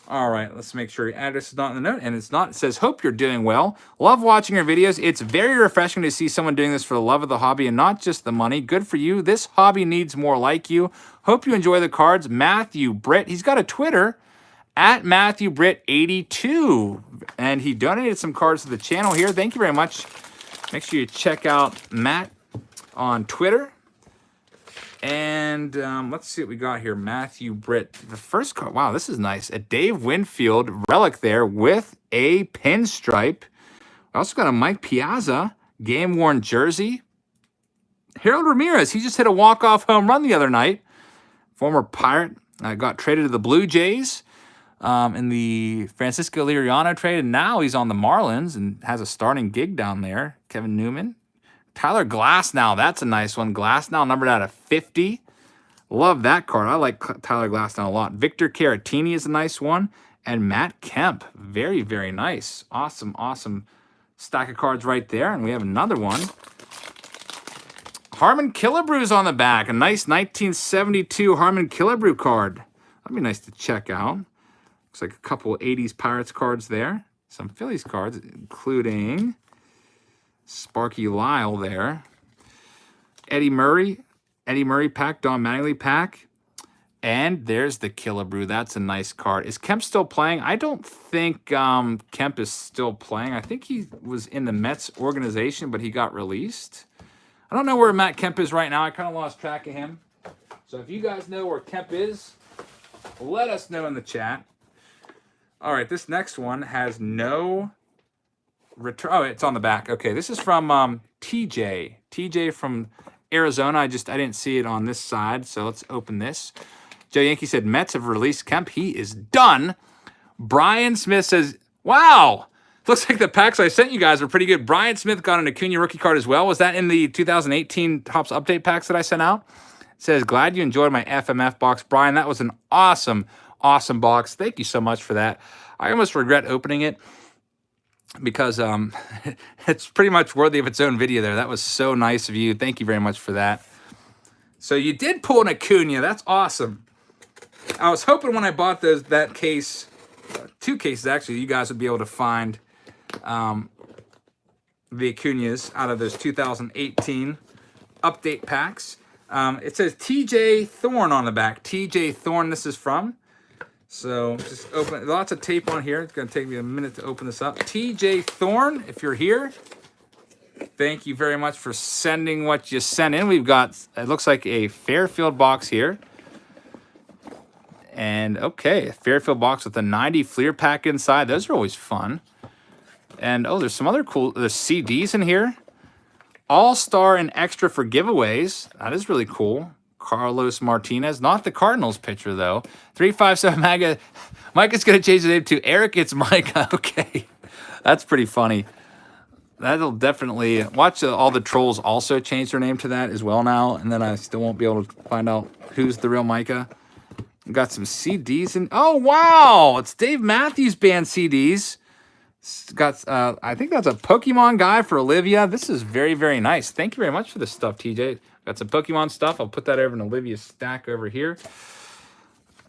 All right, let's make sure your address is not in the note, and it's not. It says, hope you're doing well. Love watching your videos. It's very refreshing to see someone doing this for the love of the hobby and not just the money. Good for you. This hobby needs more like you. Hope you enjoy the cards. Matthew Britt. He's got a Twitter, at MatthewBritt82, and he donated some cards to the channel here. Thank you very much. Make sure you check out Matt on Twitter. And let's see what we got here. Matthew Britt. The first card. Wow, this is nice. A Dave Winfield relic there with a pinstripe. We also got a Mike Piazza game-worn jersey. Harold Ramirez. He just hit a walk-off home run the other night. Former Pirate. Got traded to the Blue Jays in the Francisco Liriano trade. And now he's on the Marlins and has a starting gig down there. Kevin Newman. Tyler Glasnow, that's a nice one. Glasnow numbered out of 50. Love that card. I like Tyler Glasnow a lot. Victor Caratini is a nice one. And Matt Kemp, very, very nice. Awesome, awesome stack of cards right there. And we have another one. Harmon Killebrew's on the back. A nice 1972 Harmon Killebrew card. That'd be nice to check out. Looks like a couple 80s Pirates cards there. Some Phillies cards, including Sparky Lyle there. Eddie Murray pack, Don Mattingly pack. And there's the Killebrew. That's a nice card. Is Kemp still playing? I don't think Kemp is still playing. I think he was in the Mets organization, but he got released. I don't know where Matt Kemp is right now. I kind of lost track of him. So if you guys know where Kemp is, let us know in the chat. All right, this next one has no return. Oh, it's on the back. Okay, this is from TJ. TJ from Arizona. I didn't see it on this side, so let's open this. Joe Yankee said Mets have released Kemp. He is done. Brian Smith says, wow, looks like the packs I sent you guys are pretty good. Brian Smith got an Acuna rookie card as well. Was that in the 2018 Topps update packs that I sent out? It says, glad you enjoyed my FMF box. Brian, that was an awesome, awesome box. Thank you so much for that. I almost regret opening it, because it's pretty much worthy of its own video there. That was so nice of you. Thank you very much for that. So you did pull an Acuna. That's awesome. I was hoping when I bought that case, two cases actually, you guys would be able to find the Acunas out of those 2018 update packs. It says TJ Thorne on the back. TJ Thorne, this is from. So just open, lots of tape on here. It's going to take me a minute to open this up. TJ Thorne, if you're here, thank you very much for sending what you sent in. We've got, it looks like a Fairfield box here. And okay, a Fairfield box with a 90 Fleer pack inside. Those are always fun. And oh, there's some other cool, there's CDs in here. All-Star and extra for giveaways. That is really cool. Carlos Martinez, not the Cardinals pitcher though. 357 Maga. Micah's gonna change the name to Eric. It's Micah. Okay, that's pretty funny. That'll definitely watch. All the trolls also change their name to that as well now, and then I still won't be able to find out who's the real Micah. We got some CDs in. Oh, wow. It's Dave Matthews Band CDs. It's got, I think that's a Pokemon guy for Olivia. This is very, very nice. Thank you very much for this stuff, TJ. Got some Pokemon stuff. I'll put that over in Olivia's stack over here.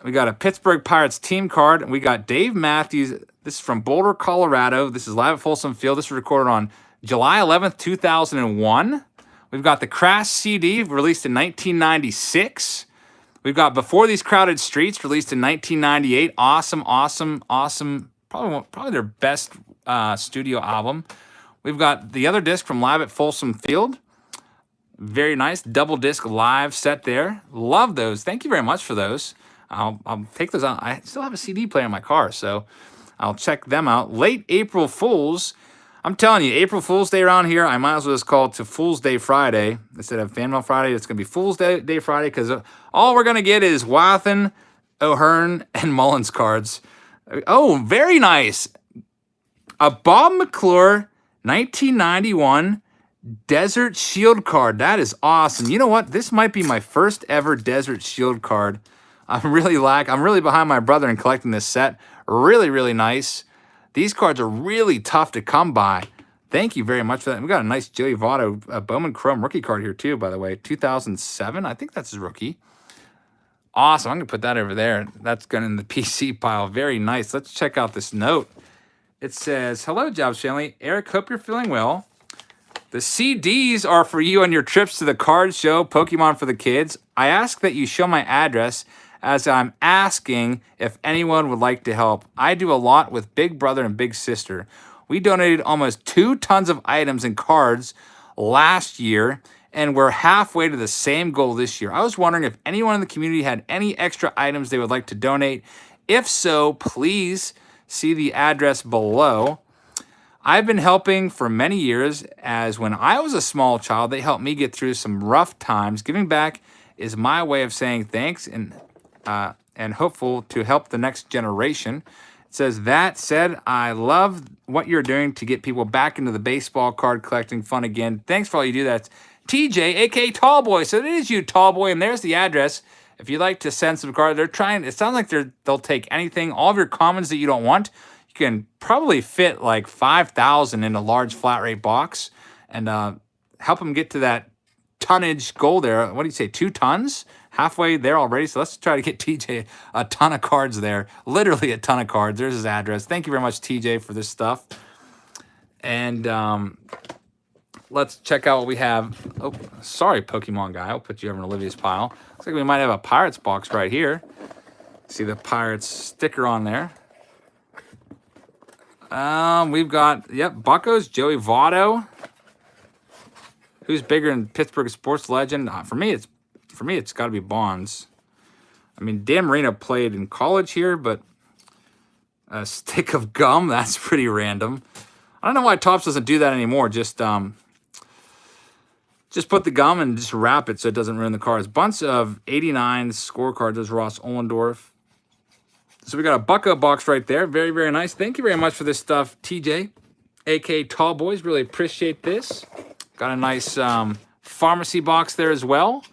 We got a Pittsburgh Pirates team card. And we got Dave Matthews. This is from Boulder, Colorado. This is live at Folsom Field. This was recorded on July 11th, 2001. We've got the Crash CD, released in 1996. We've got Before These Crowded Streets, released in 1998. Awesome, awesome, awesome. Probably their best studio album. We've got the other disc from Live at Folsom Field. Very nice double disc live set there. Love those. Thank you very much for those. I'll take those out. I still have a CD player in my car, so I'll check them out. Late April Fools. I'm telling you, April Fool's Day around here, I might as well just call it to Fool's Day Friday. Instead of Fan Mail Friday, it's going to be Fool's Day Friday, because all we're going to get is Wathen, O'Hearn, and Mullins cards. Oh, very nice. A Bob McClure 1991 Desert Shield card. That is awesome. You know what? This might be my first ever Desert Shield card. I'm really behind my brother in collecting this set. Really, really nice. These cards are really tough to come by. Thank you very much for that. We got a nice Joey Votto Bowman Chrome rookie card here too, by the way. 2007. I think that's his rookie. Awesome. I'm going to put that over there. That's going in the PC pile. Very nice. Let's check out this note. It says, "Hello, Jobs family. Eric, hope you're feeling well. The CDs are for you on your trips to the card show, Pokemon for the Kids. I ask that you show my address, as I'm asking if anyone would like to help. I do a lot with Big Brother and Big Sister. We donated almost 2 tons of items and cards last year, and we're halfway to the same goal this year. I was wondering if anyone in the community had any extra items they would like to donate. If so, please see the address below. I've been helping for many years, as when I was a small child, they helped me get through some rough times. Giving back is my way of saying thanks and hopeful to help the next generation." It says, "That said, I love what you're doing to get people back into the baseball card collecting fun again. Thanks for all you do." That's TJ, aka Tallboy. So it is you, Tallboy, and there's the address. If you'd like to send some cards, they're trying. It sounds like they'll take anything. All of your commons that you don't want, you can probably fit like 5,000 in a large flat rate box, and help them get to that tonnage goal there. What do you say, 2 tons? Halfway there already. So let's try to get TJ a ton of cards there. Literally a ton of cards. There's his address. Thank you very much, TJ, for this stuff. And let's check out what we have. Oh, sorry, Pokemon guy. I'll put you over in Olivia's pile. Looks like we might have a Pirates box right here. See the Pirates sticker on there. We've got, Buccos, Joey Votto. Who's bigger in Pittsburgh sports legend? For me, it's got to be Bonds. I mean, Dan Marino played in college here, but a stick of gum, that's pretty random. I don't know why Topps doesn't do that anymore. Just put the gum and just wrap it so it doesn't ruin the cards. Bunch of 89 scorecards. There's Ross Ollendorf. So we got a Bucko box right there. Very, very nice. Thank you very much for this stuff, TJ, a.k.a. Tall Boys. Really appreciate this. Got a nice pharmacy box there as well.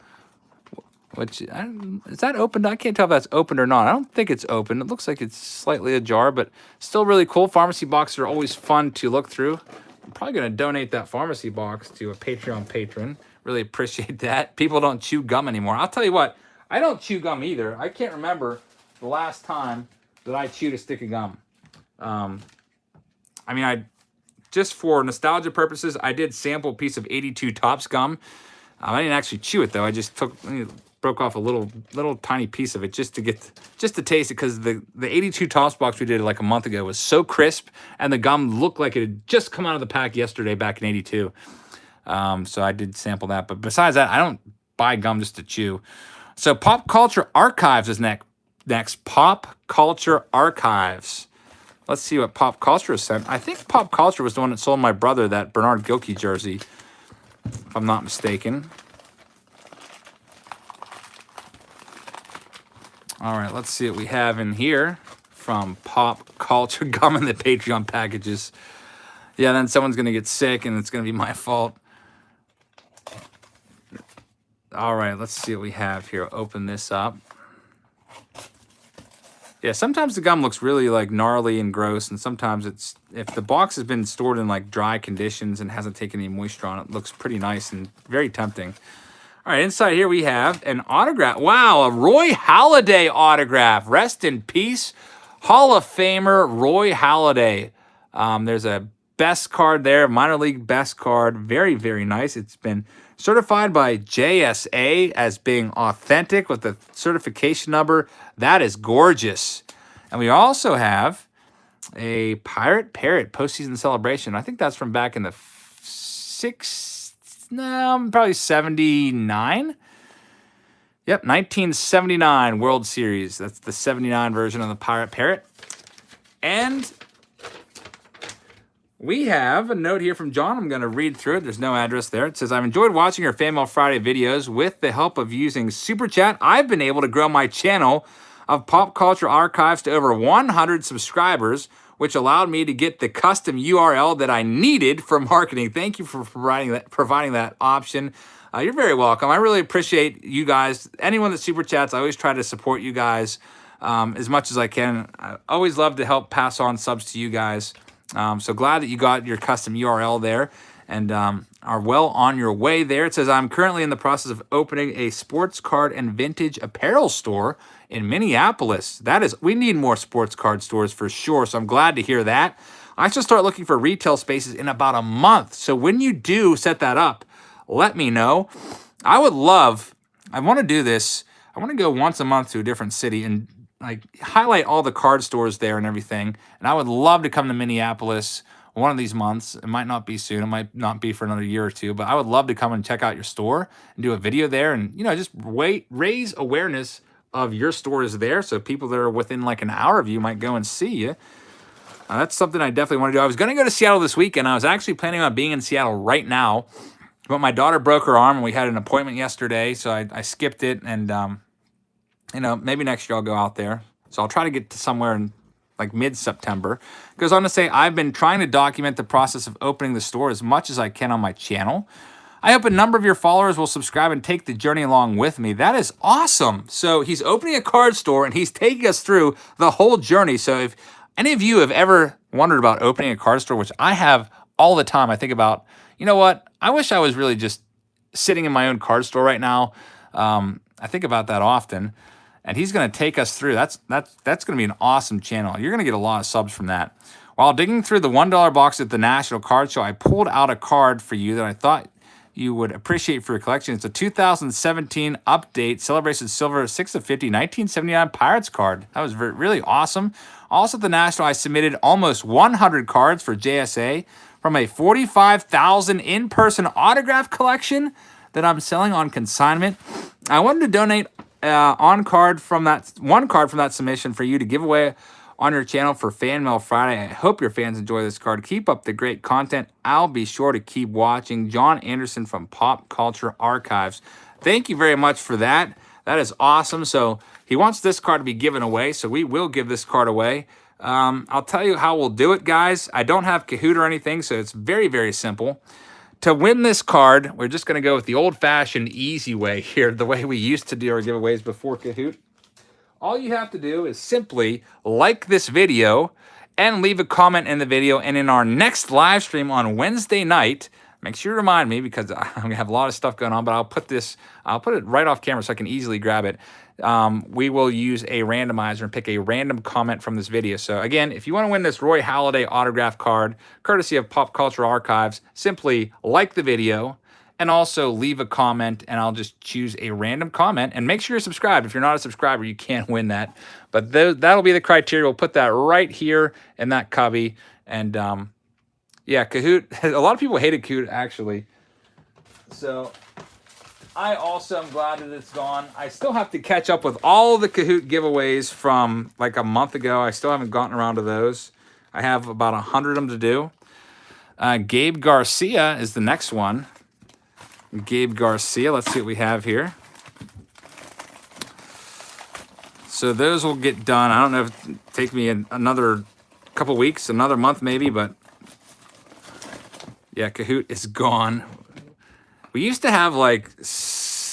Which, is that opened? I can't tell if that's opened or not. I don't think it's open. It looks like it's slightly ajar, but still really cool. Pharmacy boxes are always fun to look through. I'm probably going to donate that pharmacy box to a Patreon patron. Really appreciate that. People don't chew gum anymore. I'll tell you what, I don't chew gum either. I can't remember the last time that I chewed a stick of gum. I mean, just for nostalgia purposes, I did sample a piece of 82 Topps gum. I didn't actually chew it though. I just broke off a little tiny piece of it just to taste it, because the 82 Topps box we did like a month ago was so crisp, and the gum looked like it had just come out of the pack yesterday back in 82. So I did sample that, but besides that, I don't buy gum just to chew. So Pop Culture Archives is next. Pop Culture Archives. Let's see what Pop Culture sent. I think Pop Culture was the one that sold my brother that Bernard Gilkey jersey, if I'm not mistaken. All right, let's see what we have in here from Pop Culture. Gum in the Patreon packages. Yeah, then someone's going to get sick, and it's going to be my fault. All right, let's see what we have here. Open this up. Yeah, sometimes the gum looks really like gnarly and gross, and sometimes it's, if the box has been stored in like dry conditions and hasn't taken any moisture on it, looks pretty nice and very tempting. All right, inside here we have an autograph. Wow, a Roy Halladay autograph. Rest in peace, Hall of Famer Roy Halladay. There's a best card there, minor league best card. Very, very nice. It's been certified by JSA as being authentic with the certification number. That is gorgeous. And we also have a Pirate Parrot postseason celebration. I think that's from back in the probably 79. Yep, 1979 World Series. That's the 79 version of the Pirate Parrot. And we have a note here from John. I'm going to read through it. There's no address there. It says, I've enjoyed watching your Fan Mail Friday videos. With the help of using Super Chat, I've been able to grow my channel of Pop Culture Archives to over 100 subscribers, which allowed me to get the custom URL that I needed for marketing. Thank you for providing that option. You're very welcome. I really appreciate you guys. Anyone that Super Chats, I always try to support you guys as much as I can. I always love to help pass on subs to you guys. So glad that you got your custom URL there and are well on your way there. It says, I'm currently in the process of opening a sports card and vintage apparel store in Minneapolis. We need more sports card stores for sure. So I'm glad to hear that. I should start looking for retail spaces in about a month. So when you do set that up, let me know. I want to do this. I want to go once a month to a different city and like highlight all the card stores there and everything. And I would love to come to Minneapolis one of these months. It might not be soon. It might not be for another year or two, but I would love to come and check out your store and do a video there and, just raise awareness of your store is there. So people that are within like an hour of you might go and see you. That's something I definitely want to do. I was going to go to Seattle this weekend. I was actually planning on being in Seattle right now, but my daughter broke her arm and we had an appointment yesterday. So I skipped it. And, maybe next year I'll go out there. So I'll try to get to somewhere in like mid-September. Goes on to say, I've been trying to document the process of opening the store as much as I can on my channel. I hope a number of your followers will subscribe and take the journey along with me. That is awesome. So he's opening a card store and he's taking us through the whole journey. So if any of you have ever wondered about opening a card store, which I have all the time, I think about, you know what? I wish I was really just sitting in my own card store right now. I think about that often. And he's going to take us through. That's going to be an awesome channel. You're going to get a lot of subs from that. While digging through the $1 box at the National Card Show, I pulled out a card for you that I thought you would appreciate for your collection. It's a 2017 update, Celebration Silver 6 of 50, 1979 Pirates card. That was really awesome. Also at the National, I submitted almost 100 cards for JSA from a 45,000 in-person autograph collection that I'm selling on consignment. I wanted to donate one card from that submission for you to give away on your channel for Fan Mail Friday. I hope your fans enjoy this card. Keep up the great content. I'll be sure to keep watching. John Anderson from Pop Culture Archives. Thank you very much for that. That is awesome. So he wants this card to be given away, so we will give this card away. I'll tell you how we'll do it, guys. I don't have Kahoot or anything, so it's very, very simple. To win this card, we're just going to go with the old-fashioned easy way here, the way we used to do our giveaways before Kahoot. All you have to do is simply like this video and leave a comment in the video. And in our next live stream on Wednesday night, make sure to remind me because I'm going to have a lot of stuff going on, but I'll put it right off camera so I can easily grab it. We will use a randomizer and pick a random comment from this video. So again, if you want to win this Roy Halladay autograph card, courtesy of Pop Culture Archives, simply like the video and also leave a comment, and I'll just choose a random comment. And make sure you're subscribed. If you're not a subscriber, you can't win that. But that'll be the criteria. We'll put that right here in that cubby. And yeah, Kahoot. A lot of people hated Kahoot, actually. So I also am glad that it's gone. I still have to catch up with all the Kahoot giveaways from like a month ago. I still haven't gotten around to those. I have about 100 of them to do. Gabe Garcia is the next one. Gabe Garcia. Let's see what we have here. So those will get done. I don't know if it'll take me another couple weeks, another month maybe, but yeah, Kahoot is gone. We used to have like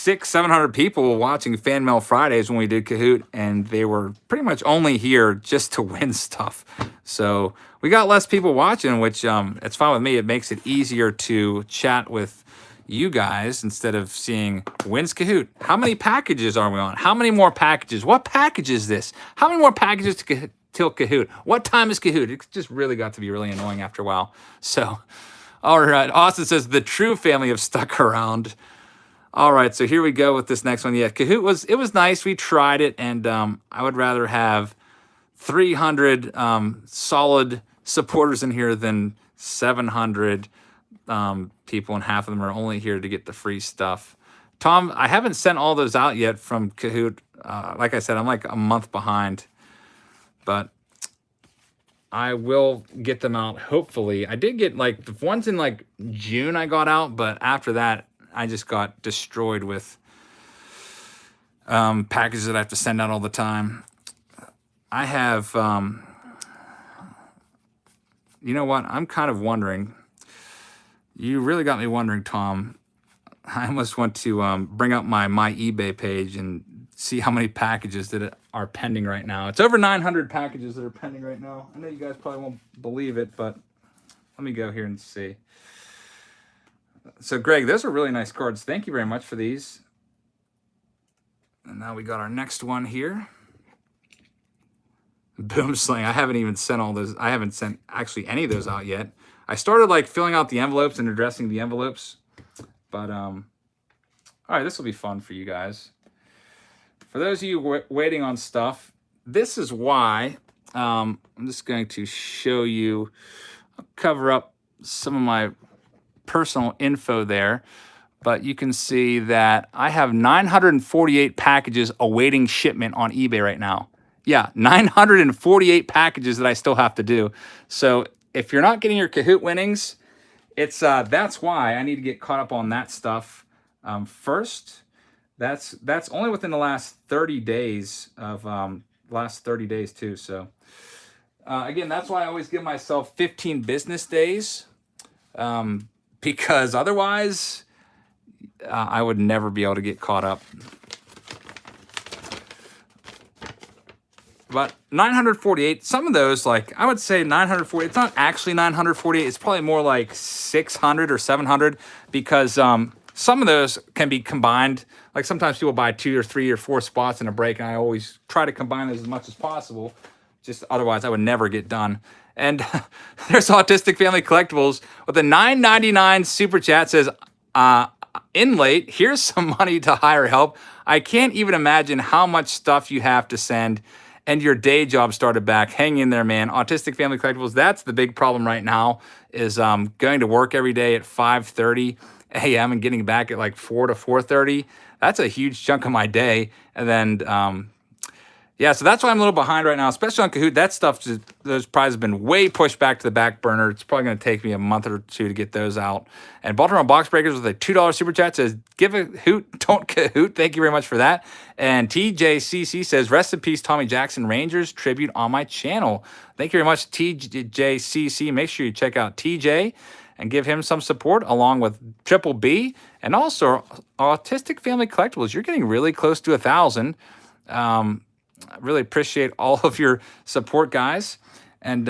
700 people watching Fan Mail Fridays when we did Kahoot, and they were pretty much only here just to win stuff. So we got less people watching, which it's fine with me. It makes it easier to chat with you guys instead of seeing wins Kahoot. How many packages are we on? How many more packages? What package is this? How many more packages till Kahoot? What time is Kahoot? It just really got to be really annoying after a while. So, all right. Austin says the true family have stuck around. All right, so here we go with this next one. Yeah, Kahoot was nice. We tried it, and I would rather have 300 solid supporters in here than 700 people, and half of them are only here to get the free stuff. Tom, I haven't sent all those out yet from Kahoot. Like I said, I'm like a month behind, but I will get them out, hopefully. I did get, like, the ones in, like, June I got out, but after that, I just got destroyed with packages that I have to send out all the time. I have, you know what? I'm kind of wondering. You really got me wondering, Tom. I almost want to bring up my eBay page and see how many packages that are pending right now. It's over 900 packages that are pending right now. I know you guys probably won't believe it, but let me go here and see. So, Greg, those are really nice cards. Thank you very much for these. And now we got our next one here. Boom Sling. I haven't even sent all those. I haven't sent actually any of those out yet. I started like filling out the envelopes and addressing the envelopes. But, all right, this will be fun for you guys. For those of you waiting on stuff, this is why I'm just going to show you, I'll cover up some of my personal info there, but you can see that I have 948 packages awaiting shipment on eBay right now. Yeah, 948 packages that I still have to do. So if you're not getting your Kahoot winnings, it's that's why I need to get caught up on that stuff first. That's only within the last 30 days of last 30 days too. So again, that's why I always give myself 15 business days. Because otherwise, I would never be able to get caught up. But 948, some of those, like, I would say 948, it's not actually 948, it's probably more like 600 or 700, because some of those can be combined. Like, sometimes people buy 2 or 3 or 4 spots in a break, and I always try to combine those as much as possible. Just otherwise, I would never get done. And there's Autistic Family Collectibles with a $9.99 super chat, says, in late, here's some money to hire help. I can't even imagine how much stuff you have to send, and your day job started back. Hang in there, man. Autistic Family Collectibles, that's the big problem right now, is going to work every day at 5:30 a.m. and getting back at like 4 to 4:30. That's a huge chunk of my day. And then yeah, so that's why I'm a little behind right now, especially on Kahoot. That stuff, those prizes have been way pushed back to the back burner. It's probably going to take me a month or two to get those out. And Baltimore Box Breakers with a $2 super chat says, give a hoot, don't Kahoot. Thank you very much for that. And TJCC says, rest in peace, Tommy Jackson, Rangers tribute on my channel. Thank you very much, TJCC. Make sure you check out TJ and give him some support, along with Triple B and also Autistic Family Collectibles. You're getting really close to 1,000. I really appreciate all of your support, guys. And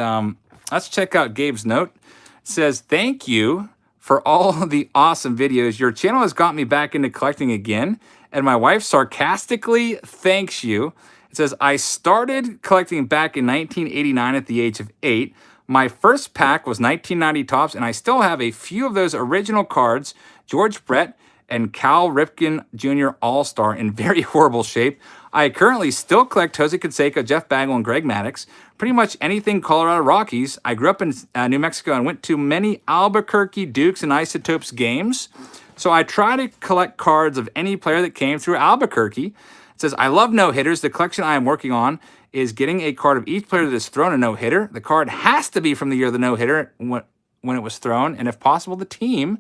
let's check out Gabe's note. It says, thank you for all the awesome videos. Your channel has got me back into collecting again. And my wife sarcastically thanks you. It says, I started collecting back in 1989 at the age of 8. My first pack was 1990 tops, and I still have a few of those original cards, George Brett and Cal Ripken Jr. All-Star, in very horrible shape. I currently still collect Jose Canseco, Jeff Bagwell, and Greg Maddux. Pretty much anything Colorado Rockies. I grew up in New Mexico and went to many Albuquerque Dukes and Isotopes games. So I try to collect cards of any player that came through Albuquerque. It says, I love no-hitters. The collection I am working on is getting a card of each player that has thrown a no-hitter. The card has to be from the year of the no-hitter when it was thrown, and if possible, the team.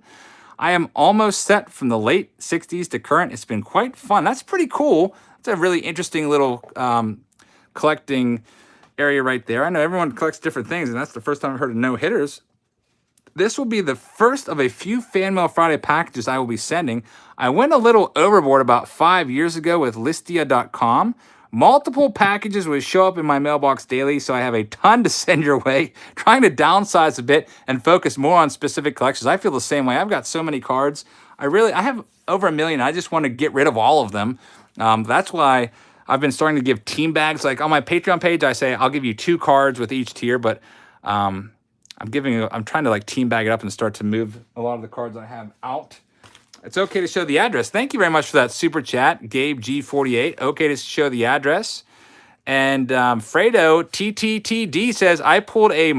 I am almost set from the late 60s to current. It's been quite fun. That's pretty cool. It's a really interesting little collecting area right there. I know everyone collects different things, and that's the first time I've heard of no-hitters. This will be the first of a few Fan Mail Friday packages I will be sending. I went a little overboard about 5 years ago with Listia.com. Multiple packages would show up in my mailbox daily, so I have a ton to send your way. Trying to downsize a bit and focus more on specific collections. I feel the same way. I've got so many cards. I have over 1 million. I just want to get rid of all of them. That's why I've been starting to give team bags. Like on my Patreon page, I say I'll give you 2 cards with each tier, but I'm trying to like team bag it up and start to move a lot of the cards I have out. It's okay to show the address. Thank you very much for that super chat, Gabe G48. Okay to show the address. And Fredo TTTD says, I pulled a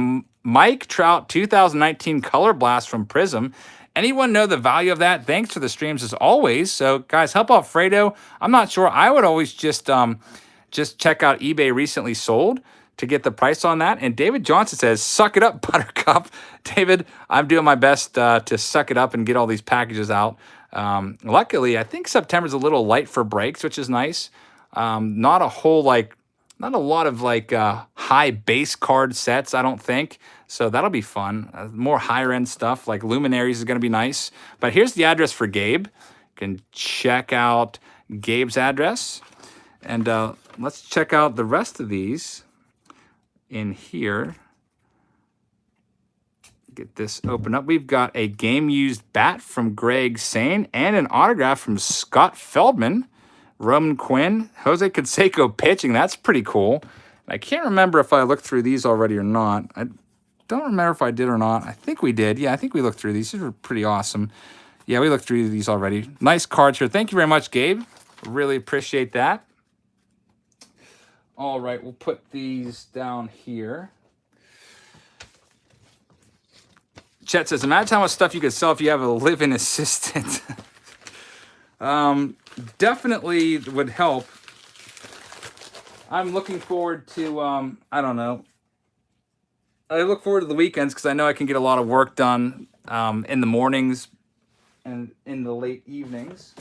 Mike Trout 2019 Color Blast from Prism. Anyone know the value of that? Thanks for the streams as always. So guys, help out Fredo. I'm not sure. I would always just check out eBay recently sold to get the price on that. And David Johnson says, suck it up, Buttercup. David, I'm doing my best to suck it up and get all these packages out. Luckily, I think September's a little light for breaks, which is nice. Not a lot of high base card sets, I don't think. So that'll be fun. More higher end stuff like Luminaries is going to be nice. But here's the address for Gabe. You can check out Gabe's address. And let's check out the rest of these in here. Get this open up. We've got a game-used bat from Greg Sane and an autograph from Scott Feldman, Roman Quinn, Jose Canseco pitching. That's pretty cool. I can't remember if I looked through these already or not. I don't remember if I did or not. I think we did. Yeah, I think we looked through these. These were pretty awesome. Yeah, we looked through these already. Nice cards here. Thank you very much, Gabe. Really appreciate that. All right, we'll put these down here. Chet says, imagine how much stuff you could sell if you have a live-in assistant. Definitely would help. I'm looking forward to, I don't know. I look forward to the weekends because I know I can get a lot of work done in the mornings and in the late evenings.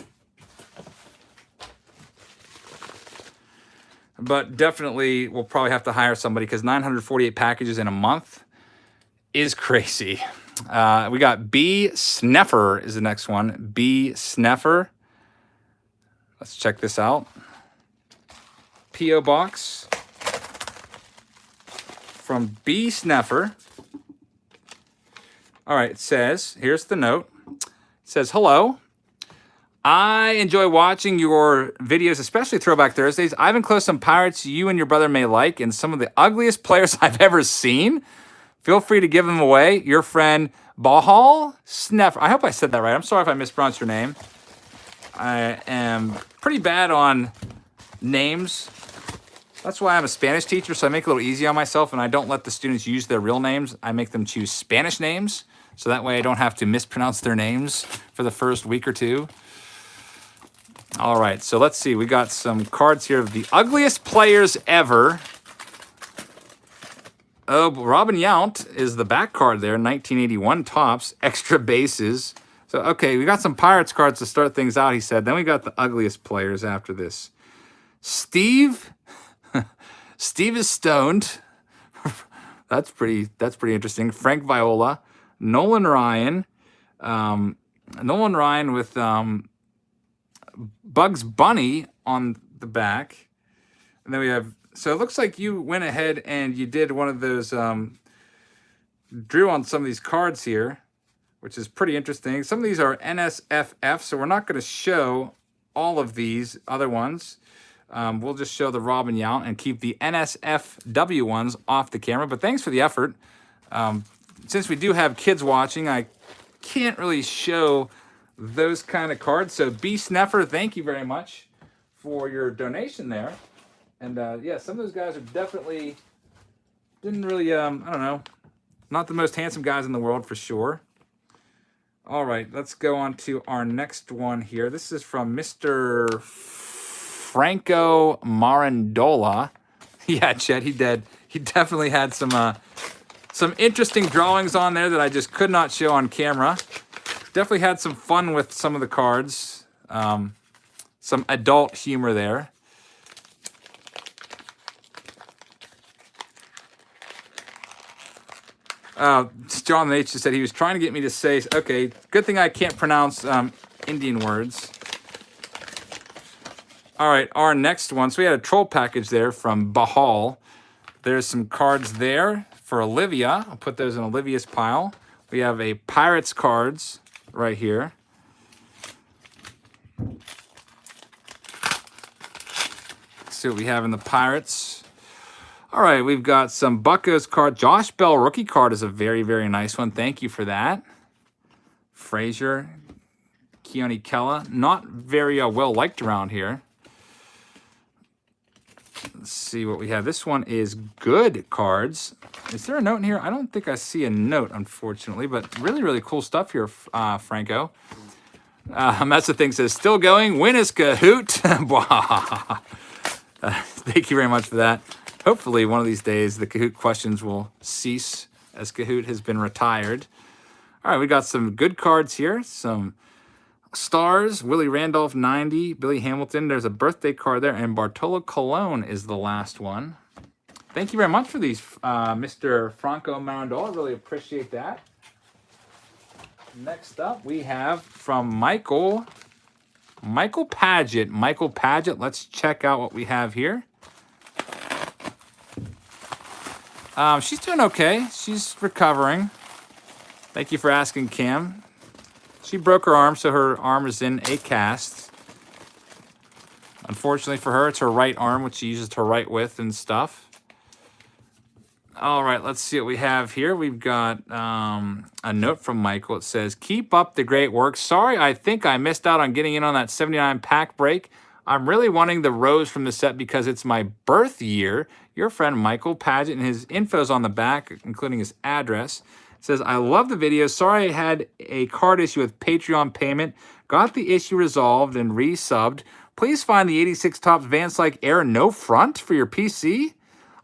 But definitely we'll probably have to hire somebody because 948 packages in a month is crazy. We got B. Sneffer is the next one. B. Sneffer. Let's check this out. P.O. Box from B. Sneffer. All right, it says, here's the note. It says, hello. I enjoy watching your videos, especially Throwback Thursdays. I've enclosed some pirates you and your brother may like and some of the ugliest players I've ever seen. Feel free to give them away. Your friend, Bahal Sneffer. I hope I said that right. I'm sorry if I mispronounced your name. I am pretty bad on names. That's why I'm a Spanish teacher, so I make it a little easy on myself, and I don't let the students use their real names. I make them choose Spanish names, so that way I don't have to mispronounce their names for the first week or two. All right, so let's see. We got some cards here of the ugliest players ever. Oh, Robin Yount is the back card there, 1981 tops, extra bases. So, okay, we got some Pirates cards to start things out, he said. Then we got the ugliest players after this. Steve is stoned. That's pretty interesting. Frank Viola. Nolan Ryan. Nolan Ryan with Bugs Bunny on the back. And then we have, so it looks like you went ahead and you did one of those, drew on some of these cards here, which is pretty interesting. Some of these are NSFF, so we're not going to show all of these other ones. We'll just show the Robin Yount and keep the NSFW ones off the camera. But thanks for the effort. Since we do have kids watching, I can't really show those kind of cards. So B. Sneffer, thank you very much for your donation there. And yeah, some of those guys are definitely, didn't really, I don't know, not the most handsome guys in the world for sure. All right, let's go on to our next one here. This is from Mr. Franco Marandola. Yeah, Chet, he did. He definitely had some interesting drawings on there that I just could not show on camera. Definitely had some fun with some of the cards. Some adult humor there. John H. just said he was trying to get me to say, okay, good thing I can't pronounce Indian words. All right, our next one. So we had a troll package there from Bahal. There's some cards there for Olivia. I'll put those in Olivia's pile. We have a Pirates cards right here. Let's see what we have in the Pirates. All right, we've got some Buccos card. Josh Bell rookie card is a very, very nice one. Thank you for that. Frazier, Keone Kela, not very well liked around here. Let's see what we have. This one is good cards. Is there a note in here? I don't think I see a note, unfortunately, but really, really cool stuff here, Franco. That's the thing, says, still going. Win is Kahoot. Thank you very much for that. Hopefully, one of these days, the Kahoot questions will cease as Kahoot has been retired. All right, we got some good cards here. Some stars, Willie Randolph, 90, Billy Hamilton. There's a birthday card there, and Bartolo Colon is the last one. Thank you very much for these, Mr. Franco Marandol. I really appreciate that. Next up, we have from Michael Paget. Michael Paget, let's check out what we have here. She's doing okay. She's recovering. Thank you for asking, Cam. She broke her arm, so her arm is in a cast. Unfortunately for her, it's her right arm, which she uses to write with and stuff. All right, let's see what we have here. We've got a note from Michael. It says, keep up the great work. Sorry, I think I missed out on getting in on that 79 pack break. I'm really wanting the rose from the set because it's my birth year. Your friend Michael Paget, and his info's on the back, including his address. Says, I love the video. Sorry I had a card issue with Patreon payment. Got the issue resolved and resubbed. Please find the 86 Topps Van Slyke Air No Front for your PC.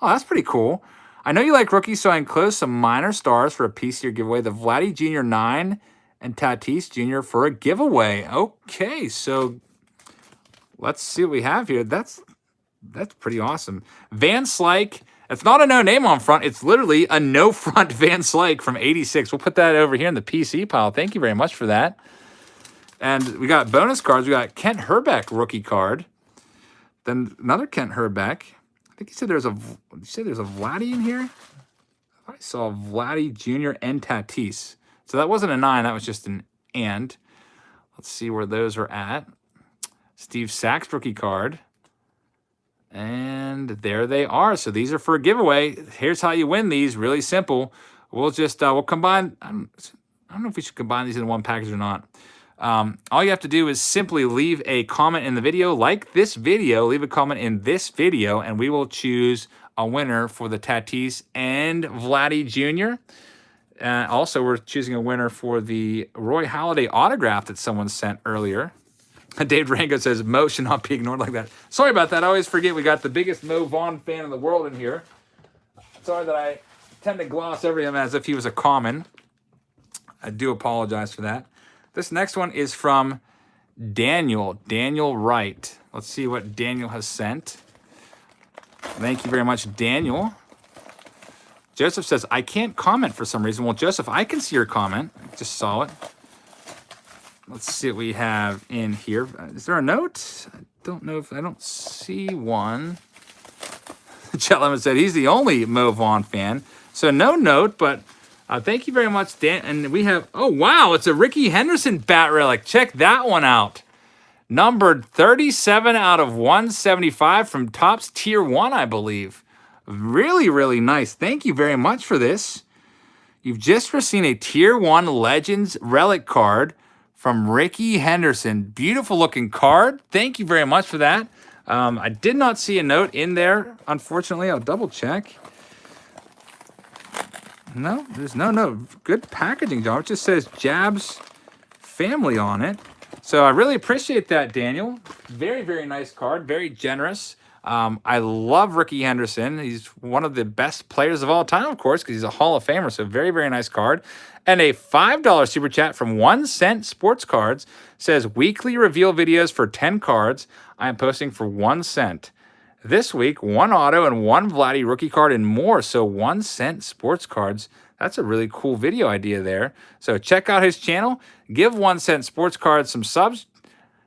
Oh, that's pretty cool. I know you like rookies, so I enclosed some minor stars for a PC giveaway. The Vladdy Jr. 9 and Tatis Jr. for a giveaway. Okay, so let's see what we have here. That's pretty awesome. Van Slyke. It's not a no name on front. It's literally a no front Van Slyke from 86. We'll put that over here in the PC pile. Thank you very much for that. And we got bonus cards. We got Kent Herbeck rookie card. Then another Kent Herbeck. I think he said there's a Vladdy in here. I saw Vladdy Jr. and Tatis. So that wasn't a 9. That was just an and. Let's see where those are at. Steve Sachs rookie card. And there they are. So these are for a giveaway. Here's how you win these. Really simple. We'll just, we'll combine. I don't know if we should combine these in one package or not. All you have to do is simply leave a comment in the video. Like this video, leave a comment in this video, and we will choose a winner for the Tatis and Vladdy Jr. Also, we're choosing a winner for the Roy Halladay autograph that someone sent earlier. Dave Rango says, Mo should not be ignored like that. Sorry about that. I always forget we got the biggest Mo Vaughn fan in the world in here. Sorry that I tend to gloss over him as if he was a common. I do apologize for that. This next one is from Daniel Wright. Let's see what Daniel has sent. Thank you very much, Daniel. Joseph says, I can't comment for some reason. Well, Joseph, I can see your comment. I just saw it. Let's see what we have in here. Is there a note? I don't know if I don't see one. Chet Lemon said he's the only Mo Vaughn fan. So no note, but thank you very much, Dan. And we have, oh, wow, it's a Ricky Henderson bat relic. Check that one out. Numbered 37 out of 175 from Topps Tier 1, I believe. Really, really nice. Thank you very much for this. You've just received a Tier 1 Legends relic card from Ricky Henderson. Beautiful looking card. Thank you very much for that. I did not see a note in there, unfortunately. I'll double check. No, there's no note. Good packaging, John. It just says Jabs Family on it. So I really appreciate that, Daniel. Very, very nice card. Very generous. I love Ricky Henderson. He's one of the best players of all time, of course, because he's a Hall of Famer. So very, very nice card. And a $5 super chat from 1 Cent Sports Cards says, weekly reveal videos for 10 cards I am posting for 1 cent. this week, 1 auto and 1 Vladdy rookie card and more. So 1 cent sports cards. That's a really cool video idea there. So check out his channel. Give 1 cent sports cards some subs.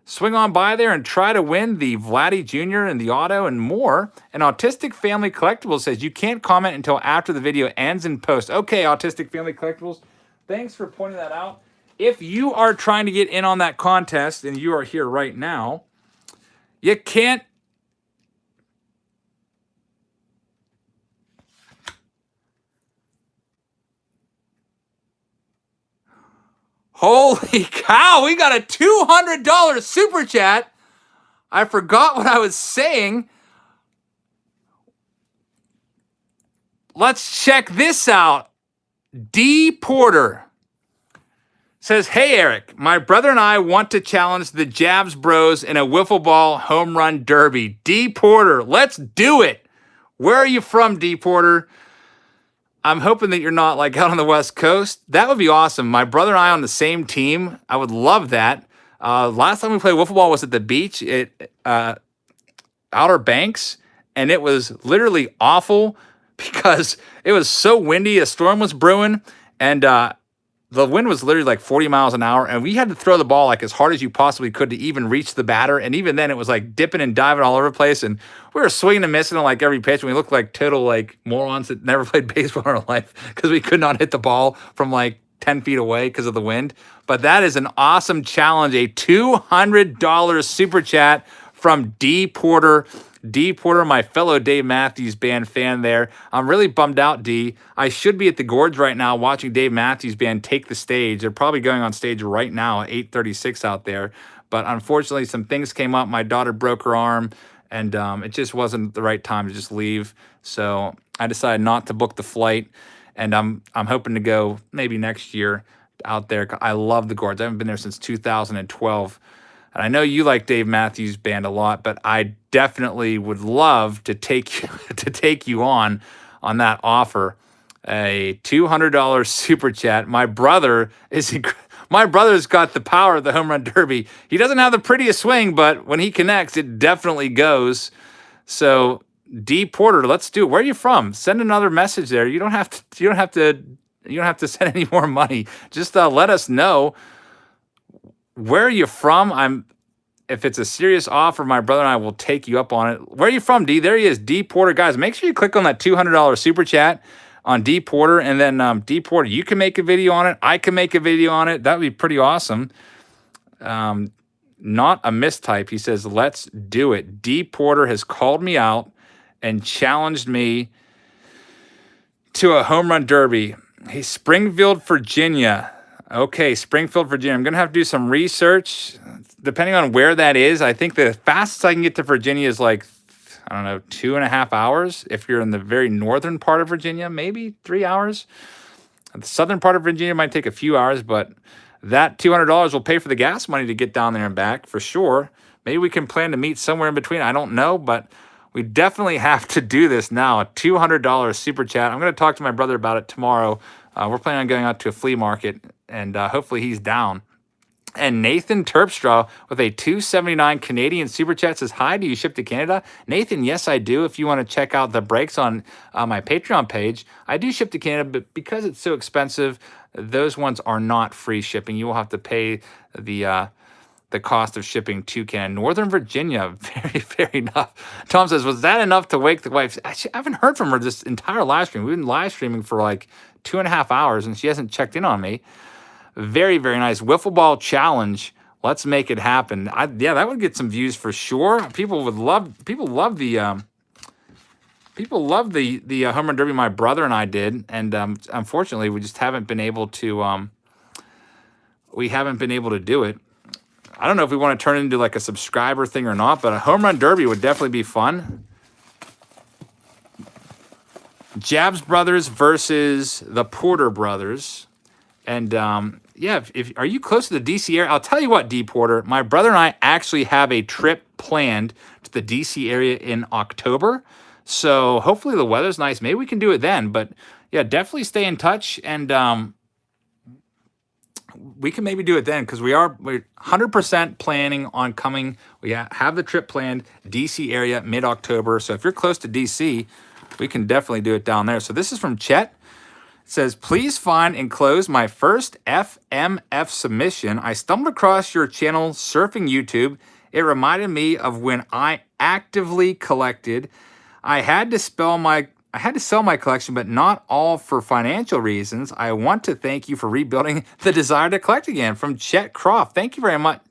Swing on by there and try to win the Vladdy Jr. and the auto and more. And Autistic Family Collectibles says you can't comment until after the video ends in post. Okay, Autistic Family Collectibles, thanks for pointing that out. If you are trying to get in on that contest and you are here right now, you can't. Holy cow, we got a $200 super chat. I forgot what I was saying. Let's check this out. D. Porter says, hey, Eric, my brother and I want to challenge the Jabs Bros in a wiffle ball home run derby. D. Porter, let's do it. Where are you from, D. Porter? I'm hoping that you're not like out on the West Coast. That would be awesome. My brother and I on the same team. I would love that. Last time we played wiffle ball was at the beach at Outer Banks, and it was literally awful because it was so windy. A storm was brewing, and the wind was literally like 40 miles an hour, and we had to throw the ball like as hard as you possibly could to even reach the batter. And even then, it was like dipping and diving all over the place, and we were swinging and missing on like every pitch. And we looked like total like morons that never played baseball in our life because we could not hit the ball from like 10 feet away because of the wind. But that is an awesome challenge. A $200 super chat from D. Porter. D. Porter, my fellow Dave Matthews Band fan there. I'm really bummed out, D. I should be at the Gorge right now watching Dave Matthews Band take the stage. They're probably going on stage right now at 8:36 out there. But unfortunately, some things came up. My daughter broke her arm, and it just wasn't the right time to just leave. So I decided not to book the flight, and I'm hoping to go maybe next year out there. I love the Gorge. I haven't been there since 2012. And I know you like Dave Matthews Band a lot, but I definitely would love to take you, on that offer. A $200 super chat. My brother's got the power of the home run derby. He doesn't have the prettiest swing, but when he connects, it definitely goes. So D. Porter, let's do it. Where are you from? Send another message there. You don't have to send any more money. Just let us know. Where are you from? If it's a serious offer, my brother and I will take you up on it. Where are you from, D? There he is, D. Porter. Guys, make sure you click on that $200 super chat on D. Porter. And then D. Porter, you can make a video on it. I can make a video on it. That would be pretty awesome. Not a mistype. He says, let's do it. D. Porter has called me out and challenged me to a home run derby. Hey, Springfield, Virginia. Okay, Springfield, Virginia. I'm going to have to do some research. Depending on where that is, I think the fastest I can get to Virginia is like, I don't know, 2.5 hours. If you're in the very northern part of Virginia, maybe 3 hours. The southern part of Virginia might take a few hours, but that $200 will pay for the gas money to get down there and back for sure. Maybe we can plan to meet somewhere in between. I don't know, but we definitely have to do this now. A $200 super chat. I'm going to talk to my brother about it tomorrow. We're planning on going out to a flea market, and hopefully he's down. And Nathan Terpstra with a $2.79 Canadian super chat says, hi, do you ship to Canada? Nathan, yes, I do. If you want to check out the breaks on my Patreon page, I do ship to Canada, but because it's so expensive, those ones are not free shipping. You will have to pay the cost of shipping to Canada. Northern Virginia, very, very enough. Tom says, was that enough to wake the wife? Actually, I haven't heard from her this entire live stream. We've been live streaming for like 2.5 hours, and she hasn't checked in on me. Very, very nice. Wiffle ball challenge. Let's make it happen. Yeah, that would get some views for sure. People love the home run derby my brother and I did, and unfortunately, we just haven't been able to. We haven't been able to do it. I don't know if we want to turn it into like a subscriber thing or not, but a home run derby would definitely be fun. Jabs Brothers versus the Porter Brothers. And yeah, if are you close to the DC area? I'll tell you what, D. Porter, my brother and I actually have a trip planned to the DC area in October. So hopefully the weather's nice. Maybe we can do it then. But yeah, definitely stay in touch. And we can maybe do it then, because we're 100% planning on coming. We have the trip planned, DC area, mid-October. So if you're close to DC, we can definitely do it down there. So this is from Chet. It says, please find and close my first FMF submission. I stumbled across your channel surfing YouTube. It reminded me of when I actively collected. I had to sell my collection, but not all for financial reasons. I want to thank you for rebuilding the desire to collect again. From Chet Croft. Thank you very much.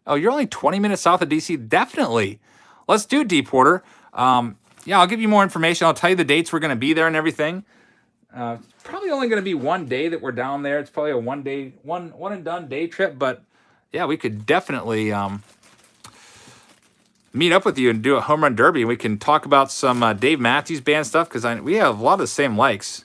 Oh, you're only 20 minutes south of DC? Definitely. Let's do it, Deepwater. Yeah, I'll give you more information. I'll tell you the dates we're going to be there and everything. Probably only going to be one day that we're down there. It's probably a one and done day trip. But yeah, we could definitely meet up with you and do a home run derby. We can talk about some Dave Matthews Band stuff, because we have a lot of the same likes.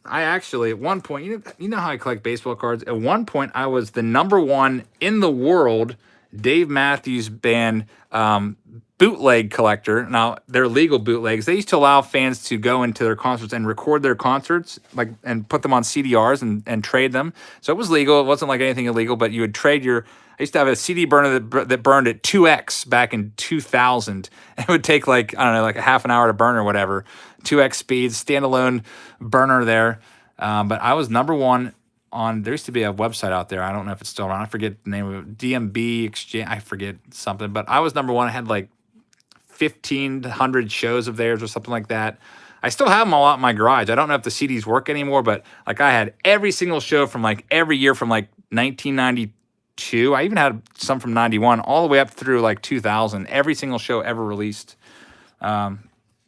I actually, at one point, you know how I collect baseball cards? At one point, I was the #1 in the world Dave Matthews Band bootleg collector. Now, they're legal bootlegs. They used to allow fans to go into their concerts and record their concerts, and put them on CDRs and trade them. So it was legal. It wasn't like anything illegal, but you would trade I used to have a CD burner that burned at 2x back in 2000. It would take like a half an hour to burn or whatever. 2x speed, standalone burner there. But I was #1 on, there used to be a website out there. I don't know if it's still around. I forget the name of it. DMB Exchange. I forget something. But I was #1. I had like 1,500 shows of theirs or something like that. I still have them all out in my garage. I don't know if the CDs work anymore, but like I had every single show from like every year from like 1992. I even had some from 91 all the way up through like 2000. Every single show ever released. So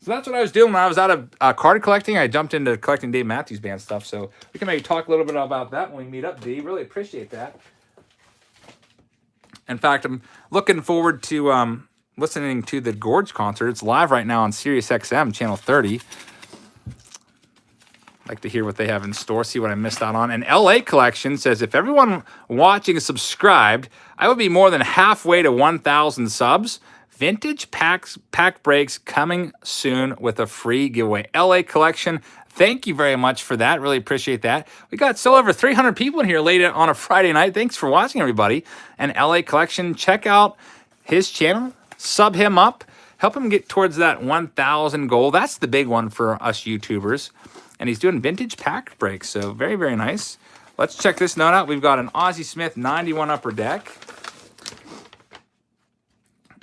that's what I was doing when I was out of card collecting. I jumped into collecting Dave Matthews Band stuff. So we can maybe talk a little bit about that when we meet up, D. Really appreciate that. In fact, I'm looking forward to listening to the Gorge concert. It's live right now on Sirius XM, channel 30. Like to hear what they have in store, see what I missed out on. And LA Collection says, if everyone watching is subscribed, I would be more than halfway to 1,000 subs. Vintage pack breaks coming soon with a free giveaway. LA Collection, thank you very much for that. Really appreciate that. We got still over 300 people in here late on a Friday night. Thanks for watching, everybody. And LA Collection, check out his channel. Sub him up. Help him get towards that 1,000 goal. That's the big one for us YouTubers. And he's doing vintage pack breaks, so very, very nice. Let's check this note out. We've got an Ozzie Smith 91 Upper Deck.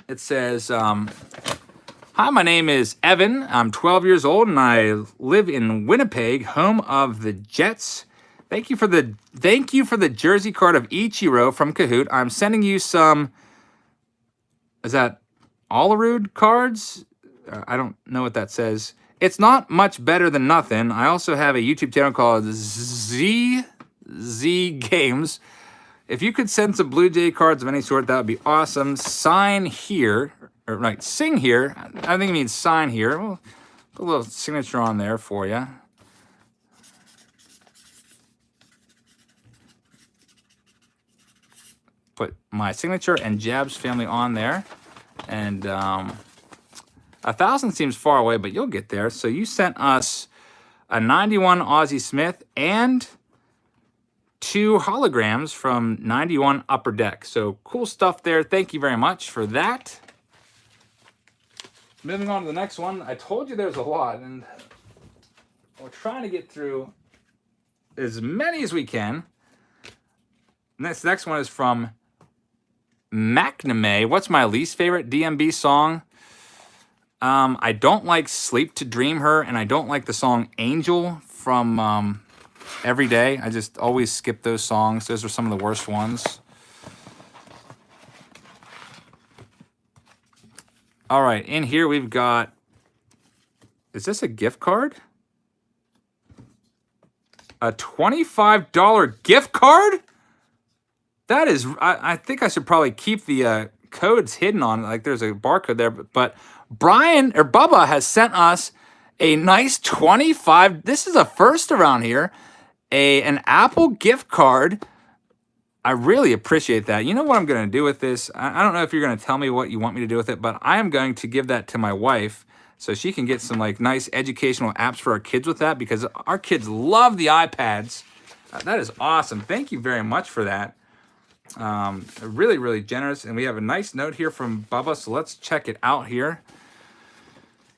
It says, hi, my name is Evan. I'm 12 years old, and I live in Winnipeg, home of the Jets. Thank you for the jersey card of Ichiro from Kahoot. I'm sending you some, is that Olerud cards? I don't know what that says. It's not much better than nothing. I also have a YouTube channel called ZZ Games. If you could send some Blue Jay cards of any sort, that would be awesome. Sign here, or right, sing here. I think it means sign here. We'll put a little signature on there for you. Put my signature and Jab's family on there. And 1,000 seems far away, but you'll get there. So you sent us a 91 Ozzie Smith and 2 holograms from 91 Upper Deck. So cool stuff there. Thank you very much for that. Moving on to the next one. I told you there's a lot, and we're trying to get through as many as we can. And this next one is from McNamee. What's my least favorite DMB song? I don't like Sleep to Dream Her, and I don't like the song Angel from Every Day. I just always skip those songs. Those are some of the worst ones. All right, in here we've got, is this a gift card? A $25 gift card? That is, I think I should probably keep the codes hidden on, like there's a barcode there, but Bubba has sent us a nice 25, this is a first around here, an Apple gift card. I really appreciate that. You know what I'm going to do with this? I don't know if you're going to tell me what you want me to do with it, but I am going to give that to my wife so she can get some like nice educational apps for our kids with that, because our kids love the iPads. That is awesome. Thank you very much for that. Really, really generous. And we have a nice note here from Bubba, so let's check it out here.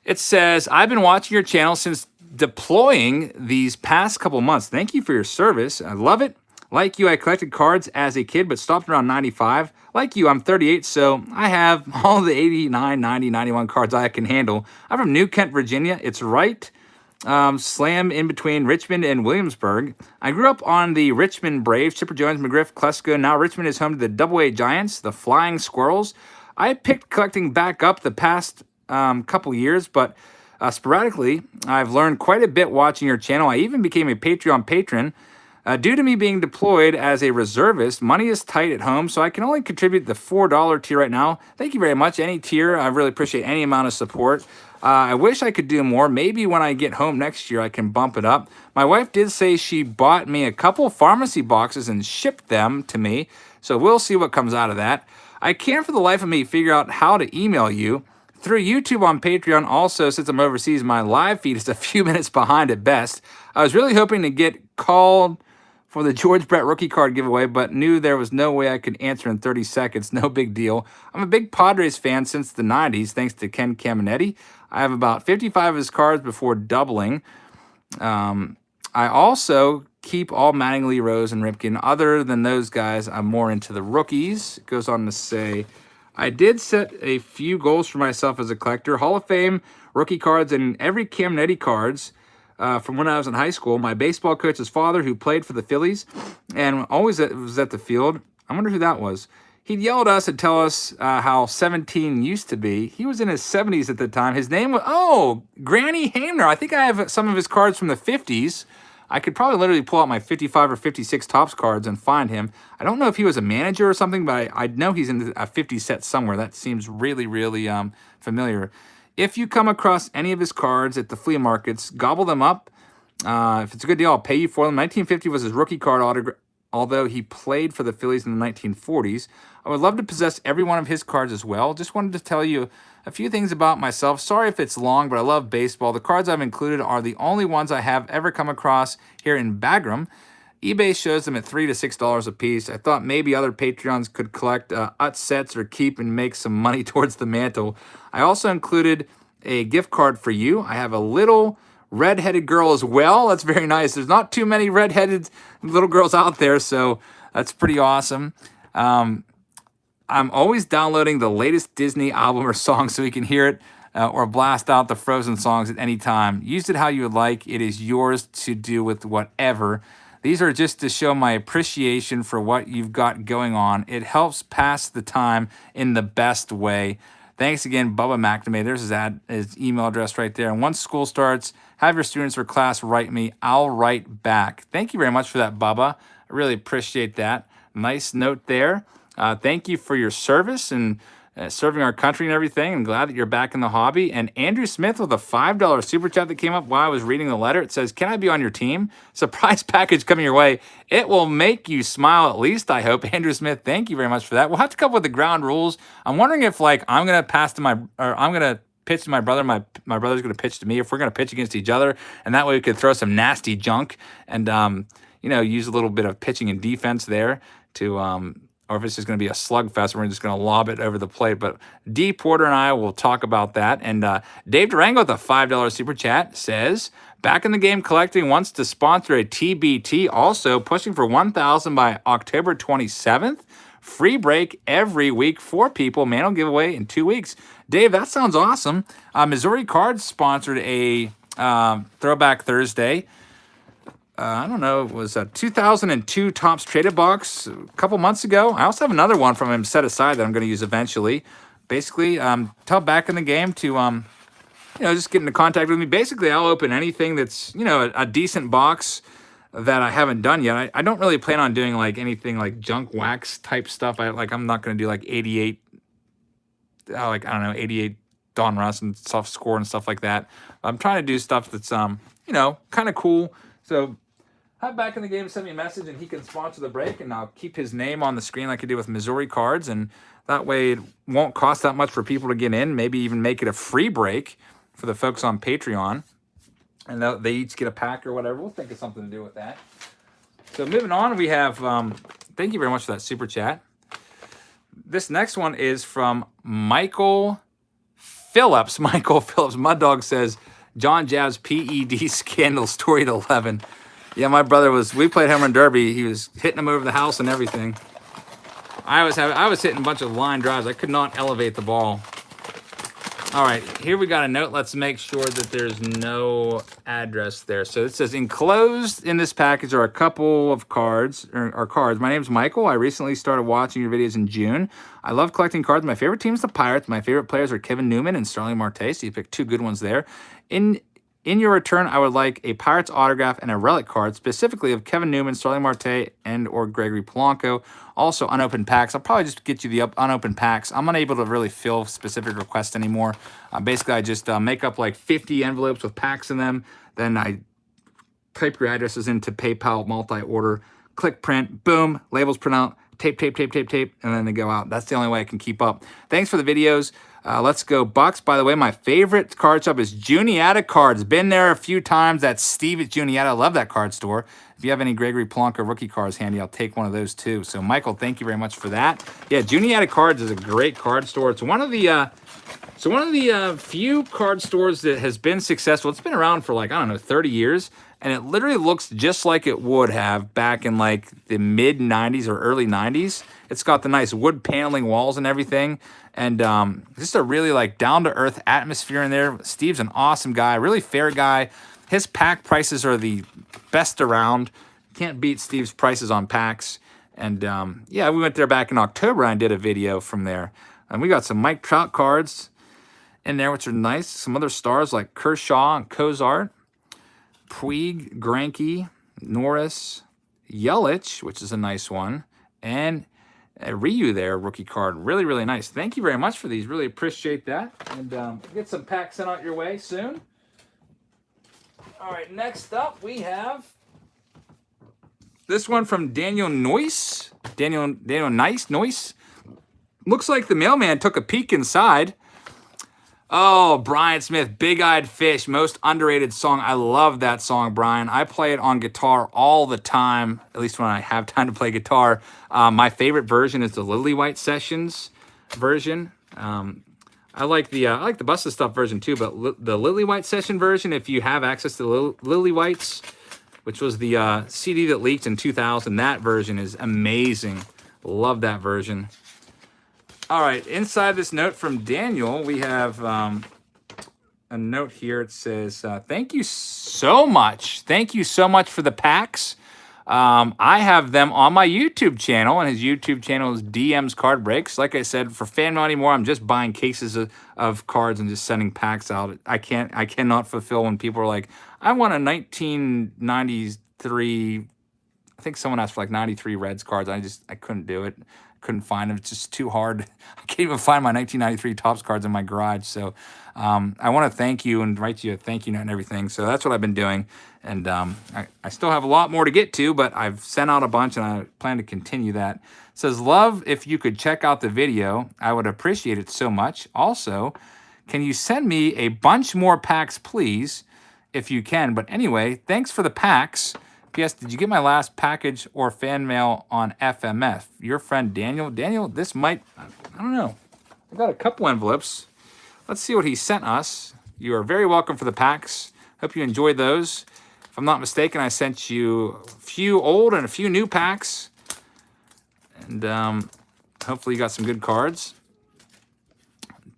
It says, I've been watching your channel since deploying these past couple months. Thank you for your service. I love it. Like you, I collected cards as a kid, but stopped around 95. Like you, I'm 38, so I have all the 89, 90, 91 cards I can handle. I'm from New Kent, Virginia. It's right slam in between Richmond and Williamsburg. I grew up on the Richmond Braves, Chipper Jones, McGriff, Klesko. Now Richmond is home to the Double-A Giants, the Flying Squirrels. I picked collecting back up the past couple years, but sporadically, I've learned quite a bit watching your channel. I even became a Patreon patron. Due to me being deployed as a reservist, money is tight at home, so I can only contribute the $4 tier right now. Thank you very much. Any tier, I really appreciate any amount of support. I wish I could do more. Maybe when I get home next year, I can bump it up. My wife did say she bought me a couple pharmacy boxes and shipped them to me, so we'll see what comes out of that. I can't for the life of me figure out how to email you. Through YouTube on Patreon, also, since I'm overseas, my live feed is a few minutes behind at best. I was really hoping to get called for the George Brett rookie card giveaway, but knew there was no way I could answer in 30 seconds. No big deal. I'm a big Padres fan since the 90s, thanks to Ken Caminetti. I have about 55 of his cards before doubling. I also keep all Mattingly, Rose, and Ripken. Other than those guys, I'm more into the rookies. It goes on to say, I did set a few goals for myself as a collector. Hall of Fame, rookie cards, and every Caminetti cards from when I was in high school. My baseball coach's father, who played for the Phillies and always was at the field. I wonder who that was. He'd yell at us and tell us how 17 used to be. He was in his 70s at the time. His name was, Granny Hamner. I think I have some of his cards from the 50s. I could probably literally pull out my 55 or 56 Topps cards and find him. I don't know if he was a manager or something, but I know he's in a 50 set somewhere. That seems really, really familiar. If you come across any of his cards at the flea markets, gobble them up. If it's a good deal, I'll pay you for them. 1950 was his rookie card autograph, although he played for the Phillies in the 1940s. I would love to possess every one of his cards as well. Just wanted to tell you a few things about myself. Sorry if it's long, but I love baseball. The cards I've included are the only ones I have ever come across here in Bagram. eBay shows them at $3 to $6 a piece. I thought maybe other Patreons could collect UT sets or keep and make some money towards the mantle. I also included a gift card for you. I have a little red-headed girl as well. That's very nice. There's not too many red-headed little girls out there, so that's pretty awesome. I'm always downloading the latest Disney album or song so we can hear it or blast out the Frozen songs at any time. Use it how you would like. It is yours to do with whatever. These are just to show my appreciation for what you've got going on. It helps pass the time in the best way. Thanks again, Bubba McNamee. There's his email address right there. And once school starts, have your students or class write me. I'll write back. Thank you very much for that, Bubba. I really appreciate that. Nice note there. Thank you for your service and serving our country and everything. I'm glad that you're back in the hobby. And Andrew Smith with a $5 super chat that came up while I was reading the letter. It says, can I be on your team? Surprise package coming your way. It will make you smile at least, I hope. Andrew Smith, thank you very much for that. We'll have to come up with the ground rules. I'm wondering if, like, I'm going to pitch to my brother. My brother's going to pitch to me. If we're going to pitch against each other. And that way we could throw some nasty junk and, use a little bit of pitching and defense there to... or if it's just going to be a slugfest, we're just going to lob it over the plate. But D. Porter and I will talk about that. And Dave Durango with a $5 super chat says, back in the game collecting, wants to sponsor a TBT. Also pushing for 1,000 by October 27th. Free break every week for people. Mantle giveaway in 2 weeks. Dave, that sounds awesome. Missouri Cards sponsored a Throwback Thursday. I don't know, it was a 2002 Topps Traded box a couple months ago. I also have another one from him set aside that I'm going to use eventually. Basically, tell back in the game to, just get into contact with me. Basically, I'll open anything that's, a decent box that I haven't done yet. I don't really plan on doing, like, anything like junk wax type stuff. I'm not going to do, like, 88 Don Russ and soft score and stuff like that. I'm trying to do stuff that's, kind of cool. So... have back in the game, send me a message, and he can sponsor the break, and I'll keep his name on the screen like I did with Missouri Cards, and that way it won't cost that much for people to get in, maybe even make it a free break for the folks on Patreon, and they each get a pack or whatever. We'll think of something to do with that. So moving on, we have, thank you very much for that super chat. This next one is from Michael Phillips. Michael Phillips, Mud Dog says, John Jab's PED scandal story at 11. Yeah, my brother we played home run derby. He was hitting them over the house and everything. I was hitting a bunch of line drives. I could not elevate the ball. All right, here we got a note. Let's make sure that there's no address there. So it says, enclosed in this package are a couple of cards, cards. My name's Michael. I recently started watching your videos in June. I love collecting cards. My favorite team is the Pirates. My favorite players are Kevin Newman and Starling Marte. So you picked two good ones there. In your return, I would like a Pirates autograph and a relic card, specifically of Kevin Newman, Starling Marte, and or Gregory Polanco. Also, unopened packs. I'll probably just get you the unopened packs. I'm unable to really fill specific requests anymore. Basically, I just make up like 50 envelopes with packs in them. Then I type your addresses into PayPal multi-order, click print, boom, labels print out, tape, and then they go out. That's the only way I can keep up. Thanks for the videos. Let's go Bucks. By the way, my favorite card shop is Juniata Cards. Been there a few times. That's Steve at Juniata. I love that card store. If you have any Gregory Polanco rookie cards handy, I'll take one of those too. So Michael, thank you very much for that. Yeah, Juniata Cards is a great card store. It's one of the few card stores that has been successful. It's been around for like, I don't know, 30 years. And it literally looks just like it would have back in like the mid 90s or early 90s. It's got the nice wood paneling walls and everything. And just a really like down to earth atmosphere in there. Steve's an awesome guy, really fair guy. His pack prices are the best around. Can't beat Steve's prices on packs. And yeah, we went there back in October and did a video from there. And we got some Mike Trout cards in there, which are nice. Some other stars like Kershaw and Cozart, Puig, Greinke, Norris, Yelich, which is a nice one, and Ryu there, rookie card. Really, really nice. Thank you very much for these. Really appreciate that. And get some packs sent out your way soon. All right, next up we have this one from Daniel Noyce. Daniel Noyce. Looks like the mailman took a peek inside. Oh, Brian Smith, Big Eyed Fish, most underrated song. I love that song, Brian. I play it on guitar all the time, at least when I have time to play guitar. My favorite version is the Lily White Sessions version. I like the Busted Stuff version too, but the Lily White Session version, if you have access to Lily Whites, which was the CD that leaked in 2000, that version is amazing. Love that version. All right, inside this note from Daniel, we have a note here. It says, thank you so much. Thank you so much for the packs. I have them on my YouTube channel, and his YouTube channel is DM's Card Breaks. Like I said, for fan mail anymore, I'm just buying cases of cards and just sending packs out. I cannot fulfill when people are like, I want a 1993, I think someone asked for like 93 Reds cards. I couldn't do it. Couldn't find them. It's just too hard. I can't even find my 1993 Topps cards in my garage. So I want to thank you and write you a thank you note and everything. So that's what I've been doing. And I still have a lot more to get to, but I've sent out a bunch and I plan to continue that. It says, love, if you could check out the video, I would appreciate it so much. Also, can you send me a bunch more packs, please, if you can? But anyway, thanks for the packs. P.S. Did you get my last package or fan mail on FMF? Your friend Daniel. Daniel, this might, I don't know. I got a couple envelopes. Let's see what he sent us. You are very welcome for the packs. Hope you enjoyed those. If I'm not mistaken, I sent you a few old and a few new packs. And hopefully you got some good cards.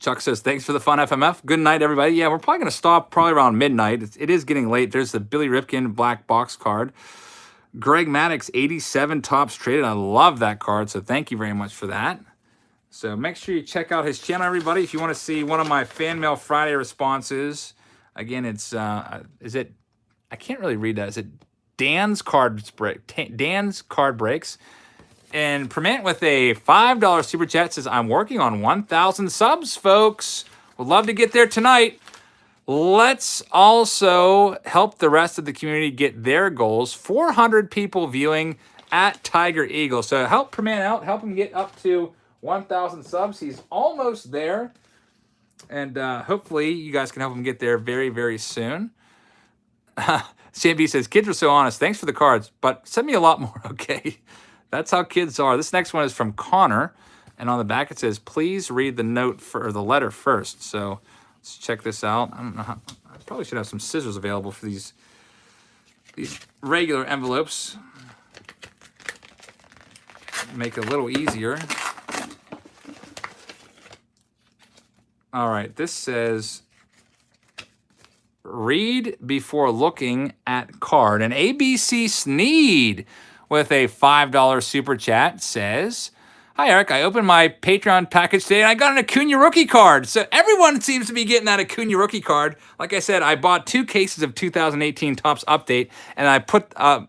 Chuck says, thanks for the fun, FMF. Good night, everybody. Yeah, we're probably going to stop probably around midnight. It is getting late. There's the Billy Ripken black box card. Greg Maddox, 87 Topps traded. I love that card, so thank you very much for that. So make sure you check out his channel, everybody, if you want to see one of my Fan Mail Friday responses. Again, it's, I can't really read that. Is it Dan's Card Breaks? And Permant with a $5 super chat says, I'm working on 1,000 subs, folks. Would love to get there tonight. Let's also help the rest of the community get their goals. 400 people viewing at Tiger Eagle. So help Permant out. Help him get up to 1,000 subs. He's almost there. And hopefully you guys can help him get there very, very soon. CMB says, kids are so honest. Thanks for the cards, but send me a lot more, okay? That's how kids are. This next one is from Connor, and on the back it says, please read the note or the letter first. So let's check this out. I don't know how, I probably should have some scissors available for these regular envelopes. Make it a little easier. All right, this says, read before looking at card. And ABC Sneed with a $5 super chat says, hi, Eric. I opened my Patreon package today and I got an Acuna rookie card. So everyone seems to be getting that Acuna rookie card. Like I said, I bought 2 cases of 2018 Topps Update, and I put, I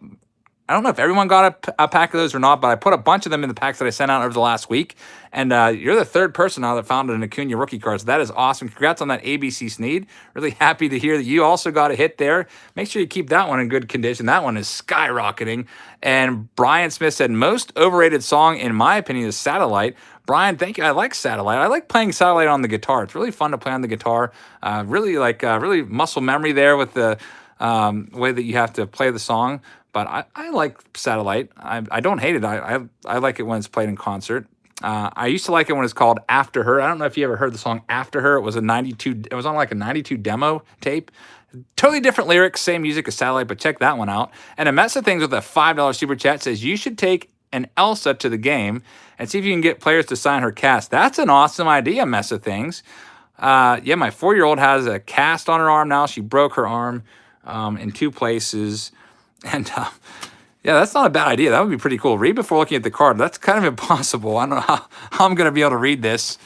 don't know if everyone got a pack of those or not, but I put a bunch of them in the packs that I sent out over the last week. And you're the 3rd person now that found an Acuna rookie card. So that is awesome. Congrats on that, ABC Sneed. Really happy to hear that you also got a hit there. Make sure you keep that one in good condition. That one is skyrocketing. And Brian Smith said, most overrated song, in my opinion, is Satellite. Brian, thank you. I like Satellite. I like playing Satellite on the guitar. It's really fun to play on the guitar. Really really muscle memory there with the way that you have to play the song. But I like Satellite. I don't hate it. I like it when it's played in concert. I used to like it when it's called After Her. I don't know if you ever heard the song After Her. It was a 92. It was on like a 92 demo tape. Totally different lyrics, same music as Satellite, but check that one out. And a mess of things with a $5 super chat says you should take an Elsa to the game and see if you can get players to sign her cast. That's an awesome idea, mess of things. Yeah, my 4-year-old has a cast on her arm now. She broke her arm in 2 places. And yeah, that's not a bad idea. That would be pretty cool. Read before looking at the card. That's kind of impossible. I don't know how I'm going to be able to read this.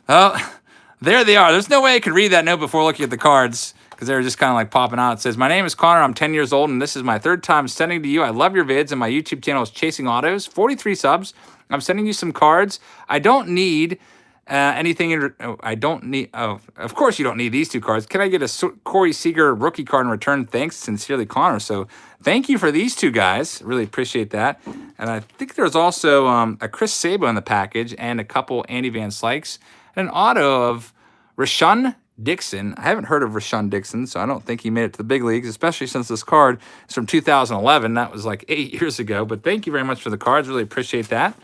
Oh, there they are. There's no way I could read that note before looking at the cards because they were just kind of like popping out. It says, my name is Connor. I'm 10 years old, and this is my 3rd time sending to you. I love your vids, and my YouTube channel is Chasing Autos. 43 subs. I'm sending you some cards. I don't need anything. I don't need. Oh, of course you don't need these 2 cards. Can I get a Corey Seager rookie card in return? Thanks, sincerely, Connor. So thank you for these 2 guys. Really appreciate that. And I think there's also a Chris Sabo in the package and a couple Andy Van Slyke's and an auto of Rashawn Dixon. I haven't heard of Rashawn Dixon, so I don't think he made it to the big leagues, especially since this card is from 2011. That was like 8 years ago. But thank you very much for the cards. Really appreciate that.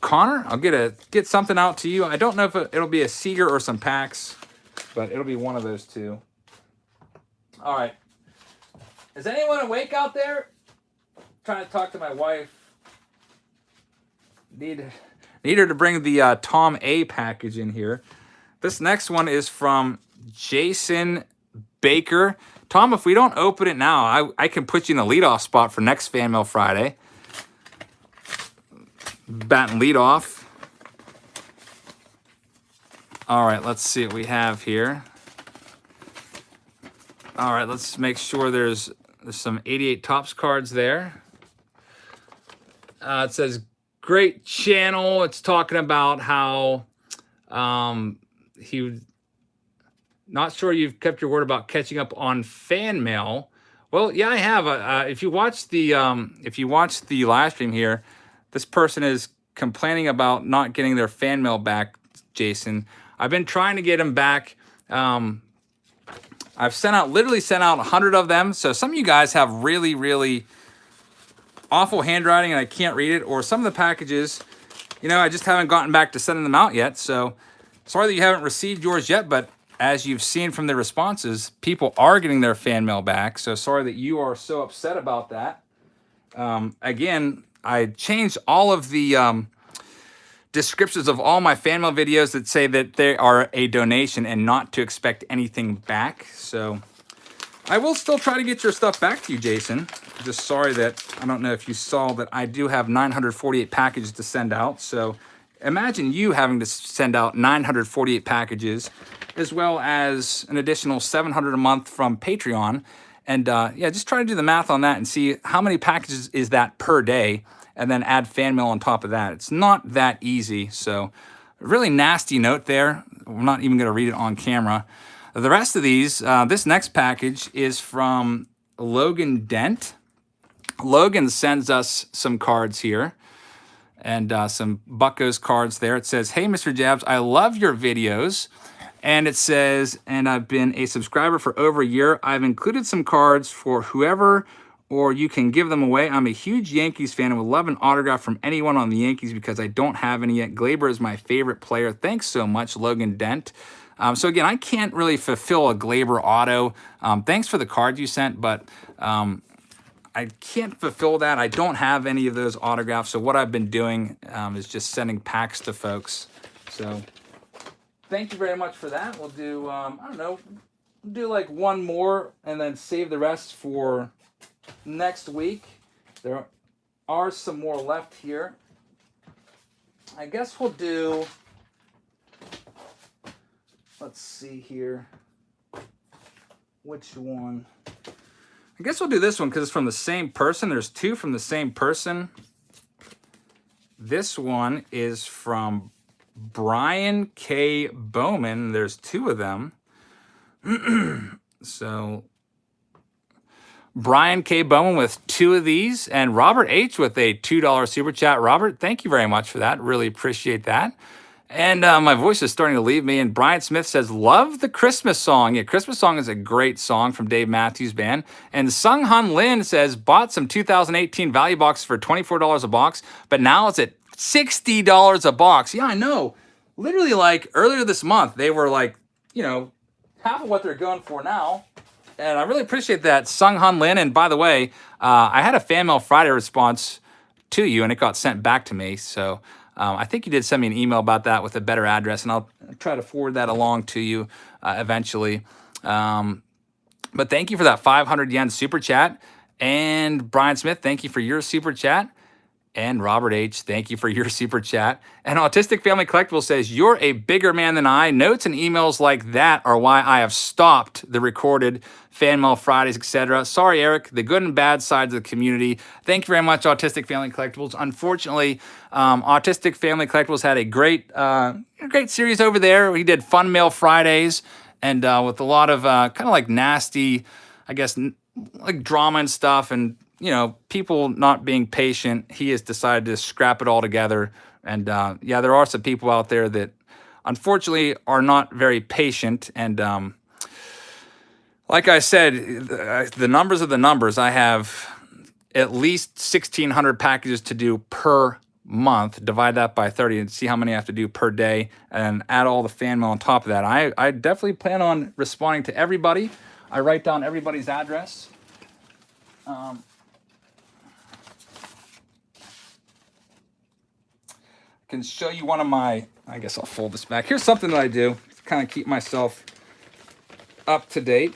Connor, I'll get something out to you. I don't know if it'll be a Seager or some packs, but it'll be one of those 2. All right. Is anyone awake out there? I'm trying to talk to my wife. Need her to bring the Tom A package in here. This next one is from Jason Baker. Tom, if we don't open it now, I can put you in the leadoff spot for next Fan Mail Friday. Bat and lead off. All right, let's see what we have here. All right, let's make sure there's some 88 Topps cards there. It says, great channel. It's talking about how he not sure you've kept your word about catching up on fan mail. Well, yeah, I have. If you watch the live stream here, this person is complaining about not getting their fan mail back, Jason. I've been trying to get them back. I've literally sent out 100 of them. So some of you guys have really, really awful handwriting and I can't read it. Or some of the packages, I just haven't gotten back to sending them out yet. So sorry that you haven't received yours yet, but as you've seen from the responses, people are getting their fan mail back. So sorry that you are so upset about that. Again, I changed all of the descriptions of all my fan mail videos that say that they are a donation and not to expect anything back. So I will still try to get your stuff back to you, Jason. Just sorry that I don't know if you saw that I do have 948 packages to send out. So imagine you having to send out 948 packages as well as an additional 700 a month from Patreon. And yeah, just try to do the math on that and see how many packages is that per day, and then add fan mail on top of that. It's not that easy. So a really nasty note there. We're not even going to read it on camera. The rest of these, this next package is from Logan Dent. Logan sends us some cards here and some Buccos cards there. It says, hey, Mr. Jabs, I love your videos. And it says, and I've been a subscriber for over a year. I've included some cards for whoever, or you can give them away. I'm a huge Yankees fan and would love an autograph from anyone on the Yankees because I don't have any yet. Glaber is my favorite player. Thanks so much, Logan Dent. So again, I can't really fulfill a Glaber auto. Thanks for the card you sent, but I can't fulfill that. I don't have any of those autographs. So what I've been doing is just sending packs to folks. So thank you very much for that. We'll do, I don't know, we'll do like one more and then save the rest for next week. There are some more left here. I guess we'll do, let's see here. Which one? I guess we'll do this one because it's from the same person. There's two from the same person. This one is from Brian K. Bowman. There's two of them. So Brian K. Bowman with two of these, and Robert H. with a $2 super chat. Robert, thank you very much for that. Really appreciate that. And my voice is starting to leave me. And Brian Smith says, love the Christmas song. Yeah, Christmas song is a great song from Dave Matthews Band. And Sung Han Lin says, bought some 2018 value boxes for $24 a box, but now it's at $60 a box. Yeah, I know. Literally, like earlier this month, they were like, you know, half of what they're going for now. And I really appreciate that, Sung Han Lin. And by the way, I had a Fan Mail Friday response to you, and it got sent back to me. So I think you did send me an email about that with a better address, and I'll try to forward that along to you eventually. But thank you for that 500 yen super chat. And Brian Smith, thank you for your super chat. And Robert H., thank you for your super chat. And Autistic Family Collectible says, you're a bigger man than I. Notes and emails like that are why I have stopped the recorded Fan Mail Fridays, etc. Sorry, Eric, the good and bad sides of the community. Thank you very much, Autistic Family Collectibles. Unfortunately, Autistic Family Collectibles had a great series over there. We did Fun Mail Fridays, and with a lot of kind of like nasty, I guess, like drama and stuff, and you know, people not being patient, he has decided to scrap it all together. And yeah, there are some people out there that unfortunately are not very patient. And like I said, the numbers are the numbers. I have at least 1,600 packages to do per month. Divide that by 30 and see how many I have to do per day, and add all the fan mail on top of that. I definitely plan on responding to everybody. I write down everybody's address. Can show you one of my, I guess I'll fold this back. Here's something that I do to kind of keep myself up to date.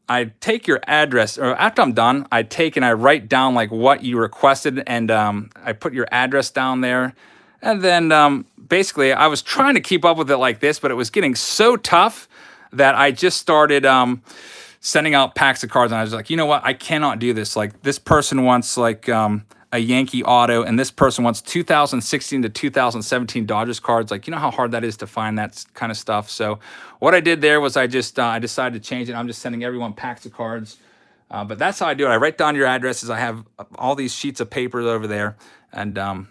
I take your address, or after I'm done, I take and I write down like what you requested, and I put your address down there. And then basically I was trying to keep up with it like this, but it was getting so tough that I just started sending out packs of cards, and I was like, you know what, I cannot do this. Like this person wants like a Yankee auto, and this person wants 2016 to 2017 Dodgers cards. Like, you know how hard that is to find that kind of stuff. So what I did there was I just I decided to change it. I'm just sending everyone packs of cards. But that's how I do it. I write down your addresses. I have all these sheets of paper over there. And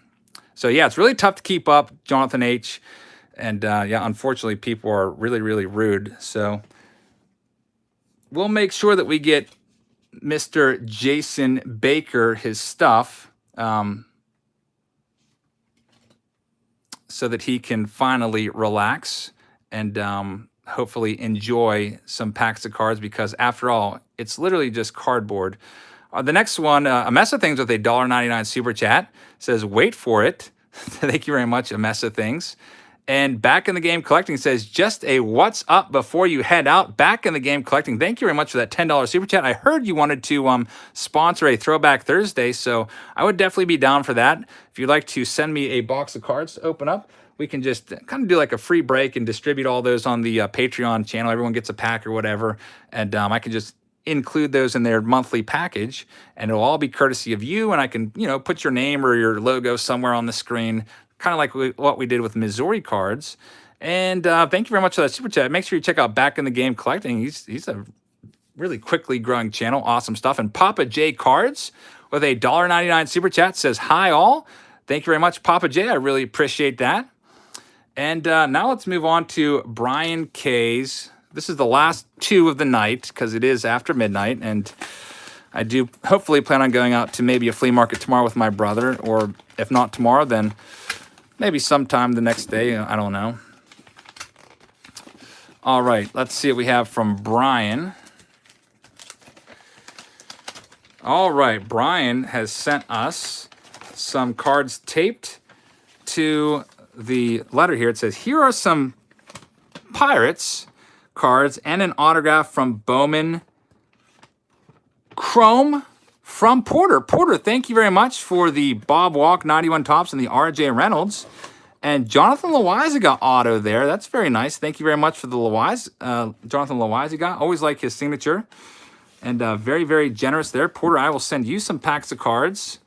so, yeah, it's really tough to keep up, Jonathan H. And, yeah, unfortunately, people are really, really rude. So we'll make sure that we get Mr. Jason Baker his stuff, so that he can finally relax and hopefully enjoy some packs of cards, because after all, it's literally just cardboard. The next one, a mess of things with a $1.99 super chat, says, wait for it. Thank you very much, a mess of things. And Back in the Game Collecting says, just a what's up before you head out. Back in the Game Collecting, thank you very much for that $10 super chat. I heard you wanted to sponsor a Throwback Thursday, so I would definitely be down for that. If you'd like to send me a box of cards to open up, we can just kind of do like a free break and distribute all those on the Patreon channel. Everyone gets a pack or whatever, and I can just include those in their monthly package, and it'll all be courtesy of you, and I can, you know, put your name or your logo somewhere on the screen, kind of like what we did with Missouri cards. And thank you very much for that super chat. Make sure you check out Back in the Game Collecting. He's a really quickly growing channel. Awesome stuff. And Papa J Cards with a $1.99 super chat says, hi all. Thank you very much, Papa J. I really appreciate that. And now let's move on to Brian K's. This is the last two of the night because it is after midnight, and I do hopefully plan on going out to maybe a flea market tomorrow with my brother, or if not tomorrow, then maybe sometime the next day. I don't know. All right, let's see what we have from Brian. All right, Brian has sent us some cards taped to the letter here. It says, here are some Pirates cards and an autograph from Bowman Chrome from Porter. Porter, thank you very much for the Bob Walk 91 Tops and the R.J. Reynolds. And Jonathan Loiza got auto there. That's very nice. Thank you very much for the Jonathan Loiza got. Always like his signature. And very, very generous there. Porter, I will send you some packs of cards.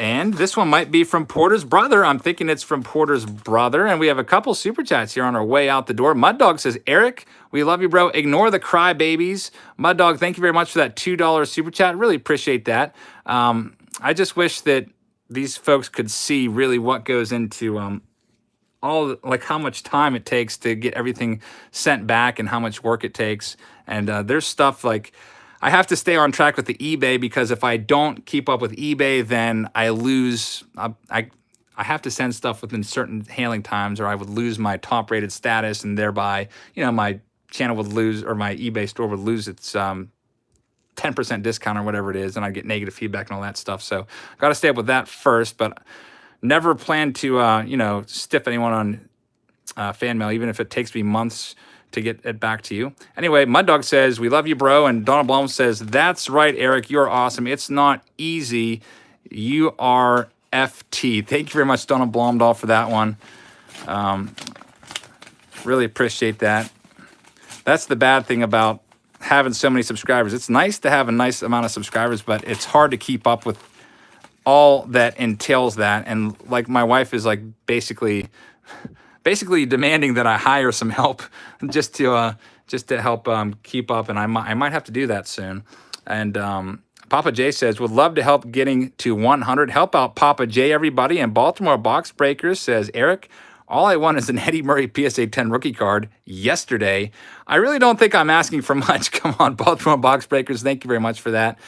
And this one might be from Porter's brother. I'm thinking it's from Porter's brother. And we have a couple super chats here on our way out the door. Mud Dog says, Eric, we love you, bro. Ignore the crybabies. Mud Dog, thank you very much for that $2 super chat. Really appreciate that. I just wish that these folks could see really what goes into like how much time it takes to get everything sent back and how much work it takes. And there's stuff like, I have to stay on track with the eBay because if I don't keep up with eBay, then I lose. I have to send stuff within certain handling times, or I would lose my top rated status, and thereby, my channel would lose, or my eBay store would lose its 10% discount or whatever it is, and I get negative feedback and all that stuff. So I got to stay up with that first, but never plan to stiff anyone on fan mail, even if it takes me months to get it back to you. Anyway, Mud Dog says, we love you, bro. And Donald Blum says, that's right, Eric. You're awesome. It's not easy. You are FT. Thank you very much, Donald Blomdahl, for that one. Really appreciate that. That's the bad thing about having so many subscribers. It's nice to have a nice amount of subscribers, but it's hard to keep up with all that entails that. And like my wife is like basically demanding that I hire some help just to help keep up, and I might have to do that soon. And Papa J says, would love to help getting to 100. Help out Papa J, everybody. And Baltimore Box Breakers says, Eric, all I want is an Eddie Murray PSA 10 rookie card yesterday. I really don't think I'm asking for much. Come on, Baltimore Box Breakers. Thank you very much for that.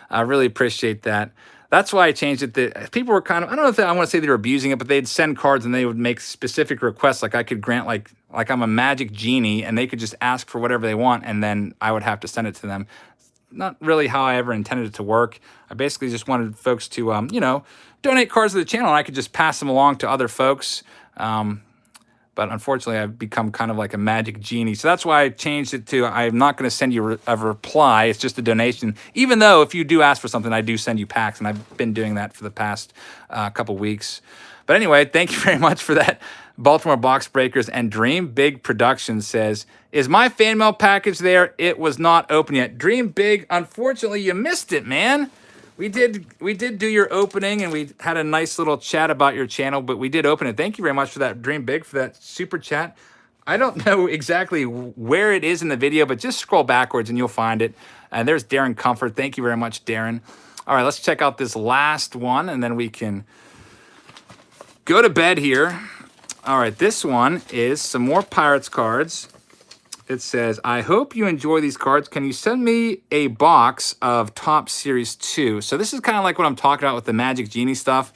I really appreciate that. That's why I changed it. People were kind of, I don't know if I want to say they were abusing it, but they'd send cards and they would make specific requests. Like I could grant like I'm a magic genie, and they could just ask for whatever they want, and then I would have to send it to them. Not really how I ever intended it to work. I basically just wanted folks to, donate cards to the channel, and I could just pass them along to other folks. But unfortunately, I've become kind of like a magic genie. So that's why I changed it to, I'm not going to send you a reply. It's just a donation. Even though if you do ask for something, I do send you packs. And I've been doing that for the past couple weeks. But anyway, thank you very much for that. Baltimore Box Breakers. And Dream Big Productions says, is my fan mail package there? It was not open yet. Dream Big, unfortunately, you missed it, man. We did do your opening, and we had a nice little chat about your channel, but we did open it. Thank you very much for that, Dream Big, for that super chat. I don't know exactly where it is in the video, but just scroll backwards and you'll find it. And there's Darren Comfort. Thank you very much, Darren. All right, let's check out this last one, and then we can go to bed here. All right, this one is some more Pirates cards. It says, I hope you enjoy these cards. Can you send me a box of Top Series 2? So this is kind of like what I'm talking about with the Magic Genie stuff.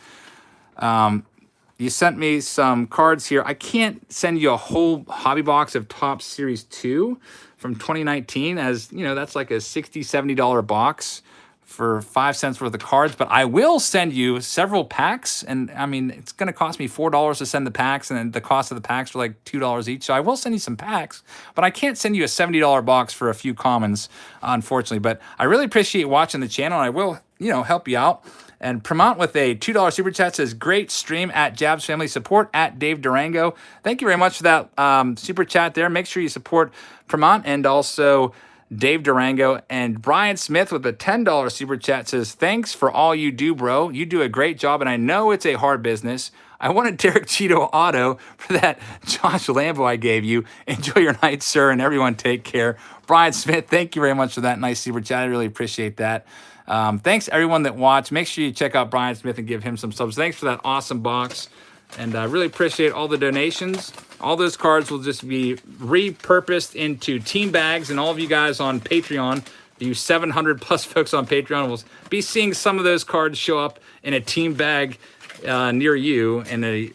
You sent me some cards here. I can't send you a whole hobby box of Top Series 2 from 2019, as, that's like a $60, $70 box for 5 cents worth of cards, but I will send you several packs, and I mean, it's going to cost me $4 to send the packs, and the cost of the packs are like $2 each, so I will send you some packs, but I can't send you a $70 box for a few commons, unfortunately. But I really appreciate watching the channel, and I will, help you out. And Premont with a $2 super chat says, great stream at Jabs Family Support at Dave Durango. Thank you very much for that super chat there. Make sure you support Premont and also Dave Durango. And Brian Smith with a $10 super chat says, thanks for all you do, bro. You do a great job, and I know it's a hard business. I wanted Derek Cheeto auto for that Josh Lambo I gave you. Enjoy your night, sir, and everyone take care. Brian Smith, thank you very much for that nice super chat. I really appreciate that. Thanks everyone that watched. Make sure you check out Brian Smith and give him some subs. Thanks for that awesome box. And I really appreciate all the donations. All those cards will just be repurposed into team bags, and all of you guys on Patreon, you 700 plus folks on Patreon, will be seeing some of those cards show up in a team bag near you in a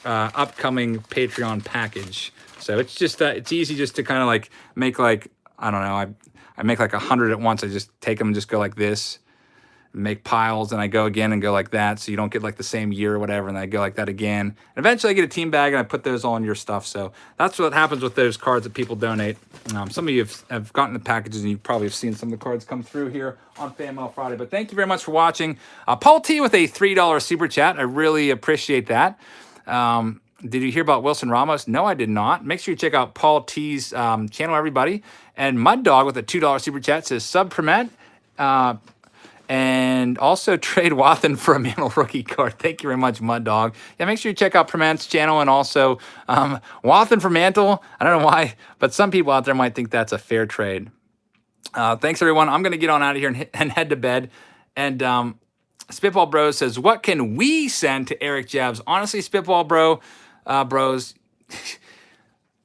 upcoming Patreon package. So it's just it's easy just to kind of like make like, I don't know, I make like 100 at once. I just take them and just go like this, make piles, and I go again and go like that, so you don't get like the same year or whatever, and I go like that again. And eventually I get a team bag and I put those all in your stuff. So that's what happens with those cards that people donate. Some of you have gotten the packages, and you probably have seen some of the cards come through here on Fan Mail Friday. But thank you very much for watching. Paul T with a $3 super chat. I really appreciate that. Did you hear about Wilson Ramos? No, I did not. Make sure you check out Paul T's channel, everybody. And Mud Dog with a $2 super chat says sub permit. And also trade Wathen for a Mantle rookie card. Thank you very much, Mud Dog. Yeah, make sure you check out Permant's channel, and also Wathen for Mantle. I don't know why, but some people out there might think that's a fair trade. Thanks, everyone. I'm going to get on out of here and head to bed. And Spitball Bros says, what can we send to Eric Jabs? Honestly, Spitball Bros,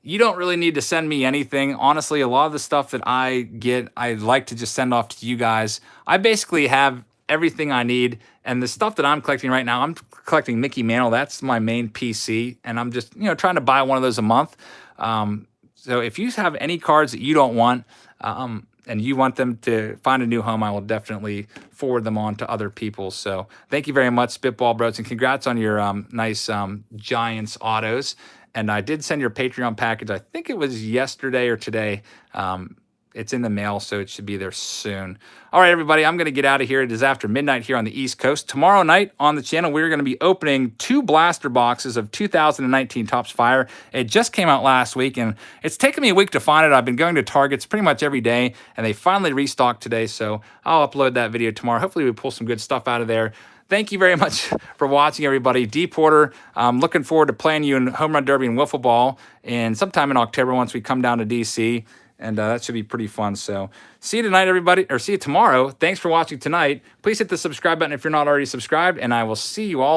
you don't really need to send me anything. Honestly, a lot of the stuff that I get, I like to just send off to you guys. I basically have everything I need. And the stuff that I'm collecting right now, I'm collecting Mickey Mantle. That's my main PC. And I'm just, trying to buy one of those a month. So if you have any cards that you don't want, and you want them to find a new home, I will definitely forward them on to other people. So thank you very much, Spitball Bros, and congrats on your nice Giants autos. And I did send your Patreon package. I think it was yesterday or today. It's in the mail, so it should be there soon. All right, everybody, I'm going to get out of here. It is after midnight here on the East Coast. Tomorrow night on the channel, we're going to be opening 2 blaster boxes of 2019 Topps Fire. It just came out last week, and it's taken me a week to find it. I've been going to Targets pretty much every day, and they finally restocked today, so I'll upload that video tomorrow. Hopefully, we pull some good stuff out of there. Thank you very much for watching, everybody. D. Porter, I'm looking forward to playing you in Home Run Derby and Wiffle Ball and sometime in October once we come down to D.C., and that should be pretty fun. So see you tonight, everybody, or see you tomorrow. Thanks for watching tonight. Please hit the subscribe button if you're not already subscribed, and I will see you all